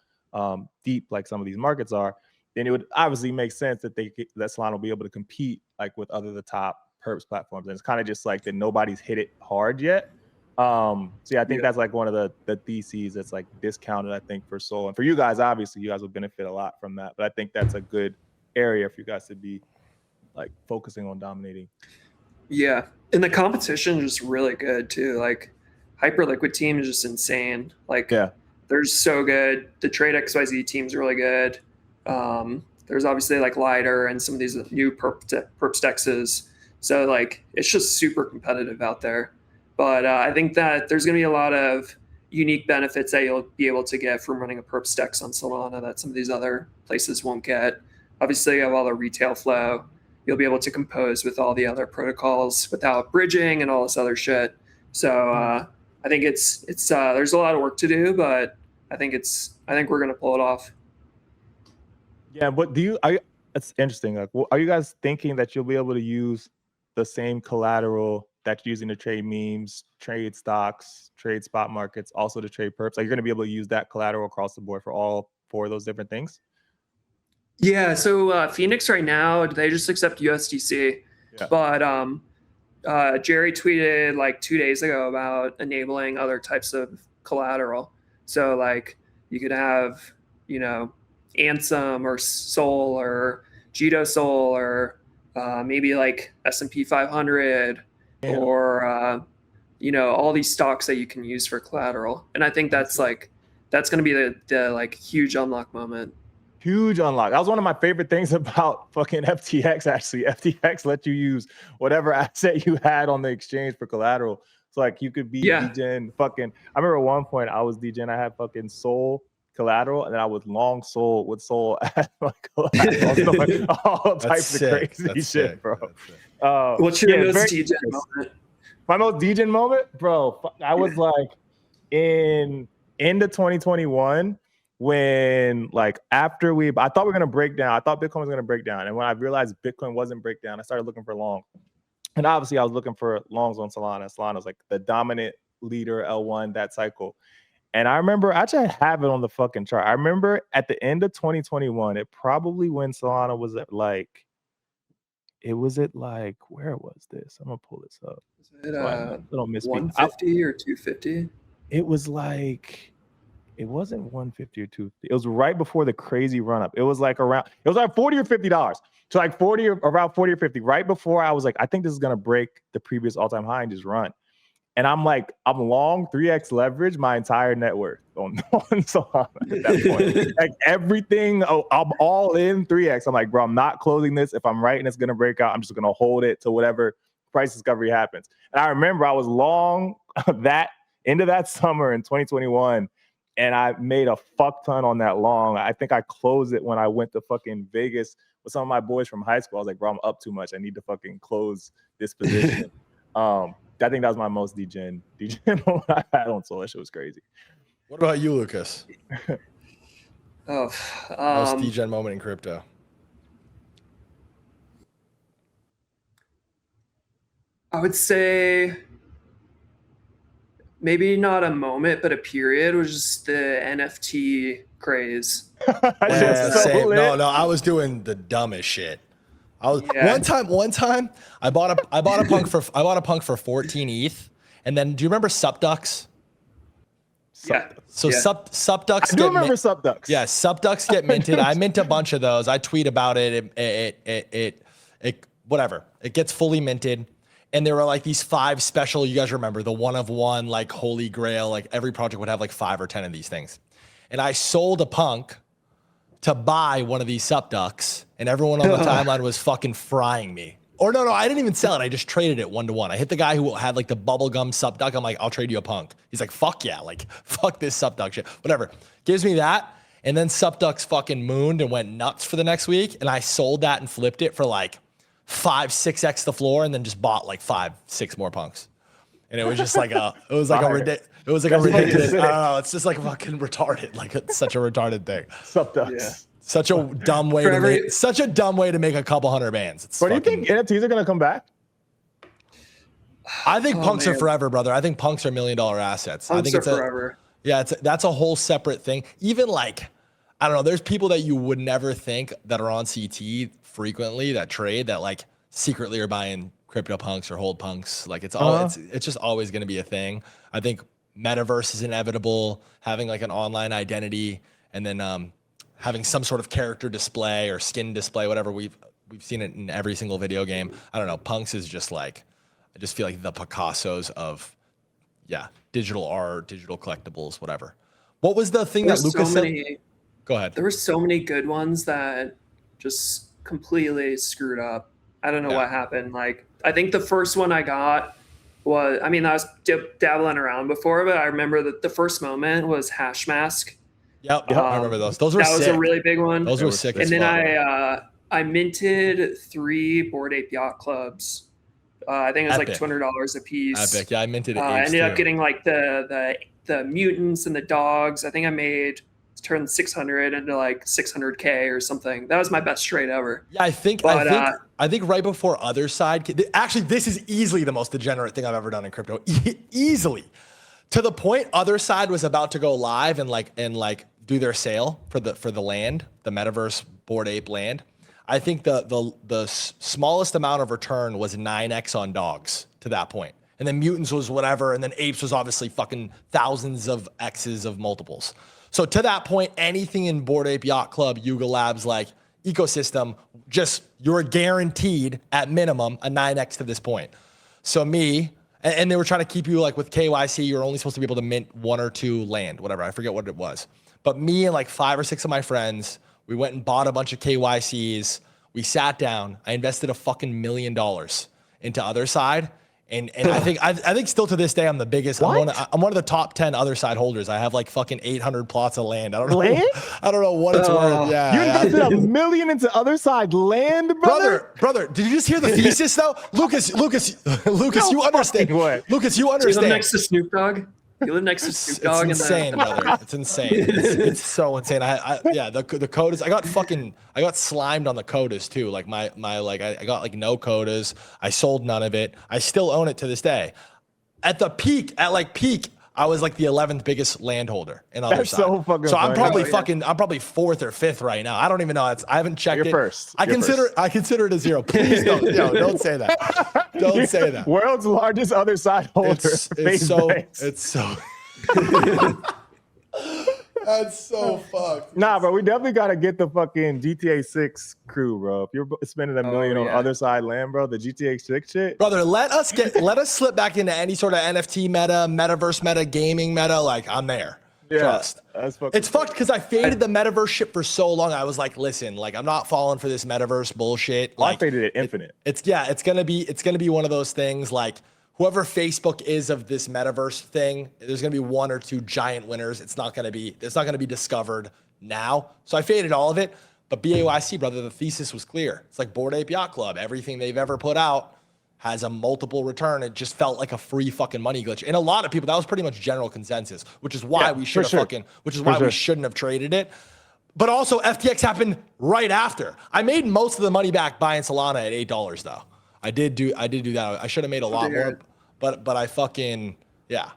deep like some of these markets are, then it would obviously make sense that that Solana will be able to compete like with other the top perps platforms. And it's kind of just like that nobody's hit it hard yet. So yeah, I think that's like one of the theses that's like discounted, I think, for Sol. And for you guys, obviously you guys will benefit a lot from that, but I think that's a good area for you guys to be like focusing on dominating. Yeah, and the competition is just really good too. Like Hyperliquid team is just insane. Like they're so good. The Trade XYZ team's really good. There's obviously like Lighter and some of these new perps dexes. So like it's just super competitive out there. But I think that there's going to be a lot of unique benefits that you'll be able to get from running a perps dex on Solana that some of these other places won't get. Obviously, you have all the retail flow. You'll be able to compose with all the other protocols without bridging and all this other shit. So I think it's there's a lot of work to do, but I think we're going to pull it off. Yeah, but it's interesting. Like, are you guys thinking that you'll be able to use the same collateral that you're using to trade memes, trade stocks, trade spot markets, also to trade perps? Are you going to be able to use that collateral across the board for all four of those different things? Yeah, so Phoenix right now, they just accept USDC. Yeah. But Jerry tweeted like 2 days ago about enabling other types of collateral. So like you could have, Ansem or Sol or Jito Sol or maybe like S&P 500 or, all these stocks that you can use for collateral. And I think that's going to be the like huge unlock moment. Huge unlock. That was one of my favorite things about fucking FTX, actually. FTX let you use whatever asset you had on the exchange for collateral. So like you could be Degen fucking, I remember at one point I was Degen, I had fucking Sol collateral, and then I was long Sol with Sol as my collateral. So like, all types of crazy shit, bro. What's your most Degen moment? My most Degen moment? Bro, I was like, in into 2021 when like after I thought we were going to break down. I thought Bitcoin was going to break down. And when I realized Bitcoin wasn't break down, I started looking for long. And obviously I was looking for longs on Solana. Solana was like the dominant leader L1 that cycle. And I remember, actually I have it on the fucking chart. I remember at the end of 2021, it probably when Solana was at like, where was this? I'm gonna pull this up. Is it don't miss 150 or 250? It was like, it wasn't 150 or 250. It was right before the crazy run up. It was like around, it was like $40 or $50. So like around 40 or 50, right before I was like, I think this is gonna break the previous all-time high and just run. And I'm like, I'm long 3x leverage my entire net worth on Solana at that point. Like everything, I'm all in 3x. I'm like, bro, I'm not closing this. If I'm right and it's gonna break out, I'm just gonna hold it to whatever price discovery happens. And I remember I was long that into that summer in 2021, and I made a fuck ton on that long. I think I closed it when I went to fucking Vegas with some of my boys from high school. I was like, bro, I'm up too much. I need to fucking close this position. I think that was my most degen moment I had on Sol. That shit was crazy. What about you, Lucas? Most degen moment in crypto. I would say maybe not a moment, but a period was just the NFT craze. Same. No, I was doing the dumbest shit. One time I bought a punk for 14 ETH, and then do you remember Supducks? Yeah. So yeah. Supducks. I do remember Supducks. Yeah, Supducks get minted. I mint a bunch of those. I tweet about it. It whatever. It gets fully minted. And there were like these 5 special, you guys remember, the one of one, like holy grail, like every project would have like 5 or 10 of these things. And I sold a punk to buy one of these Supducks, and everyone on the timeline was fucking frying me. Or no, I didn't even sell it. I just traded it 1-to-1. I hit the guy who had like the bubblegum Supduck. I'm like, I'll trade you a punk. He's like, fuck yeah, like fuck this Supduck shit. Whatever. Gives me that. And then Supducks fucking mooned and went nuts for the next week. And I sold that and flipped it for like 5-6x the floor, and then just bought like 5-6 more punks. And it was just like a ridiculous. I don't know. It's just like fucking retarded. Like it's such a retarded thing. Supducks. Yeah. Such a dumb way to make a couple hundred bands. But do you think NFTs are gonna come back? I think punks are forever, brother. I think punks are $1 million assets. I think it's forever. That's a whole separate thing. Even like, I don't know, there's people that you would never think that are on CT frequently that trade that like secretly are buying crypto punks or hold punks. Like it's just always going to be a thing. I think metaverse is inevitable, having like an online identity, and then having some sort of character display or skin display, whatever. We've seen it in every single video game. I don't know. Punks is just like, I just feel like the Picassos of, digital art, digital collectibles, whatever. What was the thing that Lucas said? Go ahead. There were so many good ones that just completely screwed up. I don't know what happened. Like, I think the first one I got was, I mean, I was dabbling around before, but I remember that the first moment was Hash Mask. Yep, I remember those. Those were sick. That was a really big one. Those were sick. And then I minted 3 Bored Ape Yacht Clubs. I think it was like $200 a piece. Epic. Yeah, I minted it. I ended up getting like the mutants and the dogs. I think I turned 600 into like 600K or something. That was my best trade ever. Yeah, I think right before Other Side. Actually, this is easily the most degenerate thing I've ever done in crypto. Easily, to the point Other Side was about to go live and do their sale for the land, the metaverse Bored Ape land. I think the smallest amount of return was 9x on dogs to that point. And then mutants was whatever, and then apes was obviously fucking thousands of X's of multiples. So to that point, anything in Bored Ape Yacht Club, Yuga Labs, like ecosystem, just you're guaranteed at minimum a 9x to this point. So and they were trying to keep you like with KYC, you're only supposed to be able to mint 1 or 2 land, whatever. I forget what it was. But me and like 5 or 6 of my friends, we went and bought a bunch of KYCs. We sat down. I invested a fucking $1 million into Other Side. And I think still to this day, I'm the biggest. I'm one of the top 10 Other Side holders. I have like fucking 800 plots of land. I don't know what it's worth. Yeah, you invested $1 million into Other Side land, brother. Did you just hear the thesis though? Lucas, you understand. What? Lucas, you understand. Next to Snoop Dogg. You live next to It's Snoop Dogg. insane, brother. It's insane. It's so insane. Yeah, the codas. I got slimed on the codas too. Like my like I got like no codas. I sold none of it. I still own it to this day. At peak, I was like the 11th biggest landholder in other That's side. so fucking So I'm funny. probably I'm probably 4th or 5th right now. I don't even know. I haven't checked You're it. first. I consider it a 0. Please don't say that. Don't say that. World's largest other side holder. It's so that's so fucked. Nah, bro, we definitely gotta get the fucking GTA 6 crew, bro. If you're spending $1 million on other side land, bro, the GTA 6 shit. Brother, let us slip back into any sort of NFT meta, metaverse meta, gaming meta. Like, I'm there. Yeah, Trust. that's fucking It's fucked because I faded the metaverse shit for so long. I was like, listen, like, I'm not falling for this metaverse bullshit. Like, I faded it infinite. It's gonna be one of those things like whoever Facebook is of this metaverse thing, there's gonna be 1 or 2 giant winners. It's not gonna be discovered now. So I faded all of it. But BAYC, brother, the thesis was clear. It's like Bored Ape Yacht Club. Everything they've ever put out has a multiple return. It just felt like a free fucking money glitch. And a lot of people, that was pretty much general consensus, which is why we should have we shouldn't have traded it. But also FTX happened right after. I made most of the money back buying Solana at $8 though. I did do that. I should have made a lot more, but I fucking, yeah.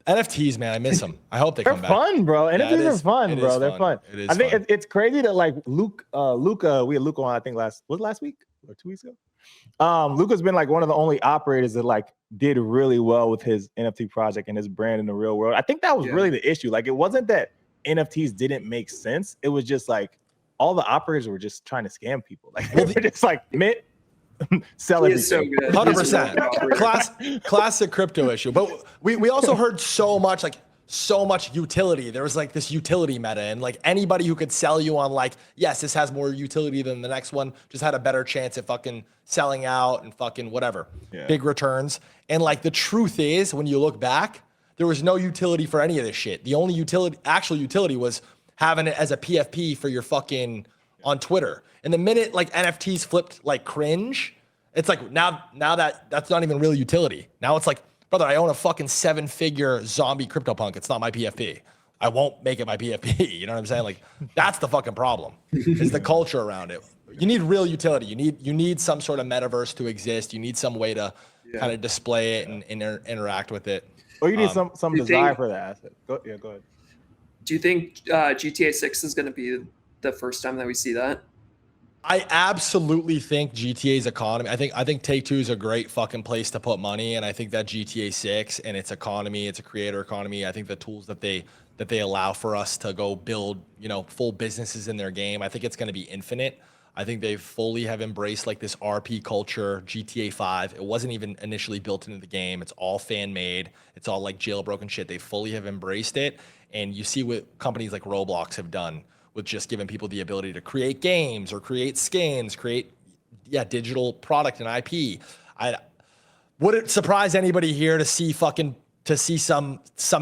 NFTs, man, I miss them. I hope they come back. They're fun, bro. NFTs are fun, bro. They're fun. It is I think fun. it's crazy that like Luca, we had Luca on, I think last week or 2 weeks ago. Luca's been like one of the only operators that like did really well with his NFT project and his brand in the real world. I think that was really the issue. Like, it wasn't that NFTs didn't make sense. It was just like all the operators were just trying to scam people. Like, they were just like mint, sell everything. So good. 100%. Classic crypto issue. But we also heard so much utility. There was like this utility meta, and like anybody who could sell you on like, yes, this has more utility than the next one, just had a better chance at fucking selling out and fucking whatever. Yeah. Big returns. And like the truth is, when you look back, there was no utility for any of this shit. The only actual utility was having it as a PFP for your fucking on Twitter. And the minute like NFTs flipped like cringe, it's like now that's not even real utility. Now it's like, brother, I own a fucking 7-figure zombie CryptoPunk. It's not my PFP. I won't make it my PFP. You know what I'm saying? Like, that's the fucking problem. Is the culture around it. You need real utility. You need some sort of metaverse to exist. You need some way to kind of display it and interact with it. Or you need some desire for that asset. Go ahead. Do you think GTA 6 is going to be the first time that we see that? I absolutely think GTA's economy. I think Take-Two is a great fucking place to put money, and I think that GTA 6 and its economy, it's a creator economy. I think the tools that they allow for us to go build, full businesses in their game, I think it's going to be infinite. I think they fully have embraced like this RP culture. GTA 5, it wasn't even initially built into the game. It's all fan made. It's all like jailbroken shit. They fully have embraced it, and you see what companies like Roblox have done with just giving people the ability to create games or create skins, create digital product and IP. Would it surprise anybody here to see some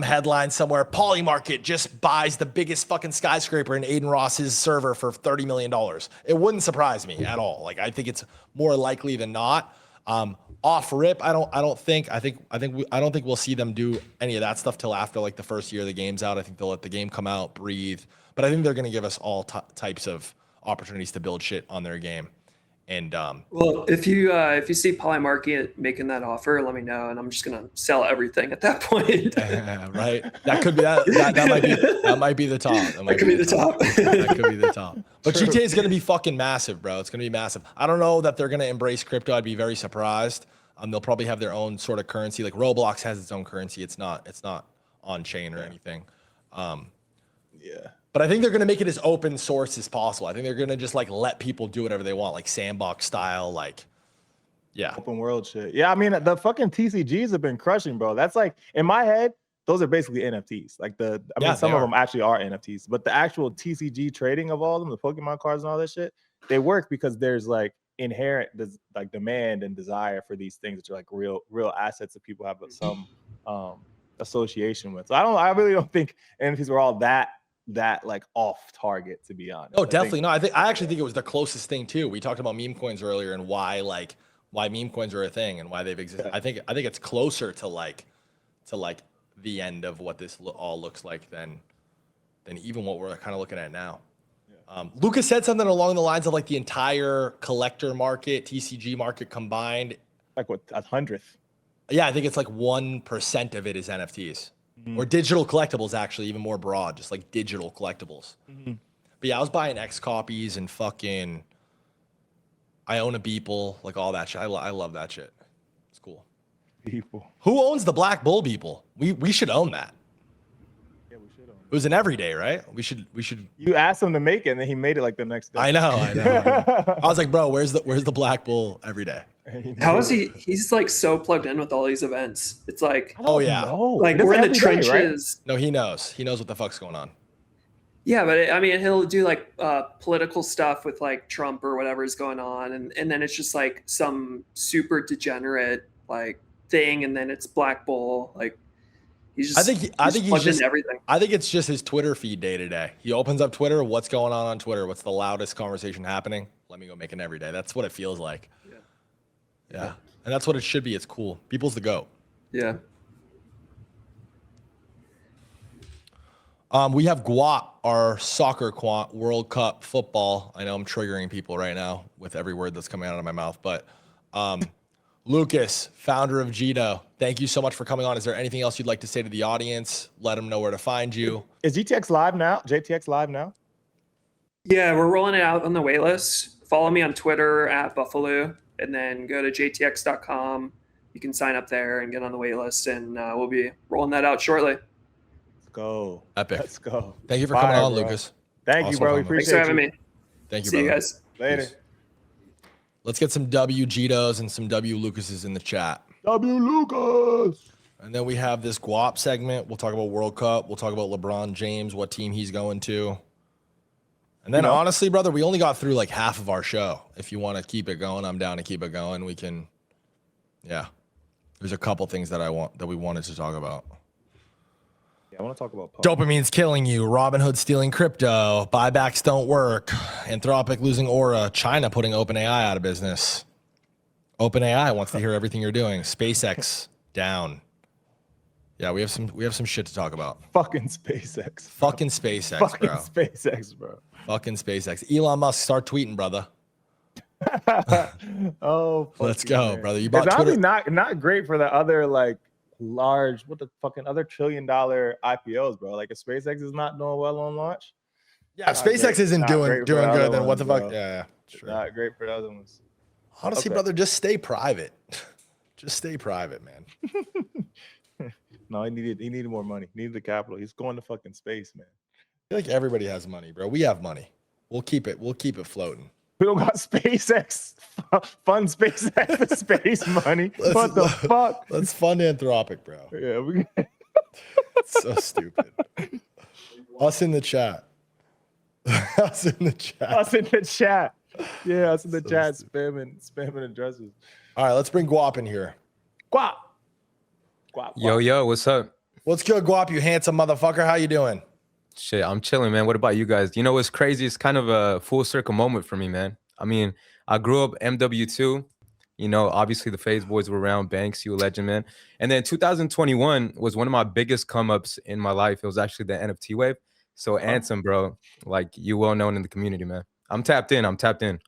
headline somewhere? Polymarket just buys the biggest fucking skyscraper in Aiden Ross's server for $30 million. It wouldn't surprise me at all. Like, I think it's more likely than not. Off rip, I don't think we'll see them do any of that stuff till after like the first year the game's out. I think they'll let the game come out, breathe. But I think they're going to give us all types of opportunities to build shit on their game. And well, if you see Polymarket making that offer, let me know, and I'm just gonna sell everything at that point. Right? That could be that might be the top. That could be the top. That could be the top. But GTA is gonna be fucking massive, bro. It's gonna be massive. I don't know that they're gonna embrace crypto. I'd be very surprised. They'll probably have their own sort of currency. Like Roblox has its own currency. It's not on chain or anything. But I think they're going to make it as open source as possible. I think they're going to just like let people do whatever they want, like sandbox style, like, open world shit. Yeah, I mean, the fucking TCGs have been crushing, bro. That's like, in my head, those are basically NFTs. Like some of them actually are NFTs, but the actual TCG trading of all of them, the Pokemon cards and all that shit, they work because there's like inherent like demand and desire for these things that are like real assets that people have some association with. So I really don't think NFTs were all that like off target, to be honest. Oh, definitely. I actually think it was the closest thing too. We talked about meme coins earlier and why like why meme coins are a thing and why they've existed. I think it's closer to like the end of what this all looks like than even what we're kind of looking at now. Lucas said something along the lines of like the entire collector market, TCG market combined. Like what, 100th? Yeah, I think it's like 1% of it is NFTs or digital collectibles, actually, even more broad, just like digital collectibles. But yeah, I was buying X copies and fucking, I own a Beeple, like all that shit. I love that shit. It's cool. People. Who owns the Black Bull Beeple? We should own that. Yeah, we should own It was an everyday, right? We should. You asked him to make it, and then he made it like the next day. I know. I was like, bro, where's the Black Bull every day? How is he? He's like so plugged in with all these events. It's like, Oh yeah. like we're in the trenches. No, he knows. He knows what the fuck's going on. Yeah, but I mean, he'll do like political stuff with like Trump or whatever is going on, and then it's just like some super degenerate like thing, and then it's Black Bull. Like he's just. I think he's just everything. I think it's just his Twitter feed day to day. He opens up Twitter. What's going on Twitter? What's the loudest conversation happening? Let me go make an everyday. That's what it feels like. Yeah, and that's what it should be. It's cool. People's the GOAT. Yeah. We have GoUp, our soccer quant World Cup football. I know I'm triggering people right now with every word that's coming out of my mouth, but Lucas, founder of Jito, thank you so much for coming on. Is there anything else you'd like to say to the audience? Let them know where to find you. Is GTX live now? JTX live now? Yeah, we're rolling it out on the waitlist. Follow me on Twitter at Buffalo, and then go to jtx.com. You can sign up there and get on the waitlist, and we'll be rolling that out shortly. Let's go. Epic. Let's go. Thank you for coming on, bro. Lucas. Thank you, bro. We appreciate Thanks for having me. Thank you, See you brother. guys. Later. Peace. Let's get some W Jitos and some W Lucases in the chat. W Lucas. And then we have this GoUp segment. We'll talk about World Cup. We'll talk about LeBron James, what team he's going to. And then honestly, brother, we only got through like half of our show. If you want to keep it going, I'm down to keep it going. We can, yeah. There's a couple things that we wanted to talk about. Yeah, I want to talk about Dopamine's killing you. Robinhood stealing crypto. Buybacks don't work. Anthropic losing aura. China putting OpenAI out of business. OpenAI wants to hear everything you're doing. SpaceX down. Yeah, we have some shit to talk about. Fucking SpaceX. Fucking SpaceX, Fucking bro. SpaceX, bro. Fucking SpaceX. Elon Musk, start tweeting, brother. Oh, Let's go, man. brother. You bought It's Twitter. honestly not great for the other like large, what the fucking other $1 trillion IPOs, bro. Like if SpaceX is not doing well on launch, Yeah, if not SpaceX great. isn't Not doing great for the good, other then what the ones, fuck? bro. Yeah, sure. not great for the other ones. Honestly, Okay. brother, just stay private. Just stay private, man. No, he needed more money. He needed the capital. He's going to fucking space, man. I feel like everybody has money, bro. We have money. We'll keep it floating. We don't got SpaceX fund SpaceX with space money. What the fuck? Let's fund Anthropic, bro. Yeah, we It's so stupid. Us in the chat. Us in the chat. us in the chat. Yeah, us in the So chat stupid. spamming addresses. All right, let's bring GoUp in here. Guap. Guap. Yo, what's up? What's good, GoUp, you handsome motherfucker? How you doing? Shit, I'm chilling, man. What about you guys? You know what's crazy? It's kind of a full circle moment for me, man. I mean, I grew up MW2. You know, obviously the FaZe boys were around. Banks, you a legend, man. And then 2021 was one of my biggest come ups in my life. It was actually the NFT wave. So Ansem, bro, like you well known in the community, man. I'm tapped in.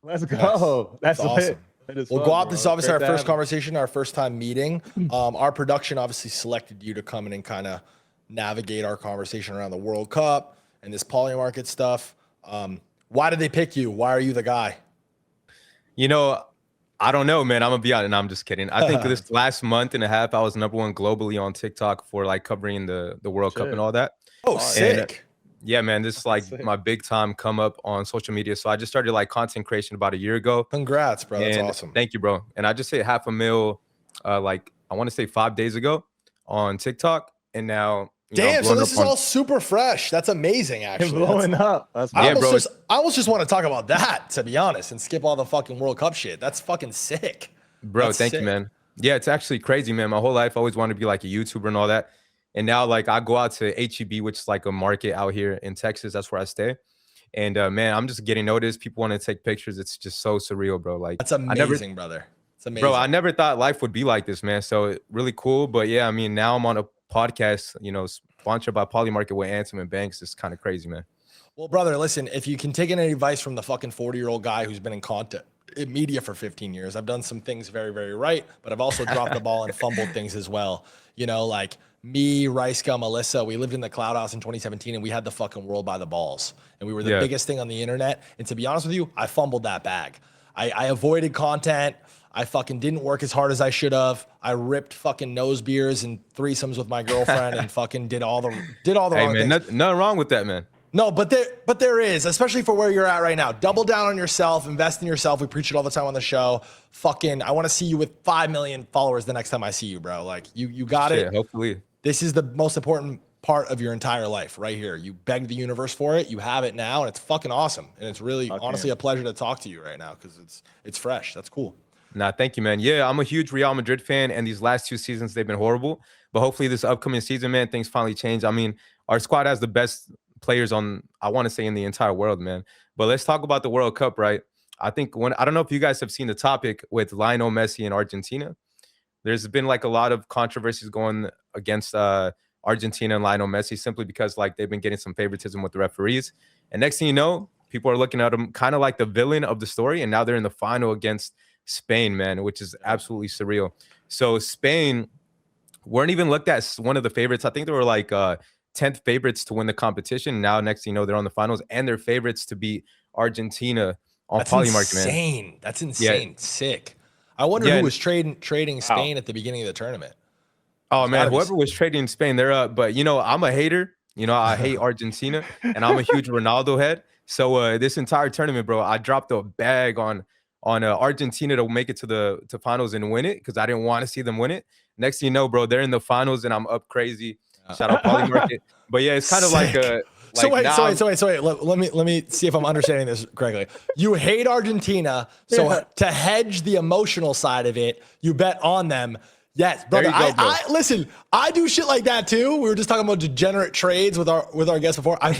Let's go. That's awesome. lit. That is Well, fun, GoUp, bro. this is obviously our Great to first have you. conversation, our first time meeting. Our production obviously selected you to come in and kind of navigate our conversation around the World Cup and this Polymarket stuff. Why did they pick you? Why are you the guy? You know, I don't know, man. I'm gonna be honest. No, I'm just kidding. I think this last month and a half, I was #1 globally on TikTok for like covering the World Cup and all that. Oh, sick. Yeah, man, this is like my big time come up on social media. So I just started like content creation about a year ago. Congrats, bro. That's And awesome. Thank you, bro. And I just hit 500,000, like I want to say 5 days ago on TikTok, and now you know, I'm Damn, so blowing this up is all super fresh. That's amazing, And actually. blowing That's- up. That's I Yeah, bro. almost just want to talk about that, to be honest, and skip all the fucking World Cup shit. That's fucking sick. Bro, That's thank sick. you, man. Yeah, it's actually crazy, man. My whole life I always wanted to be like a YouTuber and all that. And now like I go out to HEB, which is like a market out here in Texas. That's where I stay. And man, I'm just getting noticed. People want to take pictures. It's just so surreal, bro. Like That's I never amazing, brother. It's amazing. Bro, I never thought life would be like this, man. So really cool. But yeah, I mean, now I'm on a podcast, you know, sponsored by Polymarket with Ansem and Banks. It's kind of crazy, man. Well, brother, listen, if you can take any advice from the fucking 40-year-old guy who's been in media for 15 years, I've done some things very, very right, but I've also dropped the ball and fumbled things as well. You know, like me, Riceka, Melissa, we lived in the cloud house in 2017 and we had the fucking world by the balls and we were the biggest thing on the internet. And to be honest with you, I fumbled that bag. I avoided content. I fucking didn't work as hard as I should have. I ripped fucking nose beers and threesomes with my girlfriend and fucking did all the wrong things. Nothing wrong with that, man. No, but there is, especially for where you're at right now. Double down on yourself, invest in yourself. We preach it all the time on the show. Fucking, I want to see you with 5 million followers the next time I see you, bro. Like you got it. Hopefully. This is the most important part of your entire life right here. You begged the universe for it. You have it now, and it's fucking awesome. And it's really honestly a pleasure to talk to you right now because it's fresh. That's cool. Nah, thank you, man. Yeah, I'm a huge Real Madrid fan, and these last 2 seasons, they've been horrible. But hopefully this upcoming season, man, things finally change. I mean, our squad has the best players on, I want to say, in the entire world, man. But let's talk about the World Cup, right? I think I don't know if you guys have seen the topic with Lionel Messi in Argentina. There's been like a lot of controversies going against Argentina and Lionel Messi simply because like they've been getting some favoritism with the referees. And next thing you know, people are looking at them kind of like the villain of the story. And now they're in the final against Spain, man, which is absolutely surreal. So Spain weren't even looked at as one of the favorites. I think they were like 10th favorites to win the competition. Now, next thing you know, they're on the finals and they're favorites to beat Argentina on Polymarket, man. Insane. That's insane. Yeah. Sick. I wonder who was trading Spain at the beginning of the tournament. Oh, man, whoever was trading Spain, they're up. But, you know, I'm a hater. You know, I hate Argentina, and I'm a huge Ronaldo head. So this entire tournament, bro, I dropped a bag on Argentina to make it to finals and win it because I didn't want to see them win it. Next thing you know, bro, they're in the finals, and I'm up crazy. Shout out Polymarket. But, yeah, it's kind of like a – so wait. Let me see if I'm understanding this correctly. You hate Argentina, so to hedge the emotional side of it, you bet on them. Yes, brother. I listen. I do shit like that too. We were just talking about degenerate trades with our guest before. I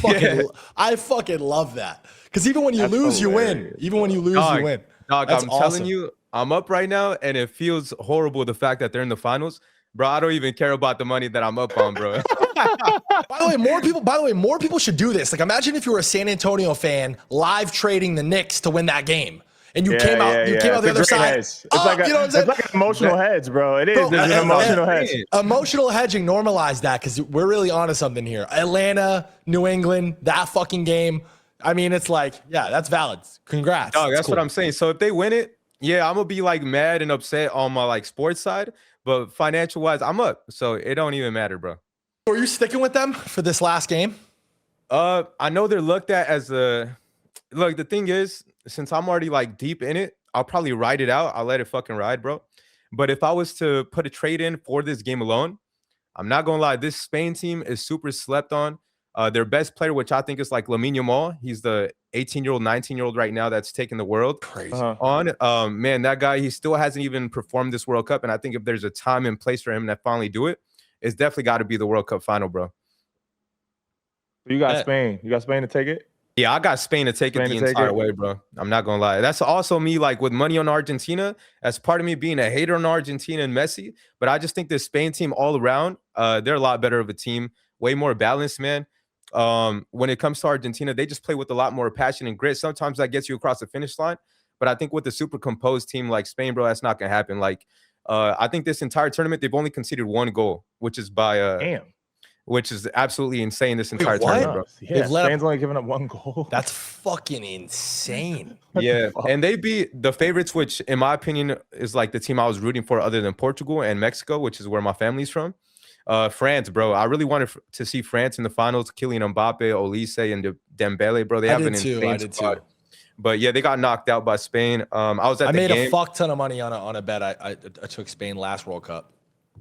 fucking love that because even when you lose, you win. Even when you lose, you win. Dog, I'm telling you, I'm up right now, and it feels horrible the fact that they're in the finals. Bro, I don't even care about the money that I'm up on, bro. By the way, more people should do this. Like, imagine if you were a San Antonio fan live trading the Knicks to win that game. And you came out the other side. It's like an emotional hedge, bro. It is. It's an emotional hedge. Emotional hedging, normalize that because we're really onto something here. Atlanta, New England, that fucking game. I mean, it's like, yeah, that's valid. Congrats. Dog, that's cool. What I'm saying. So if they win it, yeah, I'm gonna be like mad and upset on my like sports side, but financial wise, I'm up. So it don't even matter, bro. Are you sticking with them for this last game? I know they're looked at as look, the thing is, since I'm already like deep in it, I'll probably ride it out. I'll let it fucking ride, bro. But if I was to put a trade in for this game alone, I'm not gonna lie, this Spain team is super slept on. Their best player, which I think is like Lamine Yamal, he's the 18-year-old, 19-year-old right now that's taking the world on. Man, that guy, he still hasn't even performed this World Cup. And I think if there's a time and place for him to finally do it, it's definitely got to be the World Cup final, bro. You got Spain. You got Spain to take it? Yeah, I got Spain to take it the entire way, bro. I'm not going to lie. That's also me, like, with money on Argentina. That's part of me being a hater on Argentina and Messi. But I just think this Spain team all around, they're a lot better of a team. Way more balanced, man. When it comes to Argentina, they just play with a lot more passion and grit. Sometimes that gets you across the finish line. But I think with a super composed team like Spain, bro, that's not going to happen. Like, I think this entire tournament, they've only conceded 1 goal, which is by which is absolutely insane this entire tournament, bro. Yeah, Spain's only given up 1 goal. That's fucking insane. Yeah, and they beat the favorites, which in my opinion is like the team I was rooting for other than Portugal and Mexico, which is where my family's from. France, bro. I really wanted to see France in the finals. Kylian Mbappe, Olise, and Dembele, bro. They have an insane squad. But yeah, they got knocked out by Spain. I made a fuck ton of money on a bet. I took Spain last World Cup.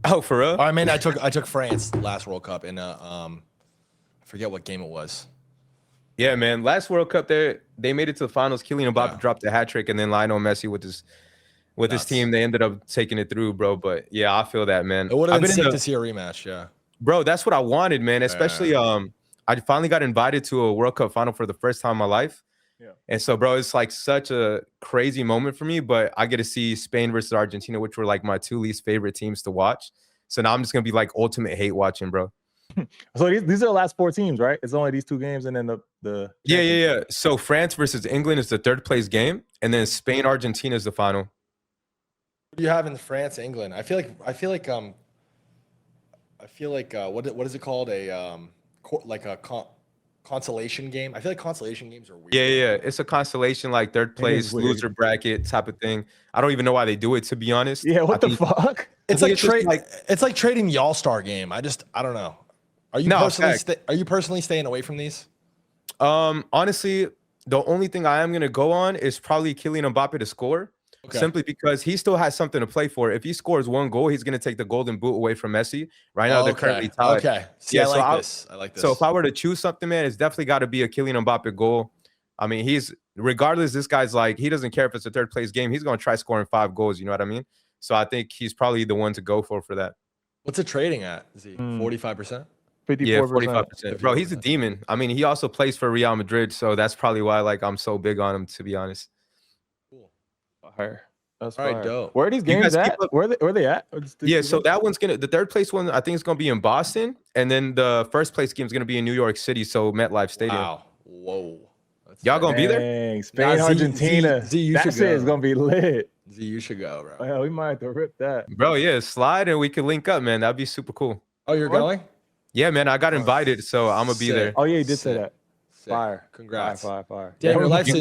Oh, for real? I mean, I took France last World Cup in I forget what game it was. Yeah, man. Last World Cup, they made it to the finals. Kylian Mbappe dropped a hat trick, and then Lionel Messi with his team, they ended up taking it through, bro. But yeah, I feel that, man. It would have been sick to see a rematch, yeah. Bro, that's what I wanted, man. Especially, I finally got invited to a World Cup final for the first time in my life. And so, bro, it's like such a crazy moment for me. But I get to see Spain versus Argentina, which were like my 2 least favorite teams to watch. So now I'm just gonna be like ultimate hate watching, bro. So these are the last 4 teams, right? It's only these 2 games, and then the Yeah. So France versus England is the 3rd place game, and then Spain Argentina is the final. What do you have in France, England? I feel like what is it called? Consolation game. I feel like consolation games are weird. Yeah. It's a constellation, like 3rd place loser bracket type of thing. I don't even know why they do it, to be honest. Yeah, what the fuck? It's like trading the All-Star game. I don't know. Are you personally staying away from these? Honestly, the only thing I am gonna go on is probably Kylian Mbappe to score. Okay. Simply because he still has something to play for. If he scores 1 goal, he's going to take the golden boot away from Messi. Right now, they're currently tied. Okay. See, yeah, I like this. So if I were to choose something, man, it's definitely got to be a Kylian Mbappe goal. I mean, regardless, this guy's like, he doesn't care if it's a 3rd place game. He's going to try scoring 5 goals. You know what I mean? So I think he's probably the one to go for that. What's it trading at? Is he 45%? 54%. Yeah, 45%. Bro, he's a demon. I mean, he also plays for Real Madrid. So that's probably why I'm so big on him, to be honest. Cool. That's all right, dope. Where are these games at? Where are they at? Yeah, so that one's the 3rd place one, I think, is gonna be in Boston, and then the 1st place game is gonna be in New York City, so MetLife Stadium. Wow, whoa, y'all gonna be there? Spain, Argentina. That shit is gonna be lit. Z, you should go, bro. Well, we might have to rip that, bro. Yeah, slide and we can link up, man. That'd be super cool. Oh, you're going? Yeah, man. I got invited, so I'm gonna be there. Oh yeah, you did say that. Sick. Fire. Congrats. Fire. Damn,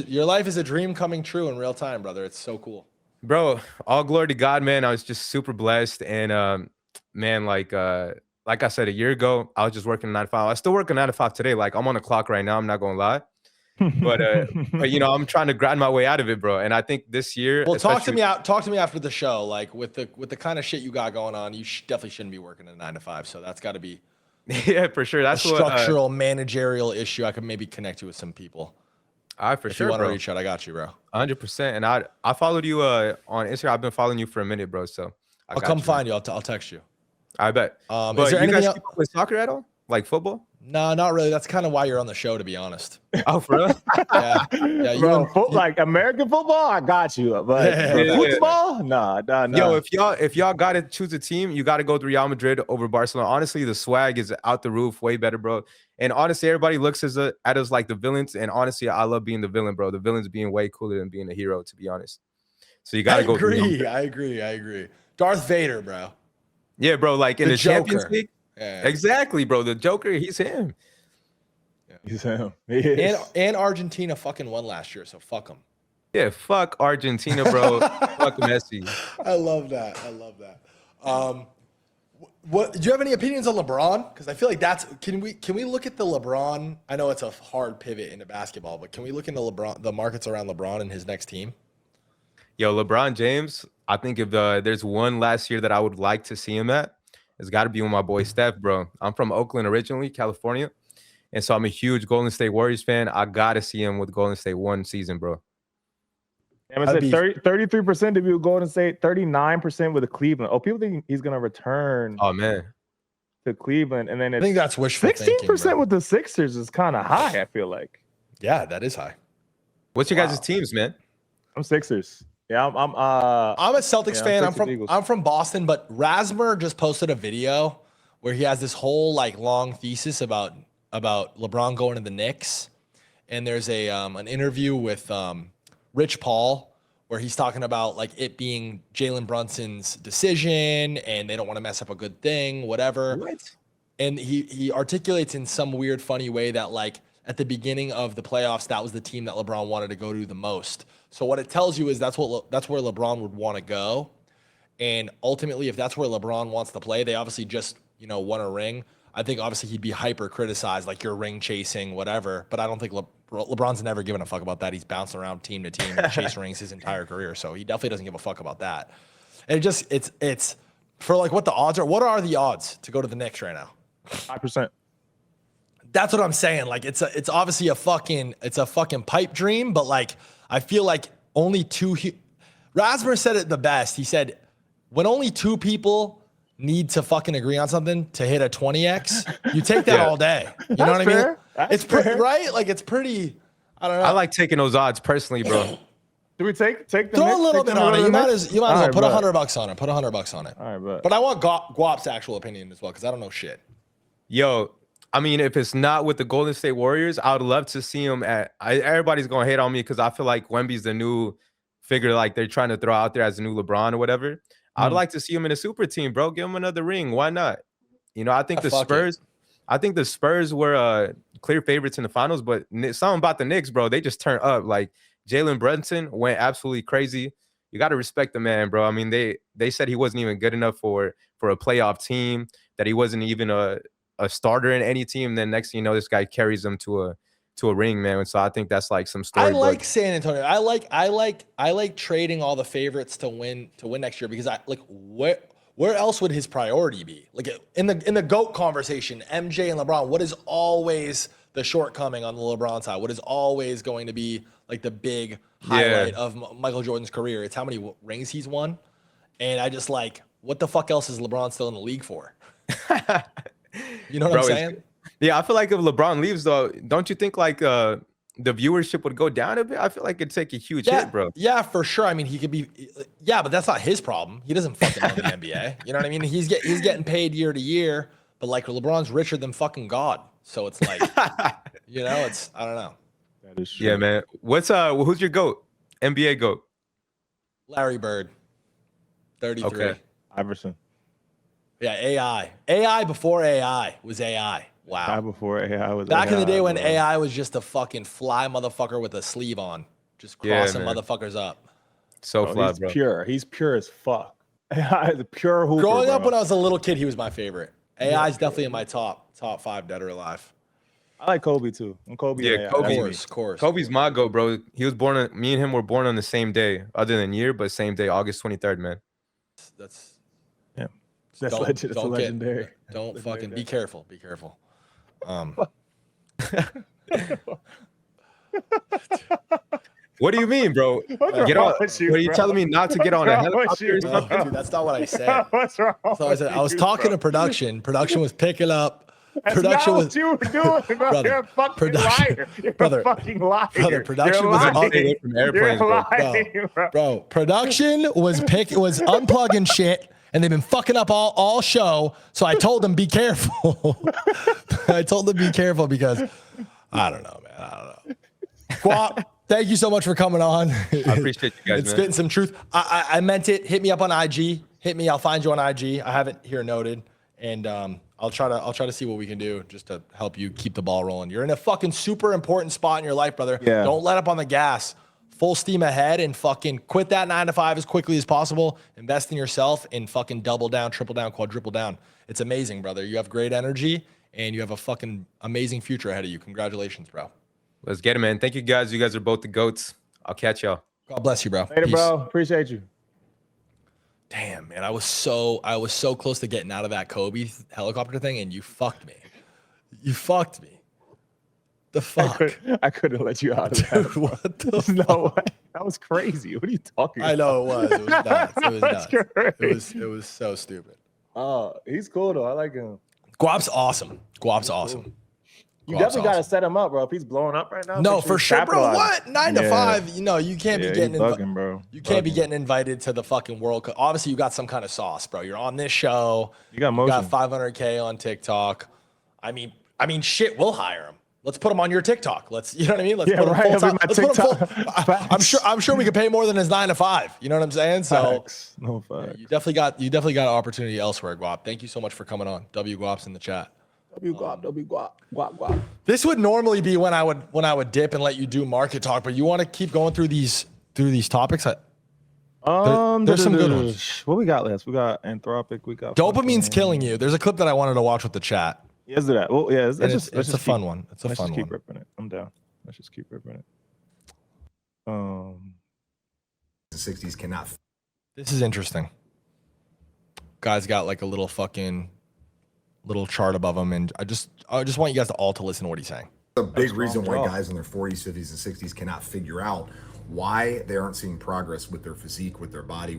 your life is a dream coming true in real time, brother. It's so cool. Bro, all glory to God, man. I was just super blessed. And man, like I said, a year ago, I was just working 9 to 5. I still work a 9 to 5 today. Like, I'm on the clock right now. I'm not gonna lie. But I'm trying to grind my way out of it, bro. And I think this year. Well, talk to me after the show. Like with the kind of shit you got going on, you definitely shouldn't be working a 9 to 5. So that's got to be yeah, for sure. That's a structural managerial issue. I could maybe connect you with some people. All right, for if sure, you want bro. to reach out, I got you, bro. 100%. And I followed you on Instagram. I've been following you for a minute, bro. So I'll come find you. I'll text you. I bet. But is there you guys keep up with soccer at all? Like football? No, not really. That's kind of why you're on the show, to be honest. Oh, for real? Yeah. Bro, like American football, I got you. But football, nah. Yo, if y'all got to choose a team, you got to go to Real Madrid over Barcelona. Honestly, the swag is out the roof, way better, bro. And honestly, everybody looks at us like the villains. And honestly, I love being the villain, bro. The villains being way cooler than being a hero, to be honest. So you got to go. I agree. Darth Vader, bro. Yeah, bro. Like in the Champions League. Yeah. Exactly, bro. The Joker, he's him. Yeah. He's him. He is. And Argentina fucking won last year, so fuck them. Yeah, fuck Argentina, bro. Fuck Messi. I love that. What do you have any opinions on LeBron? Because I feel like can we look at the LeBron? I know it's a hard pivot into basketball, but can we look into LeBron, the markets around LeBron and his next team? Yo, LeBron James. I think if there's one last year that I would like to see him at, it's got to be with my boy Steph, bro. I'm from Oakland originally, California. And so I'm a huge Golden State Warriors fan. I got to see him with Golden State one season, bro. I said 33% to be with Golden State, 39% with the Cleveland. Oh, people think he's going to return. Oh, man. To Cleveland. And then I think that's wishful 16% thinking, with the Sixers is kind of high, I feel like. Yeah, that is high. What's your guys' teams, man? I'm Sixers. Yeah, I'm a Celtics fan. Eagles. I'm from Boston, but Rasmer just posted a video where he has this whole like long thesis about LeBron going to the Knicks, and there's an interview with Rich Paul where he's talking about like it being Jalen Brunson's decision and they don't want to mess up a good thing, whatever. What? And he articulates in some weird, funny way that like at the beginning of the playoffs, that was the team that LeBron wanted to go to the most. So what it tells you is that's where LeBron would want to go. And ultimately, if that's where LeBron wants to play, they obviously just, won a ring. I think obviously he'd be hyper criticized, like you're ring chasing, whatever. But I don't think LeBron's never given a fuck about that. He's bouncing around team to team and chasing rings his entire career. So he definitely doesn't give a fuck about that. And it's for like what the odds are. What are the odds to go to the Knicks right now? 5%. That's what I'm saying. Like it's obviously a fucking pipe dream, but like I feel like only two. Rasmer said it the best. He said, when only two people need to fucking agree on something to hit a 20x, you take that all day. You know what I mean? That's it's pretty right. Like it's pretty. I don't know. I like taking those odds personally, bro. Do we take the Throw Knicks? a little Take bit on it. You might as well All right, put bet. $100 on it. Put $100 on it. All right, But I want Guap's actual opinion as well because I don't know shit. Yo, I mean, if it's not with the Golden State Warriors, I would love to see him everybody's gonna hate on me because I feel like Wemby's the new figure, like they're trying to throw out there as the new LeBron or whatever. I'd like to see him in a super team, bro. Give him another ring. Why not? You know, I think the Spurs were clear favorites in the finals, but something about the Knicks, bro, they just turned up. Like Jalen Brunson went absolutely crazy. You got to respect the man, bro. I mean, they said he wasn't even good enough for a playoff team, that he wasn't even a starter in any team. Then next thing you know, this guy carries them to a ring, man. And so I think that's like some story. I like San Antonio. I like trading all the favorites to win next year because where else would his priority be? Like in the GOAT conversation, MJ and LeBron, what is always the shortcoming on the LeBron side? What is always going to be like the big highlight of Michael Jordan's career? It's how many rings he's won. And I just like, what the fuck else is LeBron still in the league for? You know what I'm saying? Yeah, I feel like if LeBron leaves, though, don't you think like the viewership would go down a bit? I feel like it'd take a huge hit, bro. Yeah, for sure. I mean, he could be, but that's not his problem. He doesn't fucking own the NBA. You know what I mean? He's getting paid year to year, but like LeBron's richer than fucking God. So it's like, you know, I don't know. That is true. Yeah, man. Who's your GOAT? NBA GOAT? Larry Bird, 33. Okay. Iverson. Yeah, AI before AI was AI. Wow. AI before AI was Back AI, in the day when bro. AI was just a fucking fly motherfucker with a sleeve on, just crossing man. motherfuckers up. So fly, he's bro. pure. He's pure as fuck. AI is a pure hooper. Growing up bro. when I was a little kid, he was my favorite. AI is definitely in my top 5 dead or alive. I like Kobe too. I'm Kobe. Yeah, and AI. Kobe. That's me. Of course. Kobe's my GOAT, bro. He was born. Me and him were born on the same day, other than year, but same day, August 23rd, man. That's That's legend. It's legendary. Don't fucking be careful. Be careful. What do you mean, bro? Get on. with you, What are you bro? telling me not to get on a What's wrong with helicopter? you, or bro? something? Dude, that's not what I said. What's wrong? So I said I was talking to production. Production was picking up. That's Production not was what you were doing, bro. Brother, You're a fucking production- liar. You're brother, a fucking liar. brother, production You're was lying. on- Stay away from airplanes, You're bro. lying, bro. Bro, production was unplugging shit, and they've been fucking up all show. So I told them be careful. I told them be careful because I don't know, man. I don't know. Guap, thank you so much for coming on. I appreciate you guys, It's man. spitting some truth. I meant it. Hit me up on IG. Hit me. I'll find you on IG. I have it here noted, and I'll try to see what we can do just to help you keep the ball rolling. You're in a fucking super important spot in your life, brother. Yeah. Don't let up on the gas. Full steam ahead and fucking quit that 9 to 5 as quickly as possible. Invest in yourself and fucking double down, triple down, quadruple down. It's amazing, brother. You have great energy and you have a fucking amazing future ahead of you. Congratulations, bro. Let's get it, man. Thank you, guys. You guys are both the GOATs. I'll catch y'all. God bless you, bro. Later, Peace. bro. Appreciate you. Damn, man. I was so close to getting out of that Kobe helicopter thing and you fucked me. You fucked me. The fuck? I couldn't let you out of that. Dude, what the No way. That was crazy. What are you talking about? I know it was. It was nuts. It was nuts. That's It was so stupid. Oh, he's cool though. I like him. Guap's awesome. Guap's awesome. You Guap's definitely got to awesome. set him up, bro. If he's blowing up right now, No, make for you sure, bro. capitalize. What? 9 to 5? You know, you can't be Yeah, getting he's bugging, bro. you can't be Bugging. getting invited to the fucking World Cup. Obviously, you got some kind of sauce, bro. You're on this show. You got You got motion. 500K on TikTok. I mean, shit, we'll hire him. Let's put him on your TikTok. You know what I mean? Let's Yeah, put him right, full it'll time. be my Let's put him TikTok. full. I'm sure we could pay more than his 9 to 5. You know what I'm saying? So Facts. No facts. you definitely got an opportunity elsewhere, Guap. Thank you so much for coming on. W Guap's in the chat. Guap. This would normally be when I would dip and let you do market talk, but you want to keep going through these topics. There's some good ones. What we got last? We got Anthropic. We got Dopamine's killing you. There's a clip that I wanted to watch with the chat. Let's do that. Well, yeah, let's And just it's a fun one. It's a Let's fun just keep one. ripping it. I'm down. Let's just keep ripping it. The 60s cannot. This is interesting. Guy's got like a little chart above him, and I just want you guys to all to listen to what he's saying. A big reason why job. guys in their 40s, 50s, and 60s cannot figure out why they aren't seeing progress with their physique, with their body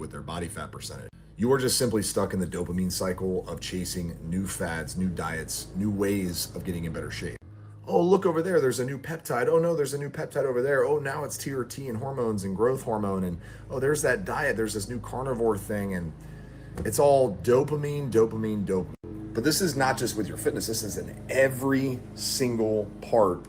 fat percentage. You are just simply stuck in the dopamine cycle of chasing new fads, new diets, new ways of getting in better shape. Oh, look over there, there's a new peptide. Oh no, there's a new peptide over there. Oh, now it's TRT and hormones and growth hormone. And oh, there's that diet. There's this new carnivore thing. And it's all dopamine, dopamine, dopamine. But this is not just with your fitness. This is in every single part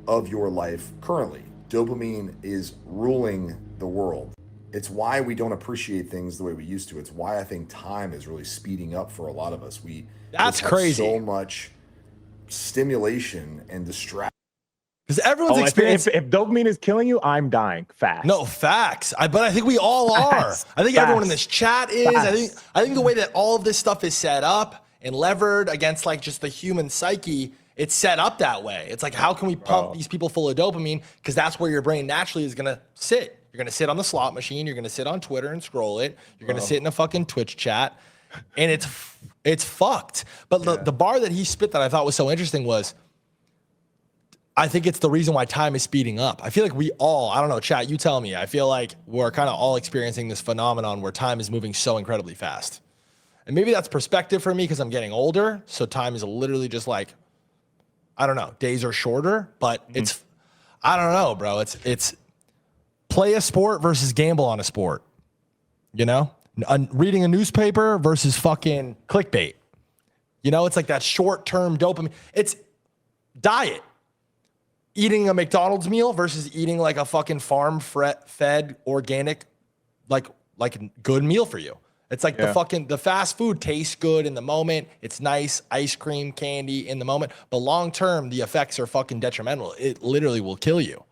of your life currently. Dopamine is ruling the world. It's why we don't appreciate things the way we used to. It's why I think time is really speeding up for a lot of us. That's just have crazy. So much stimulation and distraction. Because everyone's experiencing. If dopamine is killing you, I'm dying fast. No, facts. But I think we all are. I think everyone in this chat is. I think the way that all of this stuff is set up and levered against like just the human psyche, it's set up that way. It's like, how can we pump these people full of dopamine? Because that's where your brain naturally is gonna sit. You're gonna sit on the slot machine. You're gonna sit on Twitter and scroll it. You're gonna sit in a fucking Twitch chat, and it's fucked. But the bar that he spit that I thought was so interesting was, I think it's the reason why time is speeding up. I feel like we all, I don't know, chat, you tell me. I feel like we're kind of all experiencing this phenomenon where time is moving so incredibly fast. And maybe that's perspective for me because I'm getting older. So time is literally just like, I don't know, days are shorter, but it's, I don't know, bro. It's play a sport versus gamble on a sport, you know? Reading a newspaper versus fucking clickbait. You know, it's like that short-term dopamine. It's diet. Eating a McDonald's meal versus eating like a fucking farm-fed, organic, like good meal for you. It's like the fast food tastes good in the moment. It's nice, ice cream, candy in the moment. But long-term, the effects are fucking detrimental. It literally will kill you.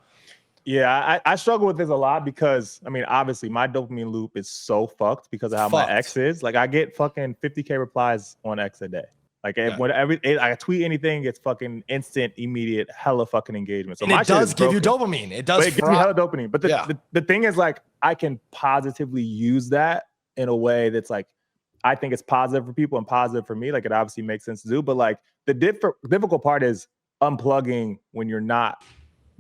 Yeah, I struggle with this a lot because, I mean, obviously my dopamine loop is so fucked because of how my X is. Like, I get fucking 50K replies on X a day. Like, whenever I tweet anything, it's fucking instant, immediate, hella fucking engagement. So and it does give you dopamine. It does. It gives me hella dopamine. But the thing is, like, I can positively use that in a way that's like, I think it's positive for people and positive for me. Like, it obviously makes sense to do. But like, the difficult part is unplugging when you're not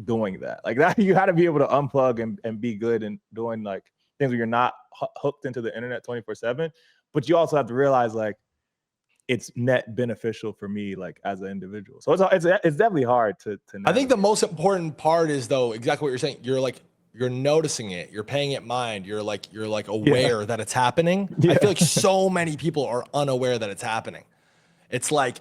doing that. Like, that you got to be able to unplug and be good and doing like things where you're not hooked into the internet 24/7. But you also have to realize, like, it's net beneficial for me, like, as an individual. So it's definitely hard to I think the most important part is, though, exactly what you're saying. You're noticing it. You're paying it mind. You're like aware that it's happening. I feel like so many people are unaware that it's happening. It's like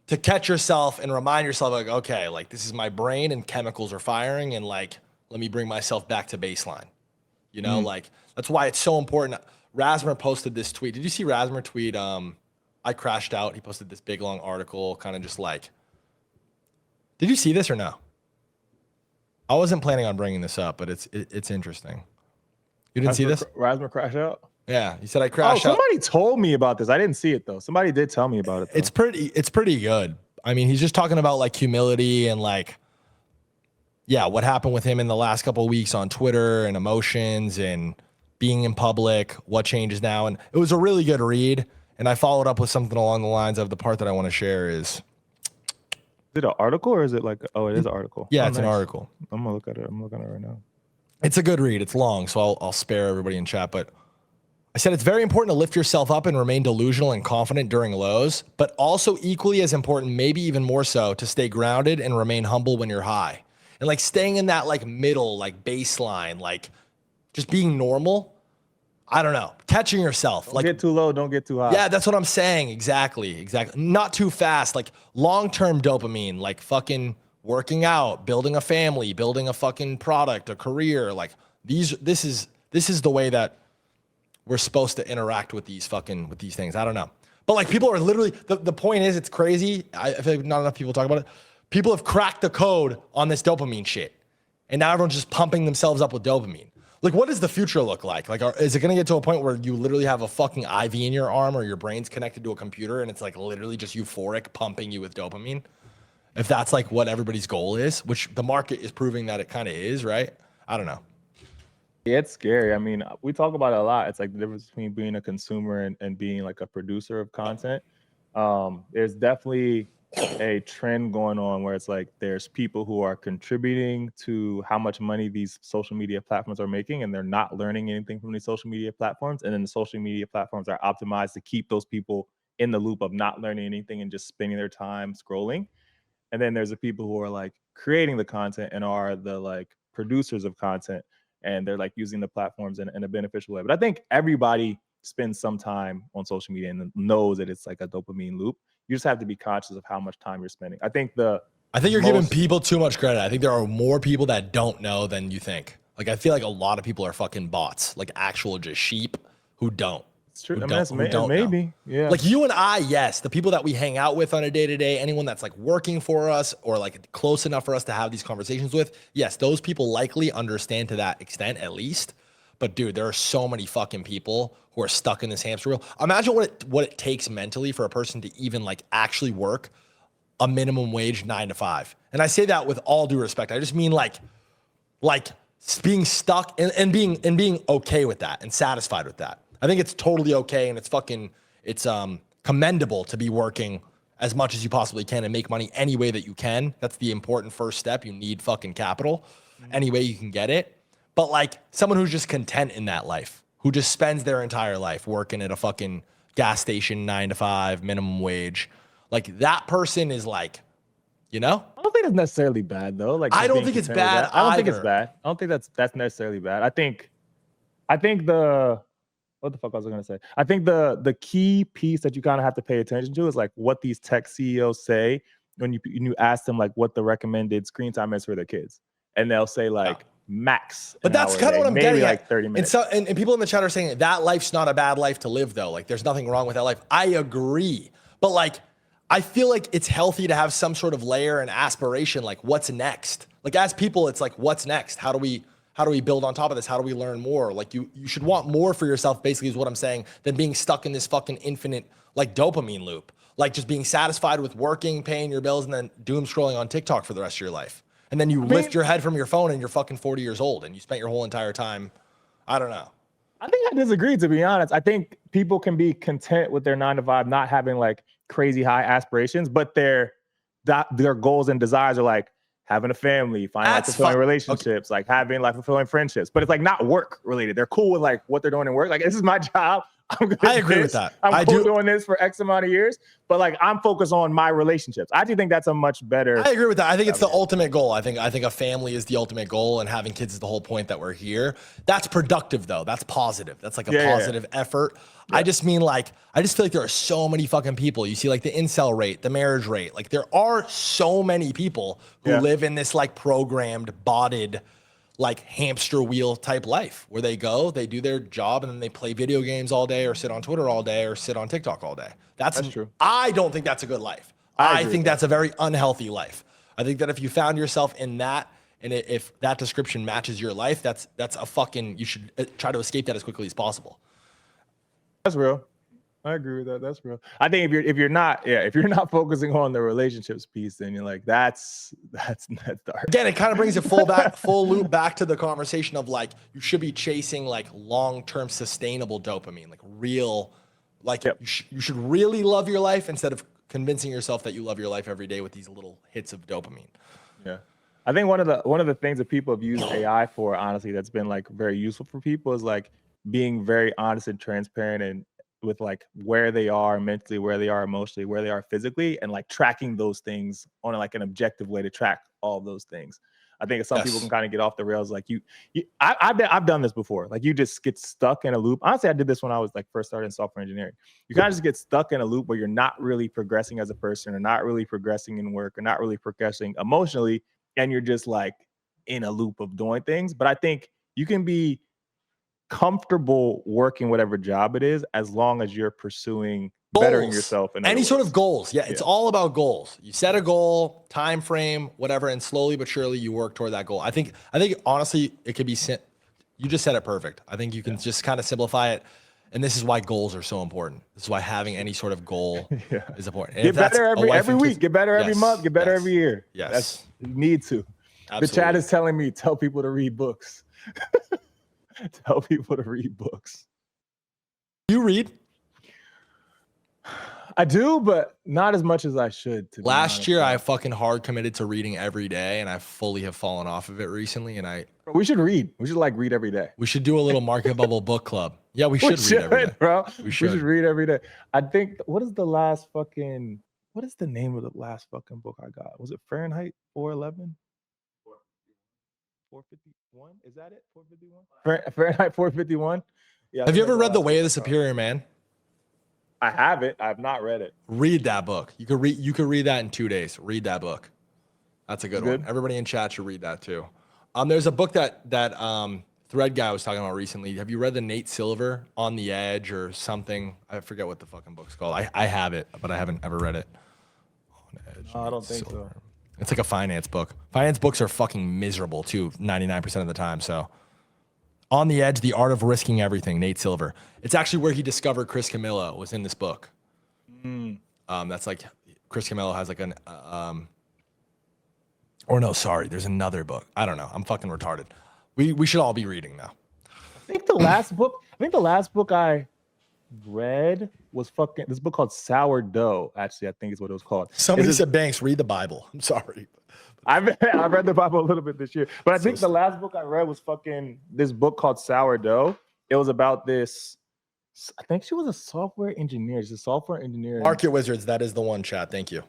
to catch yourself and remind yourself, like, okay, like, this is my brain and chemicals are firing, and like, let me bring myself back to baseline. You know, like, that's why it's so important. Rasmer posted this tweet. Did you see Rasmer tweet? I crashed out. He posted this big long article, kind of just like, did you see this or no? I wasn't planning on bringing this up, but it's interesting. You didn't see this? Rasmer crash out? Yeah, he said I crashed out. Somebody told me about this. I didn't see it though. Somebody did tell me about it though. It's pretty good. I mean, he's just talking about like humility and like, yeah, what happened with him in the last couple of weeks on Twitter and emotions and being in public, what changes now. And it was a really good read. And I followed up with something along the lines of the part that I want to share is it an article or is it like, oh, it is an article? Yeah, it's an article. I'm gonna look at it. I'm looking at it right now. It's a good read. It's long, so I'll spare everybody in chat. But I said it's very important to lift yourself up and remain delusional and confident during lows, but also equally as important, maybe even more so, to stay grounded and remain humble when you're high. And like staying in that like middle, like baseline, like just being normal. I don't know. Catching yourself. Don't get too low, don't get too high. Yeah, that's what I'm saying. Exactly. Not too fast. Like long-term dopamine, like fucking working out, building a family, building a fucking product, a career. Like this is the way that we're supposed to interact with these things. I don't know. But like people are literally, the point is, it's crazy. I feel like not enough people talk about it. People have cracked the code on this dopamine shit. And now everyone's just pumping themselves up with dopamine. Like, what does the future look like? Like, is it going to get to a point where you literally have a fucking IV in your arm or your brain's connected to a computer and it's like literally just euphoric pumping you with dopamine? If that's like what everybody's goal is, which the market is proving that it kind of is, right? I don't know. Yeah, it's scary. I mean, we talk about it a lot. It's like the difference between being a consumer and being like a producer of content. There's definitely a trend going on where it's like there's people who are contributing to how much money these social media platforms are making, and they're not learning anything from these social media platforms. And then the social media platforms are optimized to keep those people in the loop of not learning anything and just spending their time scrolling. and then there's the people who are like creating the content and are the like producers of content, and they're like using the platforms in a beneficial way. But I think everybody spends some time on social media and knows that it's like a dopamine loop. You just have to be conscious of how much time you're spending. I think you're giving people too much credit. I think there are more people that don't know than you think. Like, I feel like a lot of people are fucking bots, like actual just sheep who don't. It's true. Who I mean, don't, that's who don't maybe. know. Yeah. Like you and I, yes, the people that we hang out with on a day-to-day, anyone that's like working for us or like close enough for us to have these conversations with, yes, those people likely understand to that extent at least. But dude, there are so many fucking people who are stuck in this hamster wheel. Imagine what it takes mentally for a person to even like actually work a minimum wage 9 to 5. And I say that with all due respect. I just mean like being stuck and being okay with that and satisfied with that. I think it's totally okay, and it's commendable to be working as much as you possibly can and make money any way that you can. That's the important first step. You need fucking capital any way you can get it. But like someone who's just content in that life, who just spends their entire life working at a fucking gas station 9 to 5 minimum wage, like that person is like, you know? I don't think that's necessarily bad though. Like I don't think it's bad. I don't think it's bad. I don't think that's necessarily bad. I think what the fuck was I gonna say? I think the key piece that you kind of have to pay attention to is like what these tech CEOs say when you ask them like what the recommended screen time is for their kids, and they'll say like max. But that's kind of what I'm maybe getting like at. 30 minutes. And people in the chat are saying that life's not a bad life to live though. Like there's nothing wrong with that life. I agree, but like I feel like it's healthy to have some sort of layer and aspiration. Like what's next? Like as people, it's like what's next? How do we build on top of this? How do we learn more? Like you should want more for yourself, basically is what I'm saying, than being stuck in this fucking infinite like dopamine loop. Like just being satisfied with working, paying your bills, and then doom scrolling on TikTok for the rest of your life. And then you lift your head from your phone and you're fucking 40 years old and you spent your whole entire time. I don't know. I think I disagree, to be honest. I think people can be content with their 9 to 5, not having like crazy high aspirations, but their goals and desires are like having a family, finding like fulfilling relationships, like having like fulfilling friendships. But it's like not work related. They're cool with like what they're doing in work. Like this is my job. I agree with that. I'm cool doing this for X amount of years, but like I'm focused on my relationships. I do think that's a much better. I agree with that. I think it's the ultimate goal. I think a family is the ultimate goal, and having kids is the whole point that we're here. That's productive though. That's positive. That's like a positive effort. Yeah. I just mean like, I just feel like there are so many fucking people. You see like the incel rate, the marriage rate. Like there are so many people who live in this like programmed, botted, like hamster wheel type life where they go, they do their job, and then they play video games all day or sit on Twitter all day or sit on TikTok all day. That's true. I don't think that's a good life. I think that's a very unhealthy life. I think that if you found yourself in that, and if that description matches your life, that's a fucking, you should try to escape that as quickly as possible. That's real. I agree with that. That's real. I think if you're not focusing on the relationships piece, then you're like, that's dark. Again, it kind of brings it full loop back to the conversation of like, you should be chasing like long-term sustainable dopamine, like real, like you should really love your life instead of convincing yourself that you love your life every day with these little hits of dopamine. Yeah. I think one of the things that people have used AI for, honestly, that's been like very useful for people is like being very honest and transparent and with like where they are mentally, where they are emotionally, where they are physically, and like tracking those things on like an objective way to track all those things. I think some people can kind of get off the rails. Like I've done this before. Like you just get stuck in a loop. Honestly, I did this when I was like first started in software engineering. You kind of just get stuck in a loop where you're not really progressing as a person, or not really progressing in work, or not really progressing emotionally, and you're just like in a loop of doing things. But I think you can be comfortable working whatever job it is as long as you're pursuing bettering yourself in any sort of goals. It's all about goals. You set a goal, time frame, whatever, and slowly but surely you work toward that goal. I think honestly it could be you just said it perfect. I think you can just kind of simplify it, and this is why goals are so important. This is why having any sort of goal is important. And get better every week, get better every month, get better every year. Yes, you need to. Absolutely. The chat is telling me tell people to read books. Tell people to read books. You read? I do, but not as much as I should. Last year, I fucking hard committed to reading every day, and I fully have fallen off of it recently. And we should read. We should like read every day. We should do a little MarketBubble book club. Yeah, we should read every day, bro. We should read every day. I think. What is the last fucking what is the name of the last fucking book I got? Was it Fahrenheit 411? 451? Is that it? 451? Fahrenheit 451? Yeah. Have you ever read The Way of the Superior Man? I have it. I have not read it. Read that book. You could read that in 2 days. Read that book. That's a good one. Everybody in chat should read that too. There's a book that Thread guy was talking about recently. Have you read the Nate Silver On the Edge or something? I forget what the fucking book's called. I have it, but I haven't ever read it. On Edge. No, I don't think so. It's like a finance book. Finance books are fucking miserable too, 99% of the time. So, On the Edge, The Art of Risking Everything, Nate Silver. It's actually where he discovered Chris Camillo was in this book. That's like Chris Camillo has like an or no, sorry, there's another book. I don't know. I'm fucking retarded. We should all be reading now. I think the last book I read was fucking this book called Sourdough. Actually, I think is what it was called. Somebody said, Banks, read the Bible. I'm sorry. I read the Bible a little bit this year, but I think the last book I read was fucking this book called Sourdough. It was about this. I think she was a software engineer. She's a software engineer. Market Wizards, that is the one, chat. Thank you.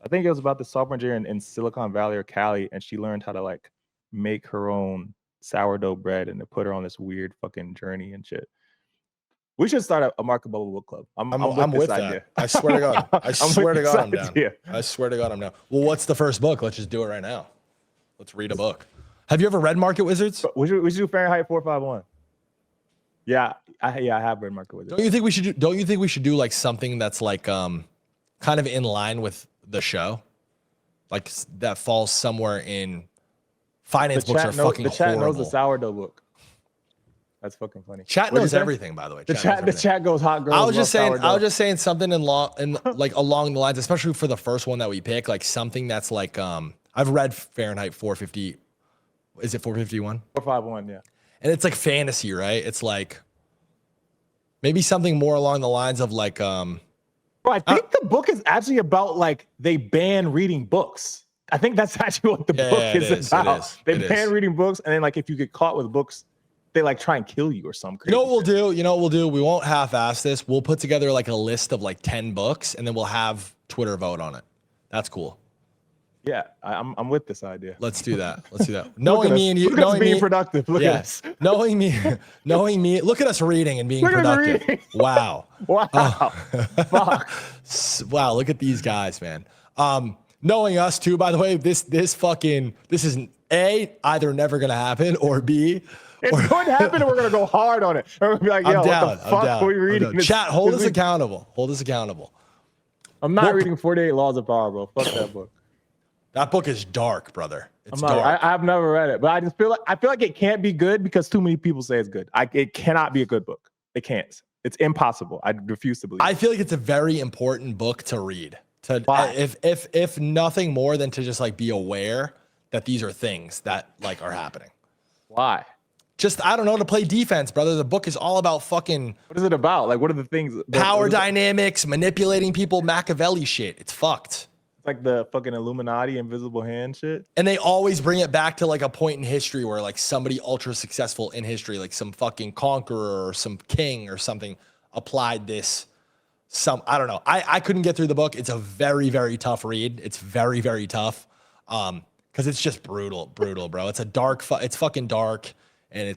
I think it was about the software engineer in Silicon Valley or Cali, and she learned how to like make her own sourdough bread, and it put her on this weird fucking journey and shit. We should start a MarketBubble book club. I'm with that idea. I swear to God. I swear to God I'm down. I swear to God I'm down. Well, what's the first book? Let's just do it right now. Let's read a book. Have you ever read Market Wizards? We should do Fahrenheit 451. Yeah, I have read Market Wizards. Don't you think we should do like something that's like kind of in line with the show? Like that falls somewhere in finance books are fucking horrible. The chat knows the sourdough book. That's fucking funny. Chat knows everything, by the way. The chat goes hot girls. I was just saying something in like along the lines, especially for the first one that we pick, like something that's like I've read Fahrenheit 450. Is it 451? 451, yeah. And it's like fantasy, right? It's like maybe something more along the lines of like Bro, I think the book is actually about like they ban reading books. I think that's actually what the book is about. They ban reading books, and then like if you get caught with books, they like try and kill you or something. You know what we'll do? We won't half-ass this. We'll put together like a list of like 10 books, and then we'll have Twitter vote on it. That's cool. Yeah, I'm with this idea. Let's do that. Knowing me and you, look at us being productive. Look at us. Knowing me. Look at us reading and being productive. Wow. Fuck. Wow. Look at these guys, man. Knowing us too. By the way, this is A, either never gonna happen, or B, it's going to happen, and we're going to go hard on it. We're going to be like, yo, what the fuck are we reading? Chat, hold us accountable. Hold us accountable. I'm not reading 48 Laws of Power, bro. Fuck that book. That book is dark, brother. It's dark. I've never read it, but I just feel like it can't be good because too many people say it's good. It cannot be a good book. It can't. It's impossible. I refuse to believe. I feel like it's a very important book to read. If nothing more than to just like be aware that these are things that like are happening. Why? Just, I don't know, to play defense, brother. The book is all about fucking... What is it about? Like, what are the things? Power dynamics, manipulating people, Machiavelli shit. It's fucked. It's like the fucking Illuminati, invisible hand shit. And they always bring it back to like a point in history where like somebody ultra successful in history, like some fucking conqueror or some king or something applied this. I don't know. I couldn't get through the book. It's a very, very tough read. It's very, very tough. Because it's just brutal, bro. It's it's fucking dark. And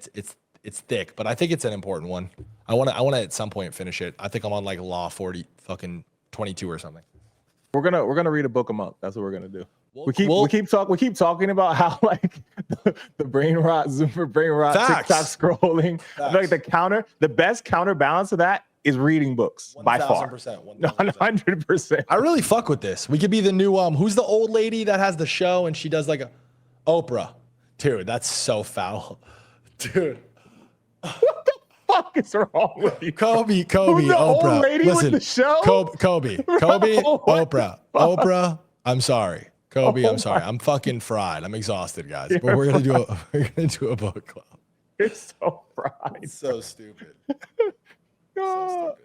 it's thick, but I think it's an important one. I want to at some point finish it. I think I'm on like law 40 fucking 22 or something. We're gonna read a book a month. That's what we're gonna do. We keep talking about how like the brain rot, Zoomer brain rot, TikTok scrolling. I feel like the best counterbalance of that is reading books by far. 100%. I really fuck with this. We could be the new who's the old lady that has the show and she does like a Oprah. Dude, that's so foul. Dude, what the fuck is wrong with you? Kobe, Who's the Oprah. old lady Listen, with the show? Kobe, Oprah. I'm sorry, Kobe. I'm sorry. I'm fucking fried. I'm exhausted, guys. But we're gonna do a book club. You're so fried. It's so stupid. So stupid.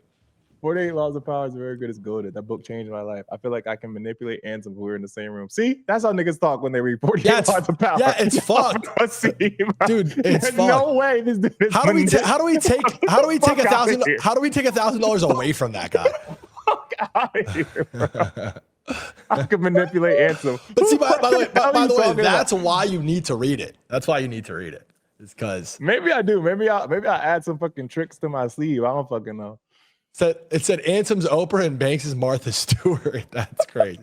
48 Laws of Power is very good. It's goated. That book changed my life. I feel like I can manipulate Ansem when we're in the same room. See, that's how niggas talk when they read 48 Laws of Power. Yeah, it's fucked, dude. It's fucked. No way. This dude is how do we take $1,000 away from that guy? out of here, bro. I can manipulate Ansem. But see, by the way, What by the way, talking that's about? why you need to read it. That's why you need to read it. It's because Maybe I do. Maybe I add some fucking tricks to my sleeve. I don't fucking know. it said Ansem's Oprah and Banks is Martha Stewart. That's crazy.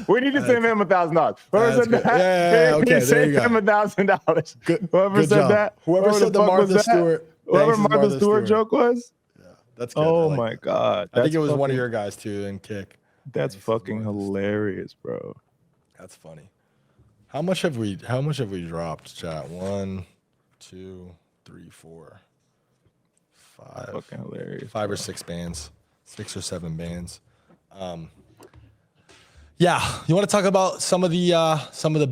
We need to send him $1,000. Whoever That's said good. that, Yeah, okay, there send you go. him $1,000. Good, Whoever good said job. that, Whoever said the fuck was Martha that? Stewart, Whoever Banks is Martha Stewart joke was. That's good. I Oh like my that. god, I think it was one of fucking- your guys too. And Kick. That's Banks is fucking Martha Stewart. hilarious, bro. That's funny. How much have we dropped, chat? 1, 2, 3, 4, 5. Fucking hilarious. 5 or 6 bands. 6 or 7 bands. Yeah, you want to talk about some of the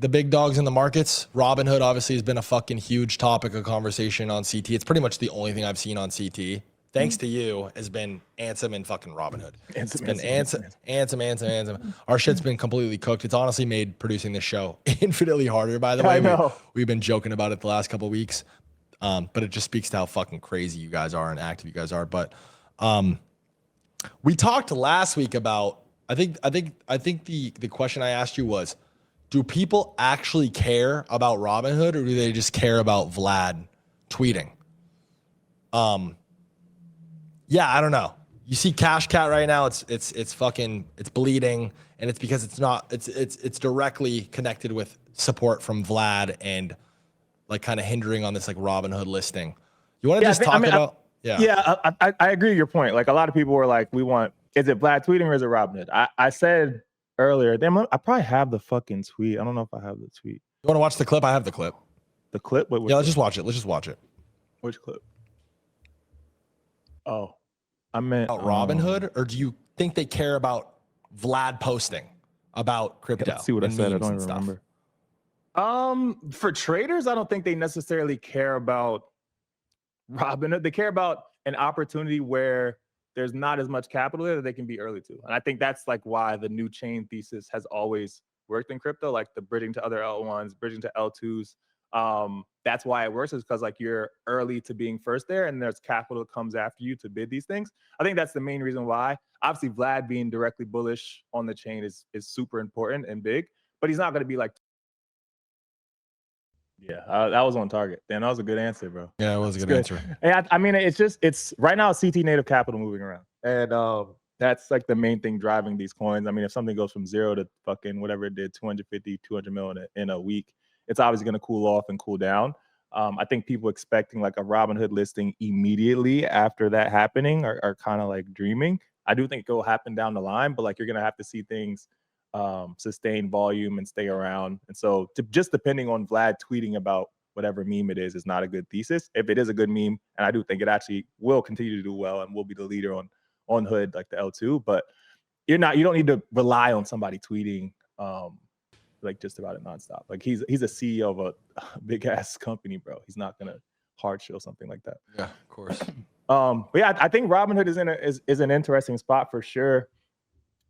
big dogs in the markets? Robinhood obviously has been a fucking huge topic of conversation on CT. It's pretty much the only thing I've seen on CT. Thanks to you, has been Ansem and fucking Robinhood. It's been Ansem. Our shit's been completely cooked. It's honestly made producing this show infinitely harder, by the way. I know. We've been joking about it the last couple of weeks. But it just speaks to how fucking crazy you guys are and active you guys are. But we talked last week about I think the question I asked you was, do people actually care about Robinhood or do they just care about Vlad tweeting? Yeah, I don't know. You see Cash Cat right now, it's fucking bleeding, and it's because it's directly connected with support from Vlad and like kind of hindering on this like Robinhood listing. You want to just talk about I agree with your point. Like a lot of people were like, is it Vlad tweeting or is it Robinhood? I said earlier, I probably have the fucking tweet. I don't know if I have the tweet. You want to watch the clip? I have the clip. The clip? Yeah, let's just watch it. Which clip? Oh, I meant About Robinhood, or do you think they care about Vlad posting about crypto? Let's see what I and said. I memes don't and even stuff? remember. For traders, I don't think they necessarily care about Robinhood. They care about an opportunity where there's not as much capital there that they can be early to. And I think that's like why the new chain thesis has always worked in crypto, like the bridging to other L1s, bridging to L2s. That's why it works, is because like you're early to being first there and there's capital that comes after you to bid these things. I think that's the main reason why. Obviously, Vlad being directly bullish on the chain is super important and big, but he's not going to be like, that was on target. Dan, that was a good answer, bro. Yeah, it was a good answer. And I mean, it's right now CT native capital moving around. And that's like the main thing driving these coins. I mean, if something goes from 0 to fucking whatever it did, 250, 200 mil in a week, it's obviously going to cool off and cool down. I think people expecting like a Robinhood listing immediately after that happening are kind of like dreaming. I do think it will happen down the line, but like you're going to have to see things sustain volume and stay around. And so just depending on Vlad tweeting about whatever meme it is not a good thesis. If it is a good meme, and I do think it actually will continue to do well and will be the leader on Hood, like the L2, but you don't need to rely on somebody tweeting like just about it nonstop. Like he's a CEO of a big ass company, bro. He's not gonna hard show something like that. Yeah, of course. But yeah, I think Robinhood is an interesting spot for sure.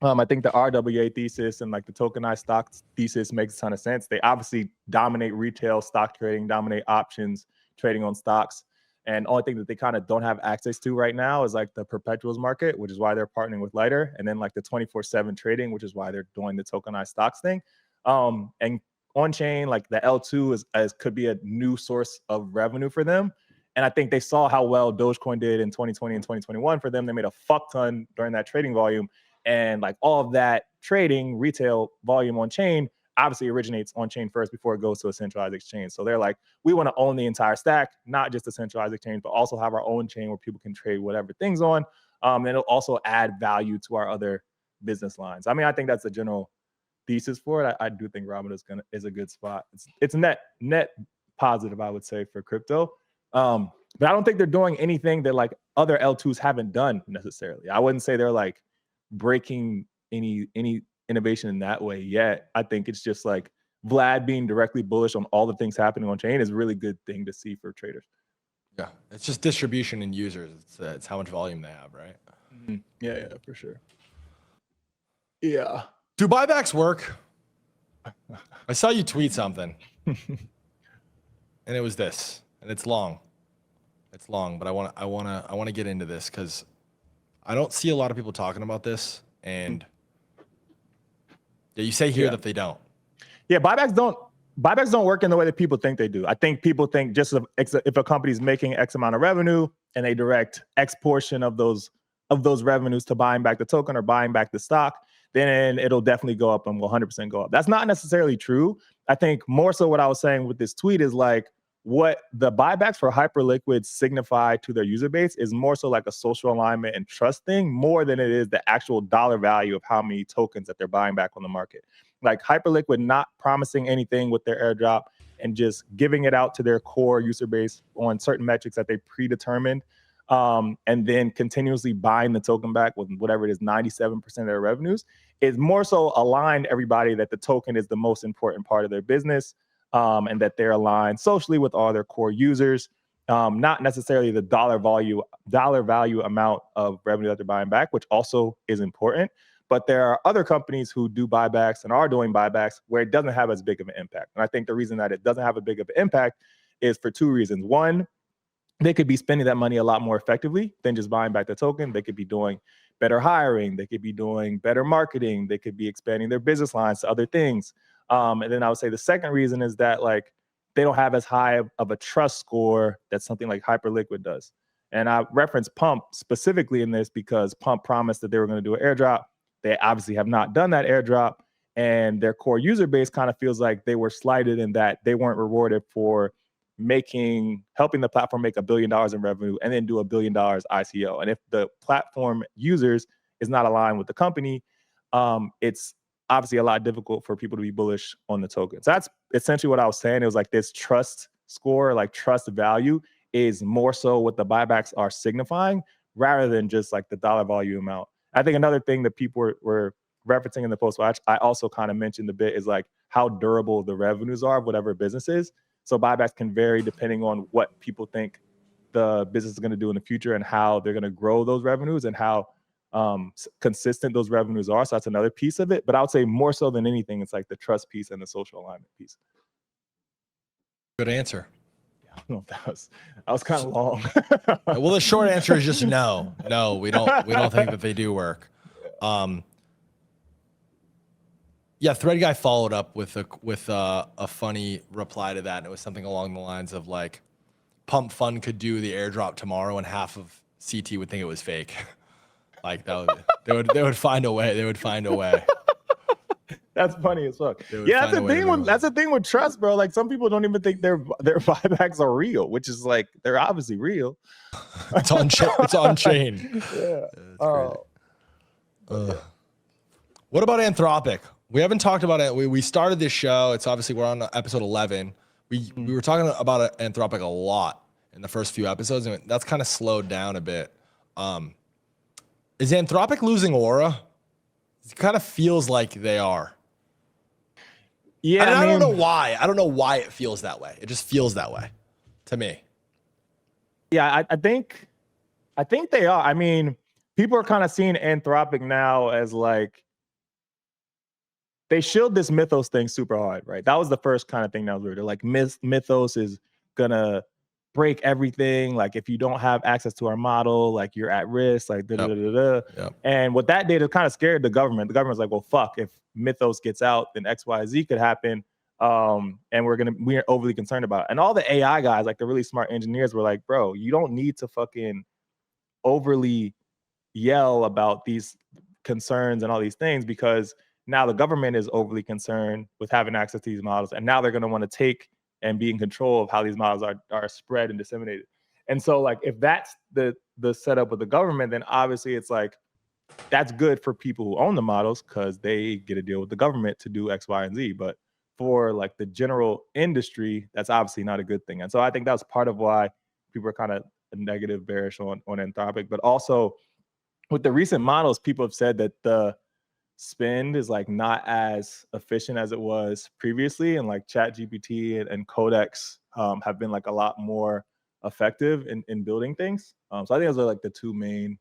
I think the RWA thesis and like the tokenized stocks thesis makes a ton of sense. They obviously dominate retail stock trading, dominate options trading on stocks. And only thing that they kind of don't have access to right now is like the perpetuals market, which is why they're partnering with Lighter. And then like the 24/7 trading, which is why they're doing the tokenized stocks thing. And on chain, like the L2 could be a new source of revenue for them. And I think they saw how well Dogecoin did in 2020 and 2021 for them. They made a fuck ton during that trading volume. And like all of that trading, retail volume on chain obviously originates on chain first before it goes to a centralized exchange. So they're like, we want to own the entire stack, not just a centralized exchange, but also have our own chain where people can trade whatever things on. And it'll also add value to our other business lines. I mean, I think that's the general thesis for it. I do think Robinhood is a good spot. It's net positive, I would say, for crypto. But I don't think they're doing anything that like other L2s haven't done necessarily. I wouldn't say they're like breaking any innovation in that way yet. I think it's just like Vlad being directly bullish on all the things happening on chain is a really good thing to see for traders. Yeah, it's just distribution and users. It's how much volume they have, right? Mm-hmm. Yeah, for sure. Yeah. Do buybacks work? I saw you tweet something, and it was this, and it's long. It's long, but I want to get into this because I don't see a lot of people talking about this, and yeah, you say here that they don't. Yeah, buybacks don't work in the way that people think they do. I think people think just if a company's making X amount of revenue and they direct X portion of those revenues to buying back the token or buying back the stock, then it'll definitely go up and will 100% go up. That's not necessarily true. I think more so what I was saying with this tweet is like what the buybacks for Hyperliquid signify to their user base is more so like a social alignment and trust thing more than it is the actual dollar value of how many tokens that they're buying back on the market. Like Hyperliquid not promising anything with their airdrop and just giving it out to their core user base on certain metrics that they predetermined, and then continuously buying the token back with whatever it is, 97% of their revenues, is more so aligned everybody that the token is the most important part of their business, and that they're aligned socially with all their core users, not necessarily the dollar value amount of revenue that they're buying back, which also is important. But there are other companies who do buybacks and are doing buybacks where it doesn't have as big of an impact. And I think the reason that it doesn't have a big of an impact is for two reasons. One, they could be spending that money a lot more effectively than just buying back the token. They could be doing better hiring. They could be doing better marketing. They could be expanding their business lines to other things. And then I would say the second reason is that like they don't have as high of a trust score that something like Hyperliquid does. And I referenced Pump specifically in this because Pump promised that they were going to do an airdrop. They obviously have not done that airdrop, and their core user base kind of feels like they were slighted in that they weren't rewarded for helping the platform make $1 billion in revenue and then do $1 billion ICO. And if the platform users is not aligned with the company, it's obviously a lot difficult for people to be bullish on the token. So that's essentially what I was saying. It was like this trust score, like trust value is more so what the buybacks are signifying rather than just like the dollar value amount. I think another thing that people were referencing in the post, which I also kind of mentioned a bit, is like how durable the revenues are of whatever business is. So buybacks can vary depending on what people think the business is going to do in the future and how they're going to grow those revenues and how consistent those revenues are. So that's another piece of it. But I would say more so than anything, it's like the trust piece and the social alignment piece. Good answer. I don't know if that was kind of long. Well, the short answer is just no. No, we don't think that they do work. Yeah, Thread Guy followed up with a funny reply to that, and it was something along the lines of like, Pump Fund could do the airdrop tomorrow, and half of CT would think it was fake. Like that they would find a way. They would find a way. That's funny as fuck. Yeah, that's the thing with trust, bro. Like some people don't even think their buybacks are real, which is like they're obviously real. It's on chain. It's on chain. Yeah. What about Anthropic? We haven't talked about it. We started this show. It's obviously we're on episode 11. We were talking about Anthropic a lot in the first few episodes, and that's kind of slowed down a bit. Is Anthropic losing aura? It kind of feels like they are. Yeah, I don't know why. I don't know why it feels that way. It just feels that way to me. Yeah, I think they are. I mean, people are kind of seeing Anthropic now as like they shielded this Mythos thing super hard, right? That was the first kind of thing that was weird. They're like Mythos is gonna break everything. Like if you don't have access to our model, like you're at risk. Like Yep. And what that did, it kind of scared the government. The government's like, well, fuck, if Mythos gets out, then X, Y, Z could happen. And we're overly concerned about it. And all the AI guys, like the really smart engineers, were like, bro, you don't need to fucking overly yell about these concerns and all these things because now the government is overly concerned with having access to these models, and now they're going to want to take and be in control of how these models are spread and disseminated. And so, like, if that's the setup with the government, then obviously it's like that's good for people who own the models because they get a deal with the government to do X, Y, and Z. But for like the general industry, that's obviously not a good thing. And so I think that's part of why people are kind of negative, bearish on Anthropic. But also with the recent models, people have said that the spend is like not as efficient as it was previously, and like ChatGPT and Codex have been like a lot more effective in building things. So I think those are like the two main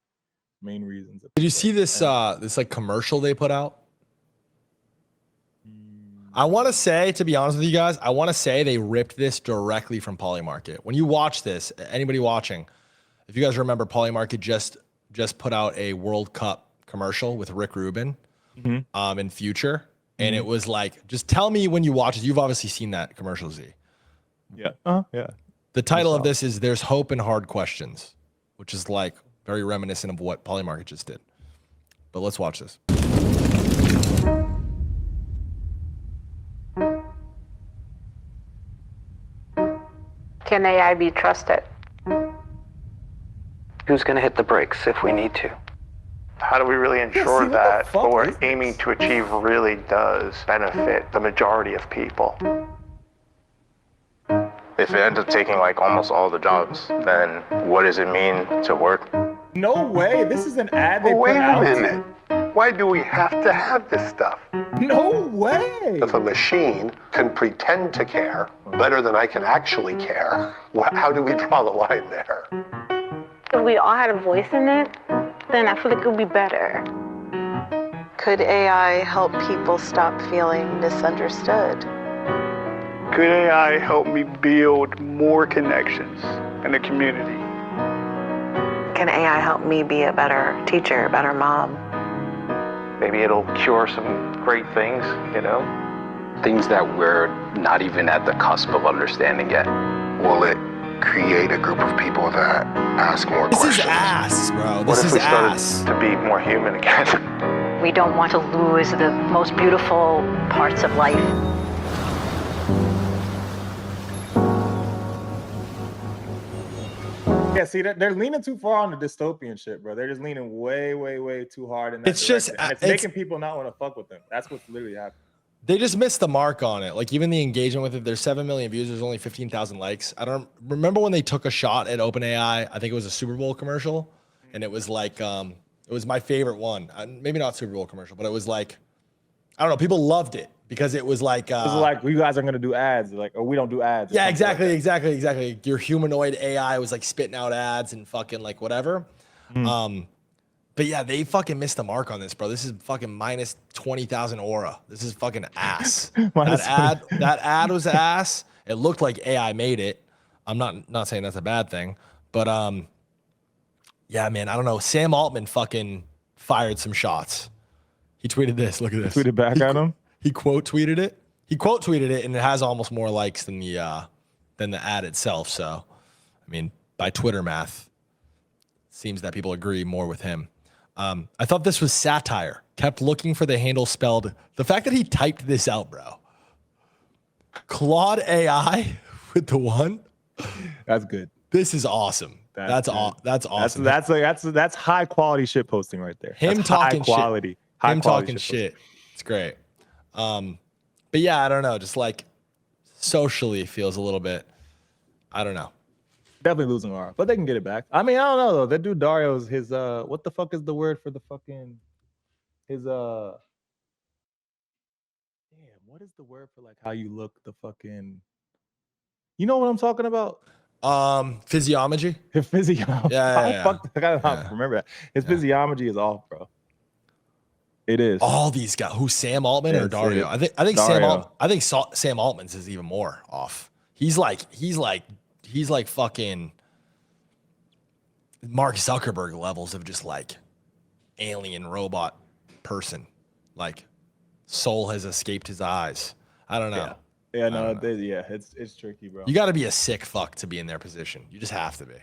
reasons. Did you see this this like commercial they put out? I want to say, to be honest with you guys, I want to say they ripped this directly from Polymarket. When you watch this, anybody watching, if you guys remember, Polymarket just just put out a World Cup commercial with Rick Rubin in Future. And it was like, just tell me when you watch it. You've obviously seen that commercial, Z. Yeah. Yeah. The title of this is There's Hope in Hard Questions, which is like very reminiscent of what Polymarket just did. But let's watch this. Can AI be trusted? Who's going to hit the brakes if we need to? How do we really ensure that what we're aiming to achieve really does benefit the majority of people? If it ends up taking like almost all the jobs, then what does it mean to work? No way. This is an ad they Wait put a out. minute. Why do we have to have this stuff? No way. If a machine can pretend to care better than I can actually care, how do we draw the line there? If we all had a voice in it, then I feel like it would be better. Could AI help people stop feeling misunderstood? Could AI help me build more connections in the community? Can AI help me be a better teacher, a better mom? Maybe it'll cure some great things, you know? Things that we're not even at the cusp of understanding yet. Will it create a group of people that ask more questions? This is ass, bro. What This if is we started ass. to be more human again? We don't want to lose the most beautiful parts of life. Yeah, see, they're leaning too far on the dystopian shit, bro. They're just leaning way, way, way too hard in that It's just- direction. And it's making people not want to fuck with them. That's what's literally happening. They just missed the mark on it. Like even the engagement with it, there's 7 million views. There's only 15,000 likes. I don't remember when they took a shot at OpenAI. I think it was a Super Bowl commercial, and it was like, it was my favorite one. Maybe not Super Bowl commercial, but it was like, I don't know. People loved it because it was like, It was like, you guys are gonna do ads, like, or we don't do ads. yeah, exactly. Your humanoid AI was like spitting out ads and fucking like whatever. But yeah, they fucking missed the mark on this, bro. This is fucking minus 20,000 aura. This is fucking ass. that ad was ass. It looked like AI made it. I'm not saying that's a bad thing, but yeah, man, I don't know. Sam Altman fucking fired some shots. He tweeted this. Look at this. Tweeted back at him. He quote tweeted it. And it has almost more likes than the ad itself. So, I mean, by Twitter math, seems that people agree more with him. I thought this was satire. Kept looking for the handle spelled. The fact that he typed this out, bro. Claude AI with the one. That's good. This is awesome. That's awesome. That's high quality shit posting right there. Him That's talking high quality. shit. High Him quality talking shit. It's great. But yeah, I don't know. Just like socially feels a little bit. I don't know. Definitely losing aura, but they can get it back. I mean, I don't know though. That dude Dario's his what the fuck is the word for the fucking his damn, what is the word for like how you look the fucking, you know what I'm talking about? Physiology. His physiology. Yeah. Fuck, I gotta remember that. His physiology is off, bro. It is. All these guys. Who's Sam Altman or Dario? I think Dario. Sam Altman's is even more off. He's like fucking Mark Zuckerberg levels of just like alien robot person. Like soul has escaped his eyes. I don't know. It's tricky, bro. You got to be a sick fuck to be in their position. You just have to be.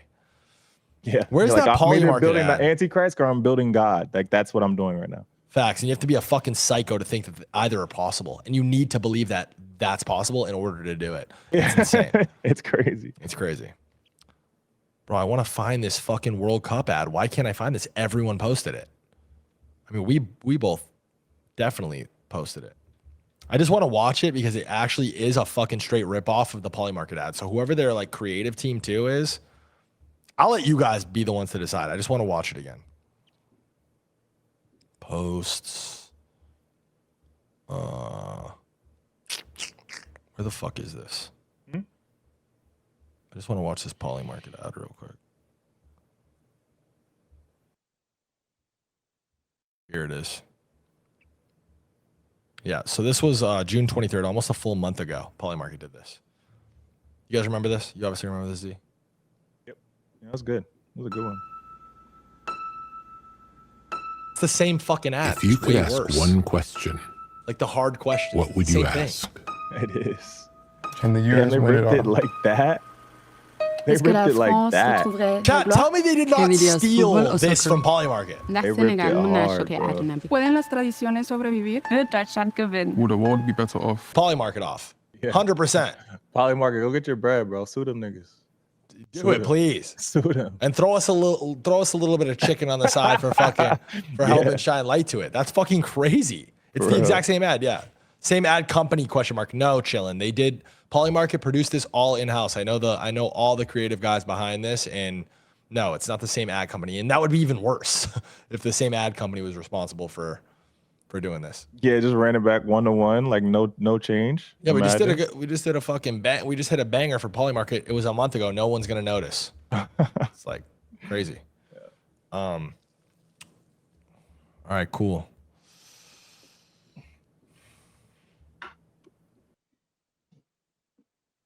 Yeah. Where's You're that like, I'm either Polymarket building ad? the Antichrist or I'm building God. Like that's what I'm doing right now. Facts. And you have to be a fucking psycho to think that either are possible. And you need to believe that that's possible in order to do it. It's insane. It's crazy. It's crazy. Bro, I want to find this fucking World Cup ad. Why can't I find this? Everyone posted it. I mean, we both definitely posted it. I just want to watch it because it actually is a fucking straight ripoff of the Polymarket ad. So whoever their like creative team too is, I'll let you guys be the ones to decide. I just want to watch it again. Posts. Where the fuck is this? I just want to watch this Polymarket ad real quick. Here it is. Yeah, so this was June 23rd, almost a full month ago. Polymarket did this. You guys remember this? You obviously remember this, Z? Yep. Yeah, that was good. That was a good one. the same fucking ad. If you It's could way ask worse. one question, like the hard question, what would you ask? It is. Can the Yeah, US they win ripped it it all? like that. They ripped it like that. Chat, tell me they did not steal this from Polymarket. They ripped it hard, bro. ¿Pueden las tradiciones sobrevivir? Deutschland gewinnt. Would the world be better off? Polymarket off. 100%. Polymarket, go get your bread, bro. Sue them niggas. Do it, please. Sue them. And throw us a little bit of chicken on the side for helping shine light to it. That's fucking crazy. It's the exact same ad, yeah. Same ad company, question mark. No, chillin'. They did Polymarket produced this all in-house. I know all the creative guys behind this, and no, it's not the same ad company. And that would be even worse if the same ad company was responsible for doing this. Yeah, just ran it back 1-to-1, like no change. Yeah, we just did a fucking bang. We just hit a banger for Polymarket. It was a month ago. No one's gonna notice. It's like crazy. All right, cool.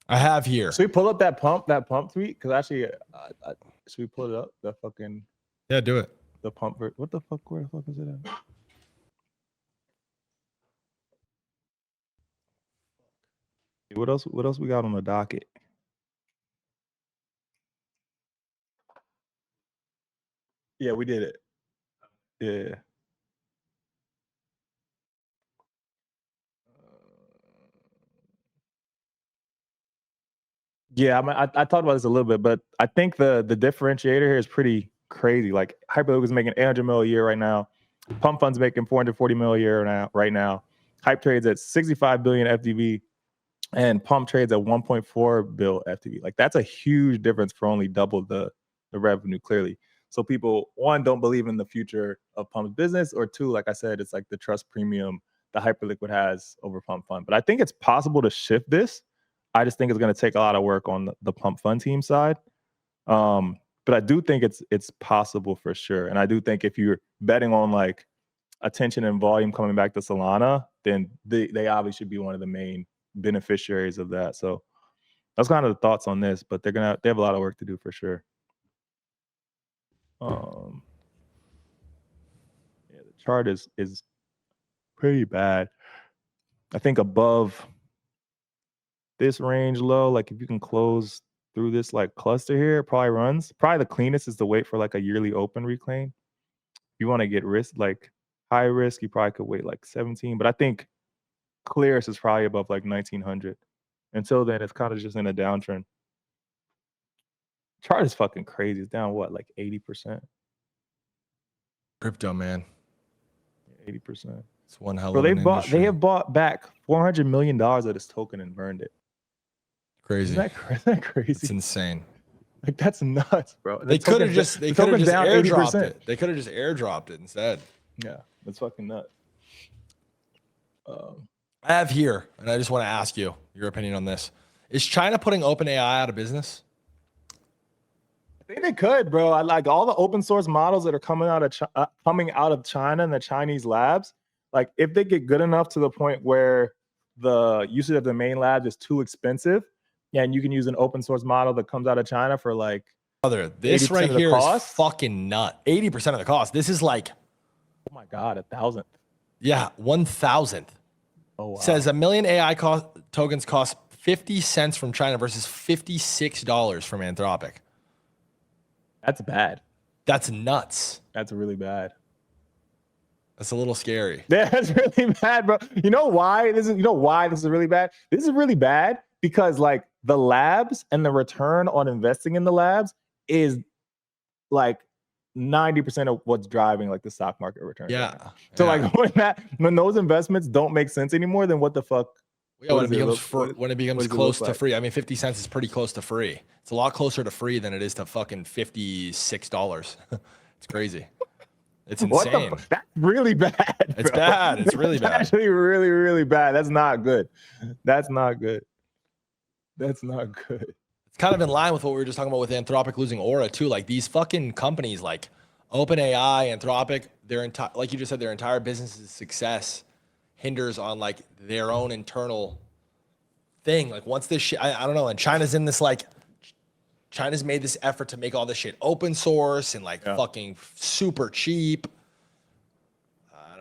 I have here. Should we pull up that pump tweet? Because actually, should we pull it up? The fucking do it. The pump. What the fuck? Where the fuck is it at? What else? What else we got on the docket? Yeah, we did it. Yeah. Yeah, I talked about this a little bit, but I think the differentiator here is pretty crazy. Like Hyperliquid is making 800 mil a year right now. Pump Fund's making 440 mil a year right now. Hype trades at 65 billion FTV, and Pump trades at 1.4 bill FTV. Like that's a huge difference for only double the revenue, clearly. So people, one, don't believe in the future of Pump's business, or two, like I said, it's like the trust premium the Hyperliquid has over Pump Fund. But I think it's possible to shift this. I just think it's going to take a lot of work on the Pump Fund team side. But I do think it's possible for sure. And I do think if you're betting on like attention and volume coming back to Solana, then they obviously should be one of the main beneficiaries of that. So that's kind of the thoughts on this, but they have a lot of work to do for sure. Yeah, the chart is pretty bad. I think above this range low, like if you can close through this like cluster here, it probably runs. Probably the cleanest is to wait for like a yearly open reclaim. If you want to get risk, like high risk, you probably could wait like 17. But I think clearest is probably above like 1900. Until then, it's kind of just in a downtrend. Chart is fucking crazy. It's down what, like 80%? Crypto, man. 80%. It's one hell Bro, of an industry. they have bought back $400 million of this token and burned it. Crazy. Isn't that crazy? It's insane. Like that's nuts, bro. They could have just airdropped 80%. it. They could have just airdropped it instead. Yeah, that's fucking nuts. I have here, and I just want to ask you your opinion on this. Is China putting OpenAI out of business? I think they could, bro. I like all the open source models that are coming out of China and the Chinese labs. Like if they get good enough to the point where the usage of the main labs is too expensive, and you can use an open source model that comes out of China for like Brother, this right here is fucking nut. 80% of the cost. This is like, oh my God, 1,000th. Yeah, 1,000th. Oh wow. Says 1 million AI tokens cost 50 cents from China versus $56 from Anthropic. That's bad. That's nuts. That's really bad. That's a little scary. That's really bad, bro. You know why this is really bad? This is really bad because like the labs and the return on investing in the labs is like 90% of what's driving like the stock market return. Yeah. So like when those investments don't make sense anymore, then what the fuck? Yeah, when it becomes close to free. I mean, 50 cents is pretty close to free. It's a lot closer to free than it is to fucking $56. It's crazy. It's insane. That's really bad. It's bad. It's really bad. Actually, really, really bad. That's not good. That's not good. That's not good. It's kind of in line with what we were just talking about with Anthropic losing aura too. Like these fucking companies like OpenAI, Anthropic, like you just said, their entire business's success hinders on like their own internal thing. Like once this shit, I don't know, and China's in this like, China's made this effort to make all this shit open source and like fucking super cheap.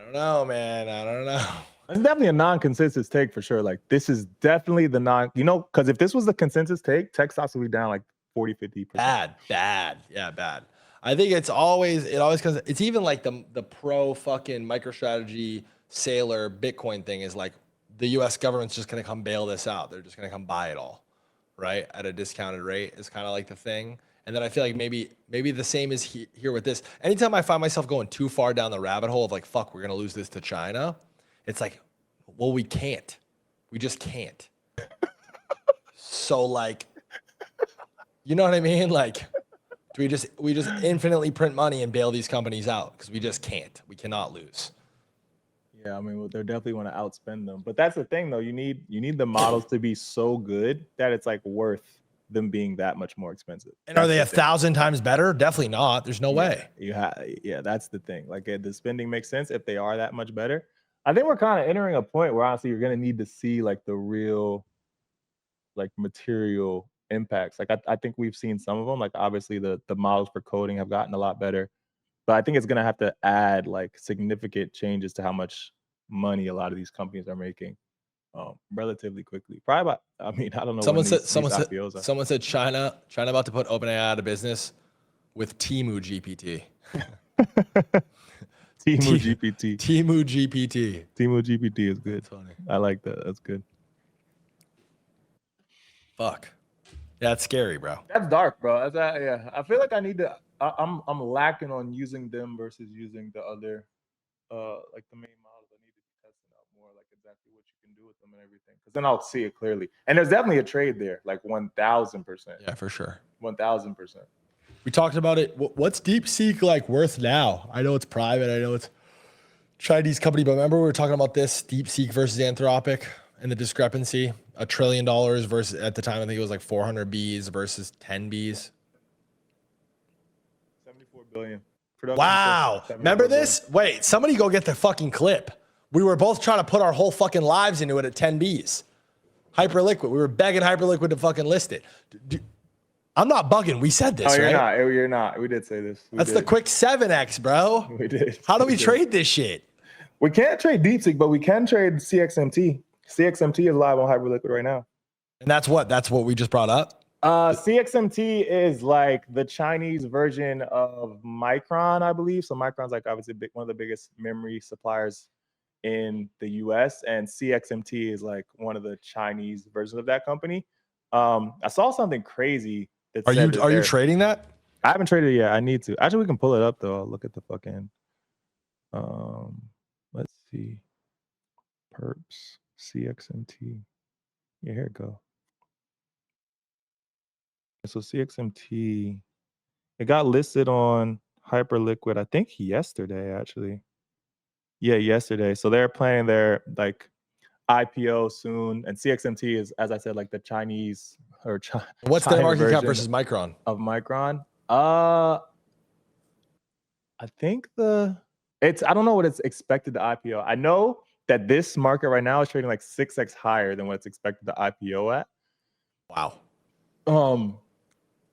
don't know, man. I don't know. It's definitely a non-consensus take for sure. Like this is definitely the because if this was the consensus take, tech stocks would be down like 40-50%. Bad. Yeah, bad. I think it always comes, it's even like the pro fucking MicroStrategy Sailor Bitcoin thing is like the US government's just gonna come bail this out. They're just gonna come buy it all, right? At a discounted rate is kind of like the thing. And then I feel like maybe the same is here with this. Anytime I find myself going too far down the rabbit hole of like, fuck, we're gonna lose this to China. It's like, well, we can't. We just can't. So like, you know what I mean? Like, do we just infinitely print money and bail these companies out? Because we just can't. We cannot lose. Yeah, I mean, well, they definitely want to outspend them. But that's the thing, though. You need the models to be so good that it's like worth them being that much more expensive. And are they 1,000 times better? Definitely not. There's no way. Yeah, that's the thing. Like the spending makes sense if they are that much better. I think we're kind of entering a point where honestly you're gonna need to see like the real, like material impacts. Like I think we've seen some of them. Like obviously the models for coding have gotten a lot better, but I think it's gonna have to add like significant changes to how much money a lot of these companies are making relatively quickly. Probably about, I mean, I don't know. Someone said China about to put OpenAI out of business with Temu GPT. Temu GPT. Temu GPT. Temu GPT is good. That's funny. I like that. That's good. Fuck. Yeah, it's scary, bro. That's dark, bro. Yeah. I feel like I need to. I'm lacking on using them versus using the other, like the main models. I need to be testing out more, like exactly what you can do with them and everything. Because then I'll see it clearly. And there's definitely a trade there, like 1,000%. Yeah, for sure. 1,000%. We talked about it. What's DeepSeek like worth now? I know it's private. I know it's Chinese company, but remember we were talking about this DeepSeek versus Anthropic and the discrepancy. $1 trillion versus at the time I think it was like 400 Bs versus 10 Bs. 74 billion. Wow. Remember this? Wait, somebody go get the fucking clip. We were both trying to put our whole fucking lives into it at 10 Bs. Hyperliquid. We were begging Hyperliquid to fucking list it. I'm not bugging. We said this, right? You're not. We did say this. That's the quick 7X, bro. We did. How do we trade this shit? We can't trade DeepSeek, but we can trade CXMT. CXMT is live on Hyperliquid right now. And that's what we just brought up? CXMT is like the Chinese version of Micron, I believe. So Micron's like obviously one of the biggest memory suppliers in the US, and CXMT is like one of the Chinese versions of that company. I saw something crazy. Are you trading that? I haven't traded it yet. I need to. Actually, we can pull it up though. I'll look at the fucking. Let's see. Perps CXMT. Yeah, here it go. So CXMT, it got listed on Hyperliquid, I think yesterday actually. Yeah, yesterday. So they're planning their like IPO soon, and CXMT is, as I said, like the Chinese or what's their market cap versus Micron? Of Micron, I think I don't know what it's expected to IPO. I know that this market right now is trading like 6x higher than what it's expected to IPO at. Wow.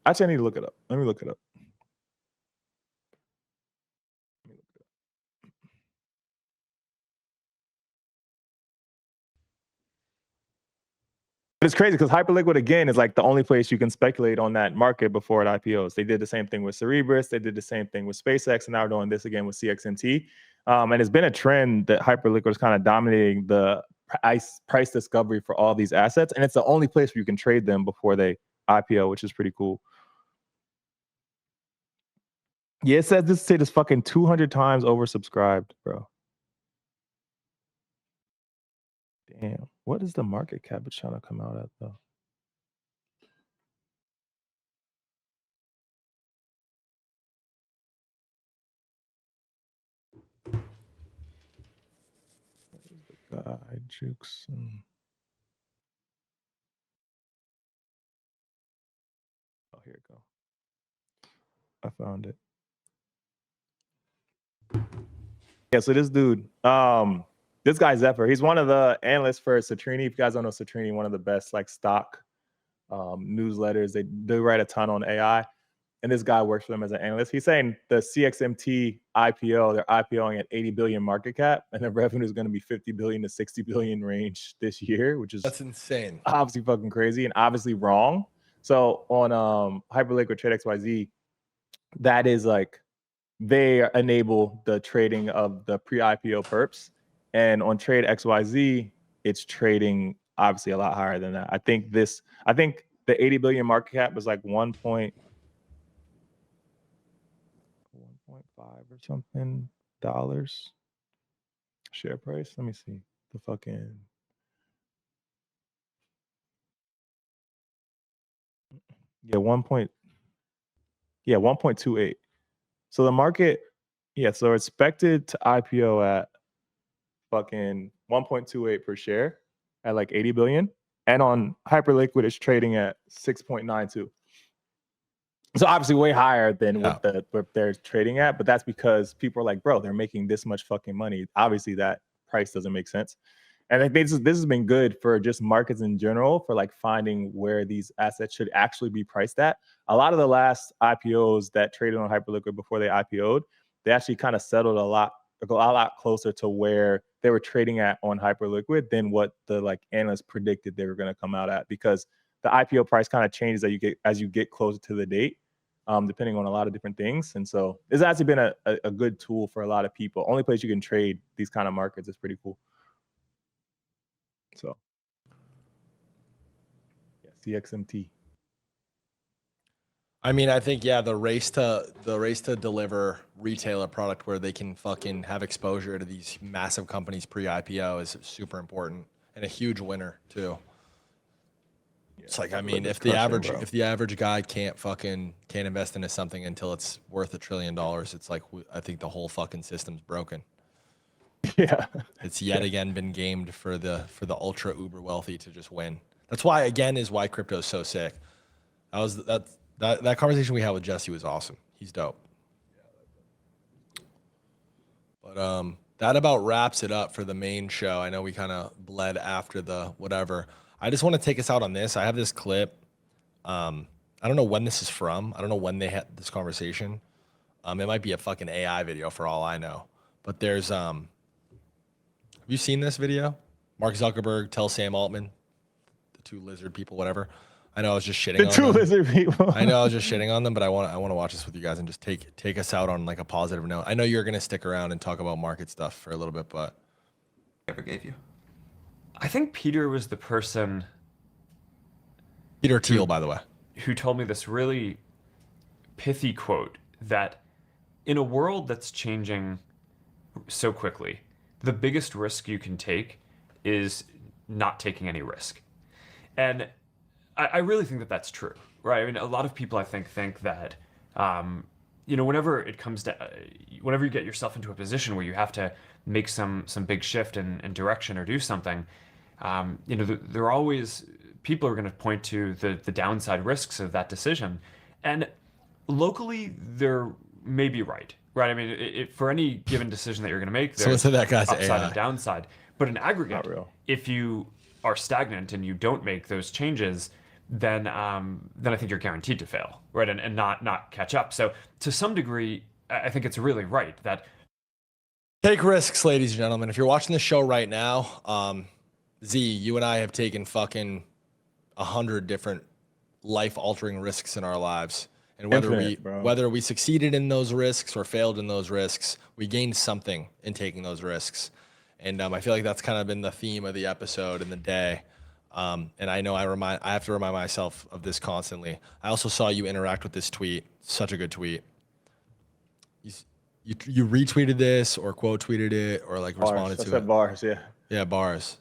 Actually, I need to look it up. Let me look it up. But it's crazy because Hyperliquid, again, is like the only place you can speculate on that market before it IPOs. They did the same thing with Cerebras. They did the same thing with SpaceX. And now we're doing this again with CXMT. And it's been a trend that Hyperliquid is kind of dominating the price discovery for all these assets. And it's the only place where you can trade them before they IPO, which is pretty cool. Yeah, it says this state is fucking 200 times oversubscribed, bro. Damn. What is the market cap it's trying to come out at, though? Guy Jukes. Oh, here it go. I found it. Yeah, so this dude, this guy Zephyr, he's one of the analysts for Citrini. If you guys don't know Citrini, one of the best like stock newsletters. They write a ton on AI. and this guy works for them as an analyst. He's saying the CXMT IPO, they're IPOing at 80 billion market cap, and the revenue is going to be 50 billion to 60 billion range this year, which is That's insane. obviously fucking crazy and obviously wrong. So on Hyperliquid Trade XYZ, that is like they enable the trading of the pre-IPO perps, and on Trade XYZ, it's trading obviously a lot higher than that. I think the 80 billion market cap was like 1.5 or something dollars share price. Let me see the fucking. Yeah, 1.28. So the market, so it's expected to IPO at fucking 1.28 per share at like 80 billion. And on Hyperliquid, it's trading at 6.92. So obviously way higher than what they're trading at, but that's because people are like, bro, they're making this much fucking money. Obviously that price doesn't make sense. And I think this has been good for just markets in general, for like finding where these assets should actually be priced at. A lot of the last IPOs that traded on Hyperliquid before they IPO'd, they actually kind of settled a lot closer to where they were trading at on Hyperliquid than what the like analysts predicted they were going to come out at, because the IPO price kind of changes as you get closer to the date, depending on a lot of different things. And so it's actually been a good tool for a lot of people. Only place you can trade these kind of markets is pretty cool. So, yeah, CXMT. I mean, I think the race to deliver retailer product where they can fucking have exposure to these massive companies pre-IPO is super important, and a huge winner too. Yeah, it's like, I mean, if the average guy can't invest into something until it's worth $1 trillion, it's like I think the whole fucking system's broken. Yeah, it's yet again been gamed for the ultra uber wealthy to just win. That's why crypto is so sick. That conversation we had with Jesse was awesome. He's dope. But that about wraps it up for the main show. I know we kind of bled after the whatever. I just want to take us out on this. I have this clip. I don't know when this is from. I don't know when they had this conversation. It might be a fucking AI video for all I know. But there's have you seen this video? Mark Zuckerberg tells Sam Altman, the two lizard people, whatever. I know I was just shitting on them. The two lizard people. I know I was just shitting on them, but I want to watch this with you guys and just take us out on like a positive note. I know you're gonna stick around and talk about market stuff for a little bit, but ever gave you. I think Peter was the person. Peter Thiel, by the way, who told me this really pithy quote that in a world that's changing so quickly, the biggest risk you can take is not taking any risk. And I really think that that's true, right? I mean, a lot of people, I think that, whenever it comes to, whenever you get yourself into a position where you have to make some big shift in direction or do something, there are always people are going to point to the downside risks of that decision. And locally, they're maybe right? I mean, for any given decision that you're going to make, there's that guy's upside AI. and downside. But in aggregate, if you are stagnant and you don't make those changes, then I think you're guaranteed to fail, right? And not catch up. So to some degree, I think it's really right that take risks, ladies and gentlemen. If you're watching the show right now, Z, you and I have taken fucking 100 different life-altering risks in our lives. And whether we succeeded in those risks or failed in those risks, we gained something in taking those risks. And I feel like that's kind of been the theme of the episode and the day. And I know I have to remind myself of this constantly. I also saw you interact with this tweet. Such a good tweet. You retweeted this or quote tweeted it or like responded to it. Bars, yeah. Yeah, bars.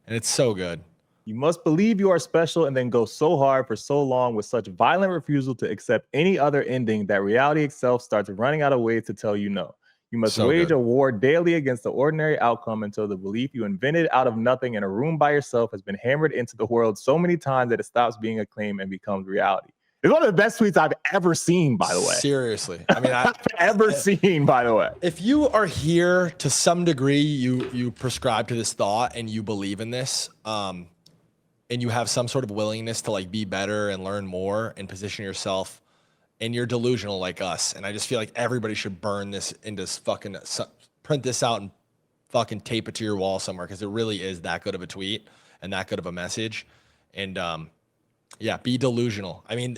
And it's so good. You must believe you are special and then go so hard for so long with such violent refusal to accept any other ending that reality itself starts running out of ways to tell you no. You must wage a war daily against the ordinary outcome until the belief you invented out of nothing in a room by yourself has been hammered into the world so many times that it stops being a claim and becomes reality. It's one of the best tweets I've ever seen, by the way. Seriously. I mean, I've ever seen, by the way. If you are here to some degree, you prescribe to this thought and you believe in this, and you have some sort of willingness to like be better and learn more and position yourself and you're delusional like us. And I just feel like everybody should burn this into fucking, print this out and fucking tape it to your wall somewhere, because it really is that good of a tweet and that good of a message. And yeah, be delusional. I mean,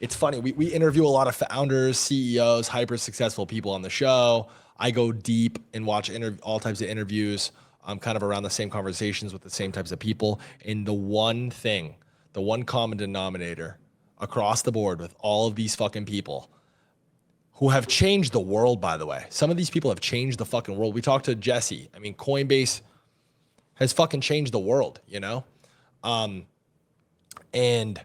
it's funny. We interview a lot of founders, CEOs, hyper successful people on the show. I go deep and watch all types of interviews. I'm kind of around the same conversations with the same types of people. And the one thing, the one common denominator across the board with all of these fucking people who have changed the world, by the way. Some of these people have changed the fucking world. We talked to Jesse. I mean, Coinbase has fucking changed the world, you know? And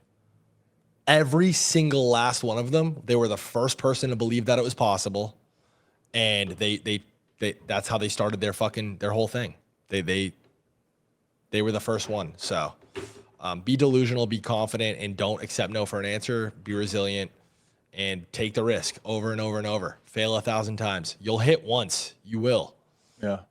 every single last one of them, they were the first person to believe that it was possible. And they that's how they started their whole thing. They were the first one. So be delusional, be confident, and don't accept no for an answer. Be resilient and take the risk over and over and over. Fail 1,000 times. You'll hit once. You will. Yeah.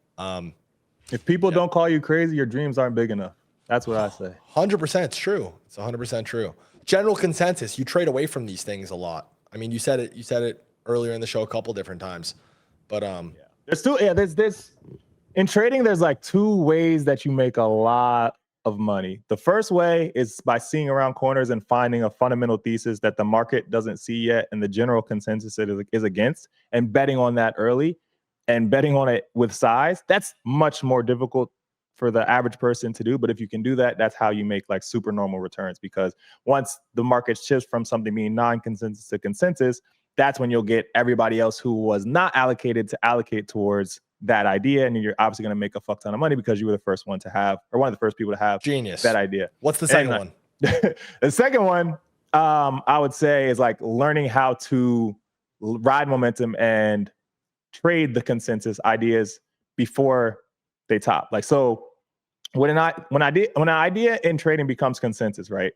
If people don't call you crazy, your dreams aren't big enough. That's what I say. 100%. It's true. It's 100% true. General consensus. You trade away from these things a lot. I mean, you said it earlier in the show a couple different times, but there's in trading, there's like two ways that you make a lot of money. The first way is by seeing around corners and finding a fundamental thesis that the market doesn't see yet and the general consensus is against, and betting on that early and betting on it with size. That's much more difficult for the average person to do. But if you can do that, that's how you make like super normal returns, because once the market shifts from something being non-consensus to consensus, that's when you'll get everybody else who was not allocated to allocate towards that idea. And you're obviously going to make a fuck ton of money because you were the first one to have, or one of the first people to have that idea. What's the second one? The second one, I would say, is like learning how to ride momentum and trade the consensus ideas before they top. Like, so when an idea in trading becomes consensus, right?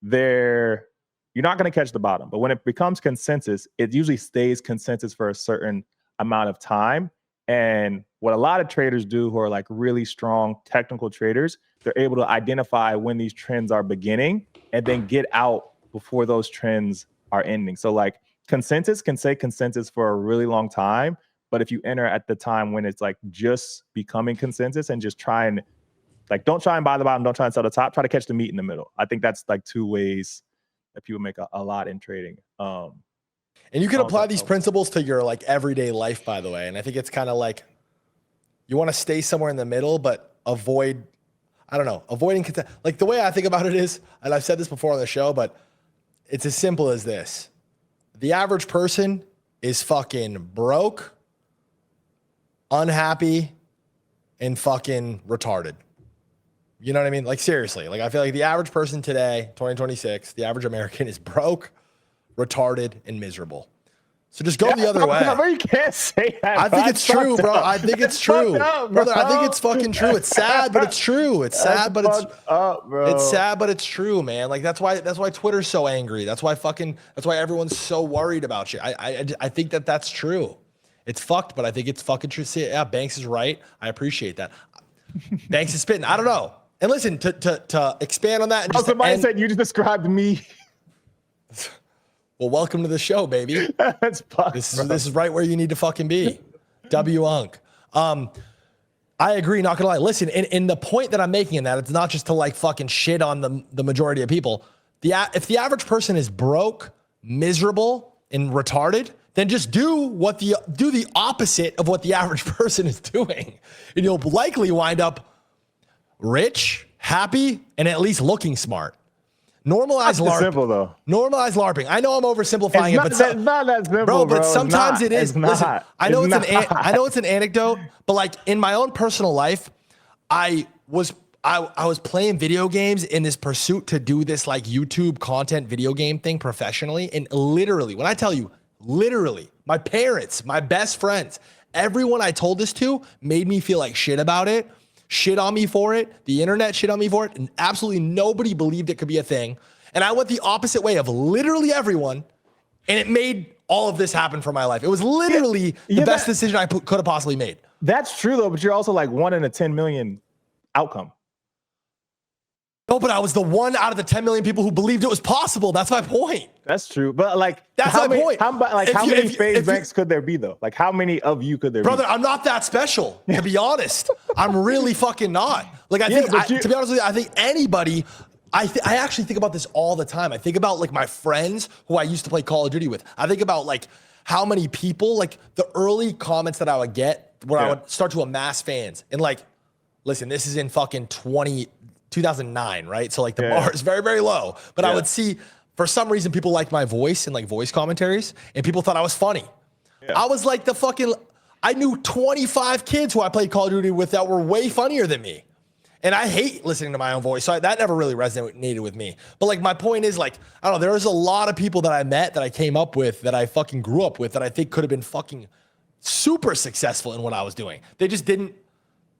You're not going to catch the bottom, but when it becomes consensus, it usually stays consensus for a certain amount of time. And what a lot of traders do, who are like really strong technical traders, they're able to identify when these trends are beginning and then get out before those trends are ending. So like consensus can say consensus for a really long time, but if you enter at the time when it's like just becoming consensus and just try and like, don't try and buy the bottom, don't try and sell the top, try to catch the meat in the middle. I think that's like two ways that people make a lot in trading. And you can apply these principles to your like everyday life, by the way. And I think it's kind of like, you want to stay somewhere in the middle, but avoiding like the way I think about it is, and I've said this before on the show, but it's as simple as this. The average person is fucking broke, unhappy, and fucking retarded. You know what I mean? Like, seriously, like I feel like the average person today, 2026, the average American is broke, retarded, and miserable. So just go the other way. You can't say that. I think it's true, bro. I think it's true. Brother, I think it's fucking true. It's sad, but it's true. It's sad, but it's sad, but it's true, man. Like that's why Twitter's so angry. That's why everyone's so worried about you. I think that's true. It's fucked, but I think it's fucking true. See, yeah, Banks is right. I appreciate that. Banks is spitting. I don't know. And listen, to expand on that. And somebody said you just described me. Well, welcome to the show, baby. That's fucked, this is right where you need to fucking be. W-Unk. I agree, not gonna lie. Listen, in the point that I'm making in that, it's not just to like fucking shit on the majority of people. If the average person is broke, miserable, and retarded, then just do the opposite of what the average person is doing. And you'll likely wind up rich, happy, and at least looking smart. Normalize LARPing. Simple though. Normalize LARPing. I know I'm oversimplifying but it's not that simple, bro. But sometimes it is. Listen, I know it's an anecdote, but like in my own personal life, I was playing video games in this pursuit to do this like YouTube content video game thing professionally, and literally, when I tell you, literally, my parents, my best friends, everyone I told this to made me feel like shit about it. Shit on me for it. The internet shit on me for it. And absolutely nobody believed it could be a thing. And I went the opposite way of literally everyone. And it made all of this happen for my life. It was literally the best decision I could have possibly made. That's true though, but you're also like 1 in a 10 million outcome. No, but I was the one out of the 10 million people who believed it was possible. That's my point. That's true. But like, that's my point. How many FaZe banks could there be though? Like, how many of you could there be? Brother, I'm not that special, to be honest. I'm really fucking not. Like, I think, to be honest with you, I think anybody, I actually think about this all the time. I think about like my friends who I used to play Call of Duty with. I think about like how many people, like the early comments that I would get where I would start to amass fans. And like, listen, this is in fucking 2009, right? So like the bar is very, very low. But I would see, for some reason, people liked my voice and like voice commentaries, and people thought I was funny. I was like I knew 25 kids who I played Call of Duty with that were way funnier than me. And I hate listening to my own voice. So that never really resonated with me. But like my point is like, I don't know, there was a lot of people that I met that I came up with, that I fucking grew up with, that I think could have been fucking super successful in what I was doing. They just didn't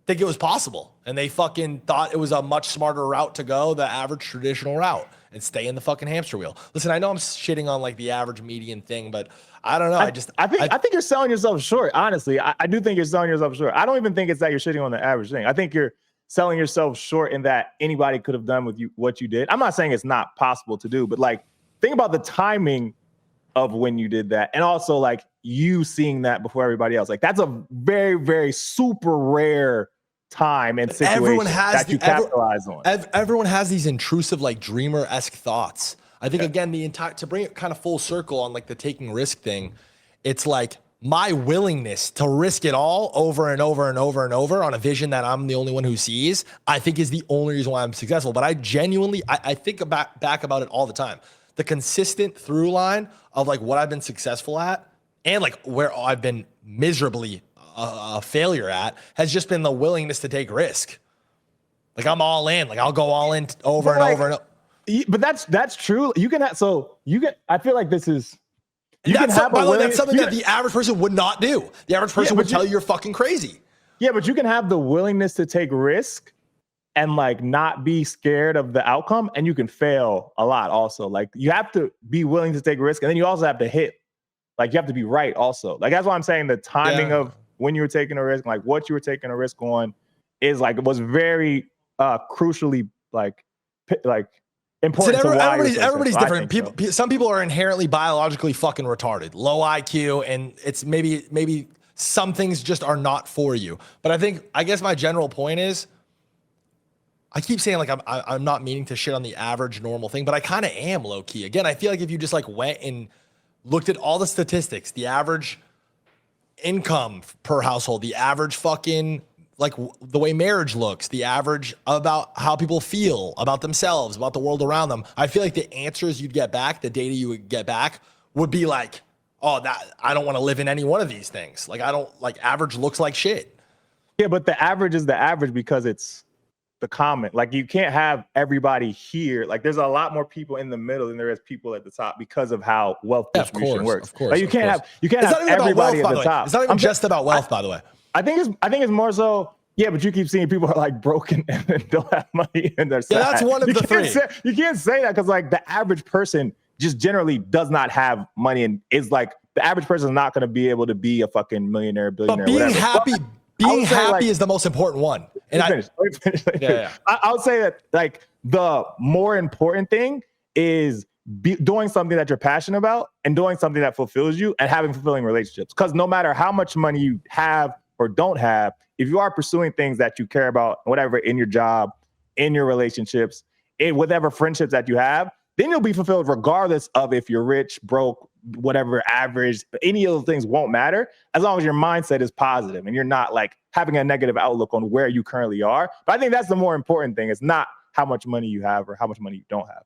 think it was possible. And they fucking thought it was a much smarter route to go, the average traditional route, and stay in the fucking hamster wheel. Listen, I know I'm shitting on like the average median thing, but I don't know. I think you're selling yourself short. Honestly, I do think you're selling yourself short. I don't even think it's that you're shitting on the average thing. I think you're selling yourself short in that anybody could have done with you what you did. I'm not saying it's not possible to do, but like think about the timing of when you did that, and also like you seeing that before everybody else. Like that's a very, very super rare time and situation that you capitalize on. Everyone has these intrusive, like dreamer-esque thoughts. I think again, to bring it kind of full circle on like the taking risk thing, it's like my willingness to risk it all over and over and over and over on a vision that I'm the only one who sees, I think is the only reason why I'm successful. But I genuinely, I think back about it all the time. The consistent through line of like what I've been successful at and like where I've been miserably a failure at has just been the willingness to take risk. Like I'm all in, like I'll go all in over and over and over. But that's true. I feel like this is, that's something that the average person would not do. The average person would tell you you're fucking crazy. Yeah, but you can have the willingness to take risk and like not be scared of the outcome, and you can fail a lot also. Like you have to be willing to take risk, and then you also have to hit. Like you have to be right also. Like that's why I'm saying the timing of when you were taking a risk, like what you were taking a risk on was very crucially like important. Everybody's different. Some people are inherently biologically fucking retarded, low IQ, and it's maybe some things just are not for you. But I guess my general point is, I keep saying like I'm not meaning to shit on the average normal thing, but I kind of am low key. Again, I feel like if you just like went and looked at all the statistics, the average income per household, the average fucking like the way marriage looks, the average about how people feel about themselves, about the world around them. I feel like the answers you'd get back, the data you would get back would be like, oh, that I don't want to live in any one of these things. Like I don't like average looks like shit. Yeah, but the average is the average because it's the comment. Like you can't have everybody here. Like there's a lot more people in the middle than there is people at the top because of how wealth distribution works. Of course, like you can't have everybody at the top. It's not even just about wealth, by the way. I think it's more so. Yeah, but you keep seeing people are like broken and don't have money in their side. Yeah, that's one of the three. You can't say that because like the average person just generally does not have money and is like the average person is not going to be able to be a fucking millionaire, billionaire. But being happy is the most important one. And I would say that like the more important thing is doing something that you're passionate about and doing something that fulfills you and having fulfilling relationships. Because no matter how much money you have or don't have, if you are pursuing things that you care about, whatever, in your job, in your relationships, in whatever friendships that you have, then you'll be fulfilled regardless of if you're rich, broke, whatever, average. Any of those things won't matter as long as your mindset is positive and you're not like having a negative outlook on where you currently are. But I think that's the more important thing. It's not how much money you have or how much money you don't have.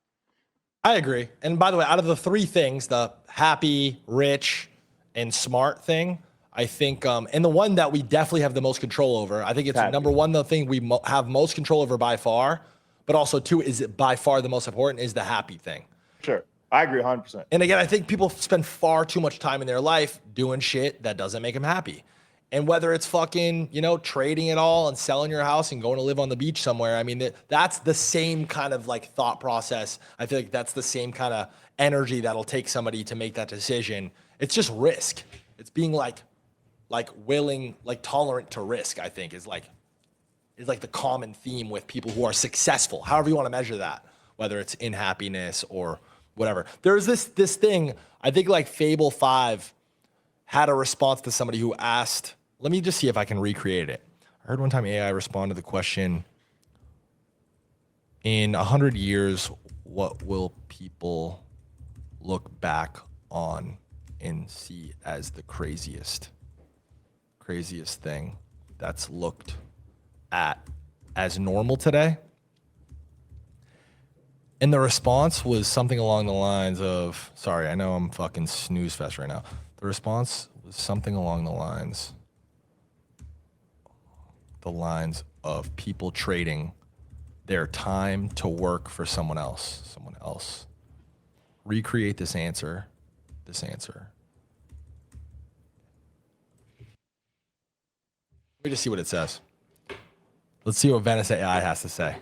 I agree. And by the way, out of the three things, the happy, rich, and smart thing, I think, and the one that we definitely have the most control over, I think it's number one, the thing we have most control over by far, but also two, is it by far the most important, is the happy thing. Sure. I agree 100%. And again, I think people spend far too much time in their life doing shit that doesn't make them happy. And whether it's fucking, trading it all and selling your house and going to live on the beach somewhere, I mean, that's the same kind of like thought process. I feel like that's the same kind of energy that'll take somebody to make that decision. It's just risk. It's being like willing, like tolerant to risk, I think is like is like the common theme with people who are successful, however you want to measure that, whether it's in happiness or whatever. There's this thing, I think like Fable 5 had a response to somebody who asked, let me just see if I can recreate it. I heard one time AI respond to the question, in 100 years, what will people look back on and see as the craziest thing that's looked at as normal today? And the response was something along the lines of, sorry, I know I'm fucking snooze fest right now. The response was something along the lines of people trading their time to work for someone else. Recreate this answer. Let me just see what it says. Let's see what Venice AI has to say.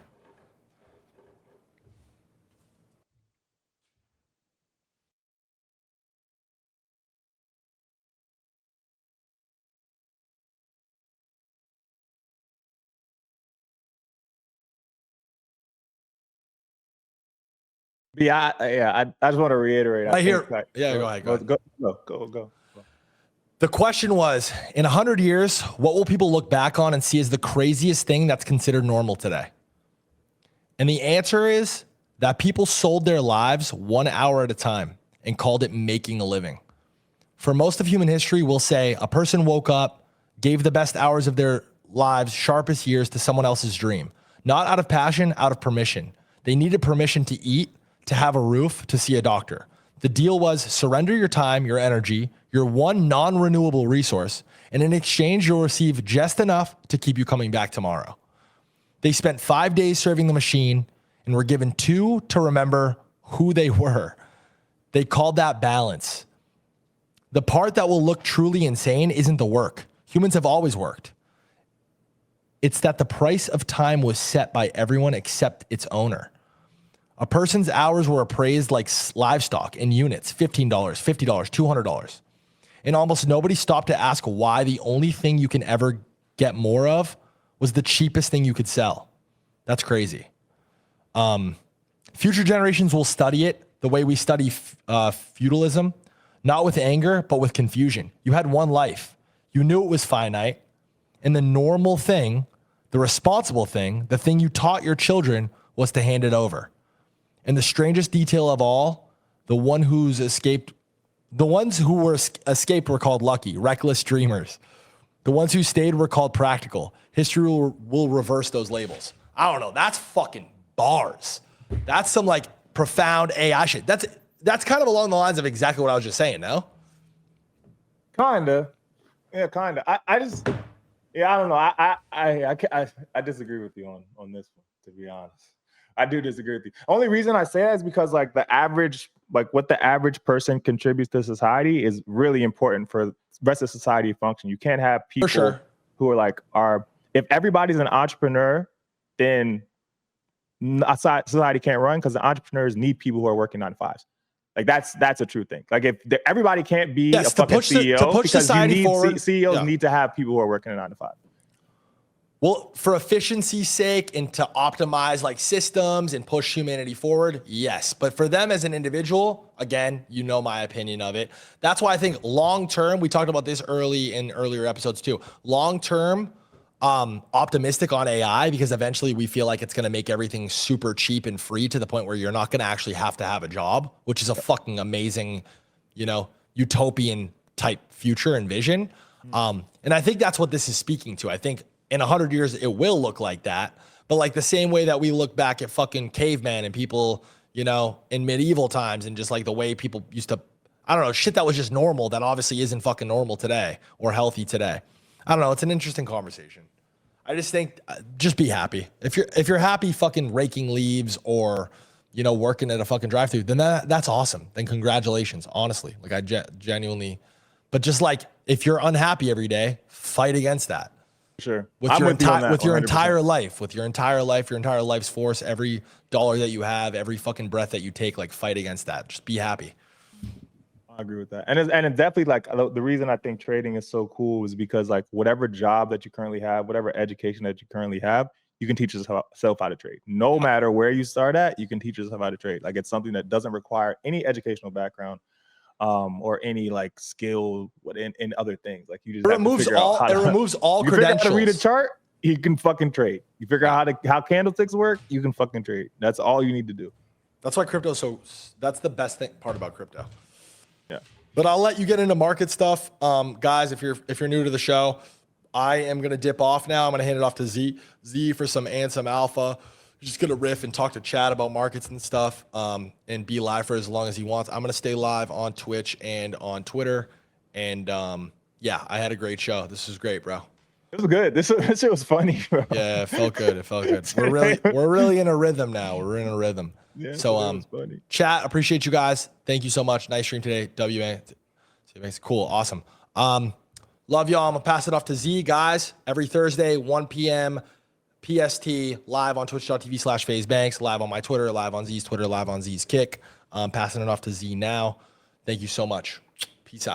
Yeah, I just want to reiterate. Go ahead. Go. The question was, in 100 years, what will people look back on and see as the craziest thing that's considered normal today? And the answer is that people sold their lives 1 hour at a time and called it making a living. For most of human history, we'll say a person woke up, gave the best hours of their lives, sharpest years to someone else's dream. Not out of passion, out of permission. They needed permission to eat, to have a roof, to see a doctor. The deal was surrender your time, your energy, your one non-renewable resource, and in exchange, you'll receive just enough to keep you coming back tomorrow. They spent 5 days serving the machine and were given 2 to remember who they were. They called that balance. The part that will look truly insane isn't the work. Humans have always worked. It's that the price of time was set by everyone except its owner. A person's hours were appraised like livestock in units, $15, $50, $200. And almost nobody stopped to ask why the only thing you can ever get more of was the cheapest thing you could sell. That's crazy. Future generations will study it the way we study feudalism, not with anger, but with confusion. You had one life. You knew it was finite. And the normal thing, the responsible thing, the thing you taught your children was to hand it over. And the strangest detail of all, the ones who were escaped were called lucky, reckless dreamers. The ones who stayed were called practical. History will reverse those labels. I don't know. That's fucking bars. That's some like profound AI shit. That's kind of along the lines of exactly what I was just saying, no? Kinda. Yeah, kinda. I don't know. I disagree with you on this one, to be honest. I do disagree with you. Only reason I say that is because like what the average person contributes to society is really important for the rest of society to function. You can't have people who are if everybody's an entrepreneur, then society can't run because the entrepreneurs need people who are working 9 to 5s. Like that's a true thing. Like if everybody can't be a fucking CEO because CEOs need to have people who are working a 9 to 5. Well, for efficiency's sake and to optimize like systems and push humanity forward, yes. But for them as an individual, again, you know my opinion of it. That's why I think long-term, we talked about this in earlier episodes too, long-term, optimistic on AI because eventually we feel like it's going to make everything super cheap and free to the point where you're not going to actually have to have a job, which is a fucking amazing, utopian type future and vision. And I think that's what this is speaking to. I think in 100 years, it will look like that. But like the same way that we look back at fucking cavemen and people, in medieval times and just like the way people used to, I don't know, shit that was just normal that obviously isn't fucking normal today or healthy today. I don't know. It's an interesting conversation. I just think just be happy. If you're happy fucking raking leaves or, working at a fucking drive-thru, then that's awesome. Then congratulations, honestly. Like I genuinely, but just like if you're unhappy every day, fight against that. Sure. With your entire life, your entire life's force, every dollar that you have, every fucking breath that you take, like fight against that. Just be happy. I agree with that. And it's definitely like the reason I think trading is so cool is because like whatever job that you currently have, whatever education that you currently have, you can teach yourself how to trade. No matter where you start at, you can teach yourself how to trade. Like it's something that doesn't require any educational background or any like skill in other things. Like you just have to figure out how to, removes all you figure out credentials. how to read a chart, you can fucking trade. You figure out how candlesticks work, you can fucking trade. That's all you need to do. That's why crypto. So that's the best part about crypto. Yeah. But I'll let you get into market stuff, guys. If you're new to the show, I am gonna dip off now. I'm gonna hand it off to Z for some Ansem Alpha. Just gonna riff and talk to Chad about markets and stuff, and be live for as long as he wants. I'm gonna stay live on Twitch and on Twitter, and yeah, I had a great show. This was great, bro. It was good. This shit was funny, bro. Yeah, it felt good. It felt good. We're really in a rhythm now. We're in a rhythm. Yeah, so chat, appreciate you guys. Thank you so much. Nice stream today. WA. Cool. Awesome. Love y'all. I'm gonna pass it off to Z, guys. Every Thursday, 1 p.m. PST, live on twitch.tv/FaZeBanks, live on my Twitter, live on Z's Twitter, live on Z's Kick. Passing it off to Z now. Thank you so much.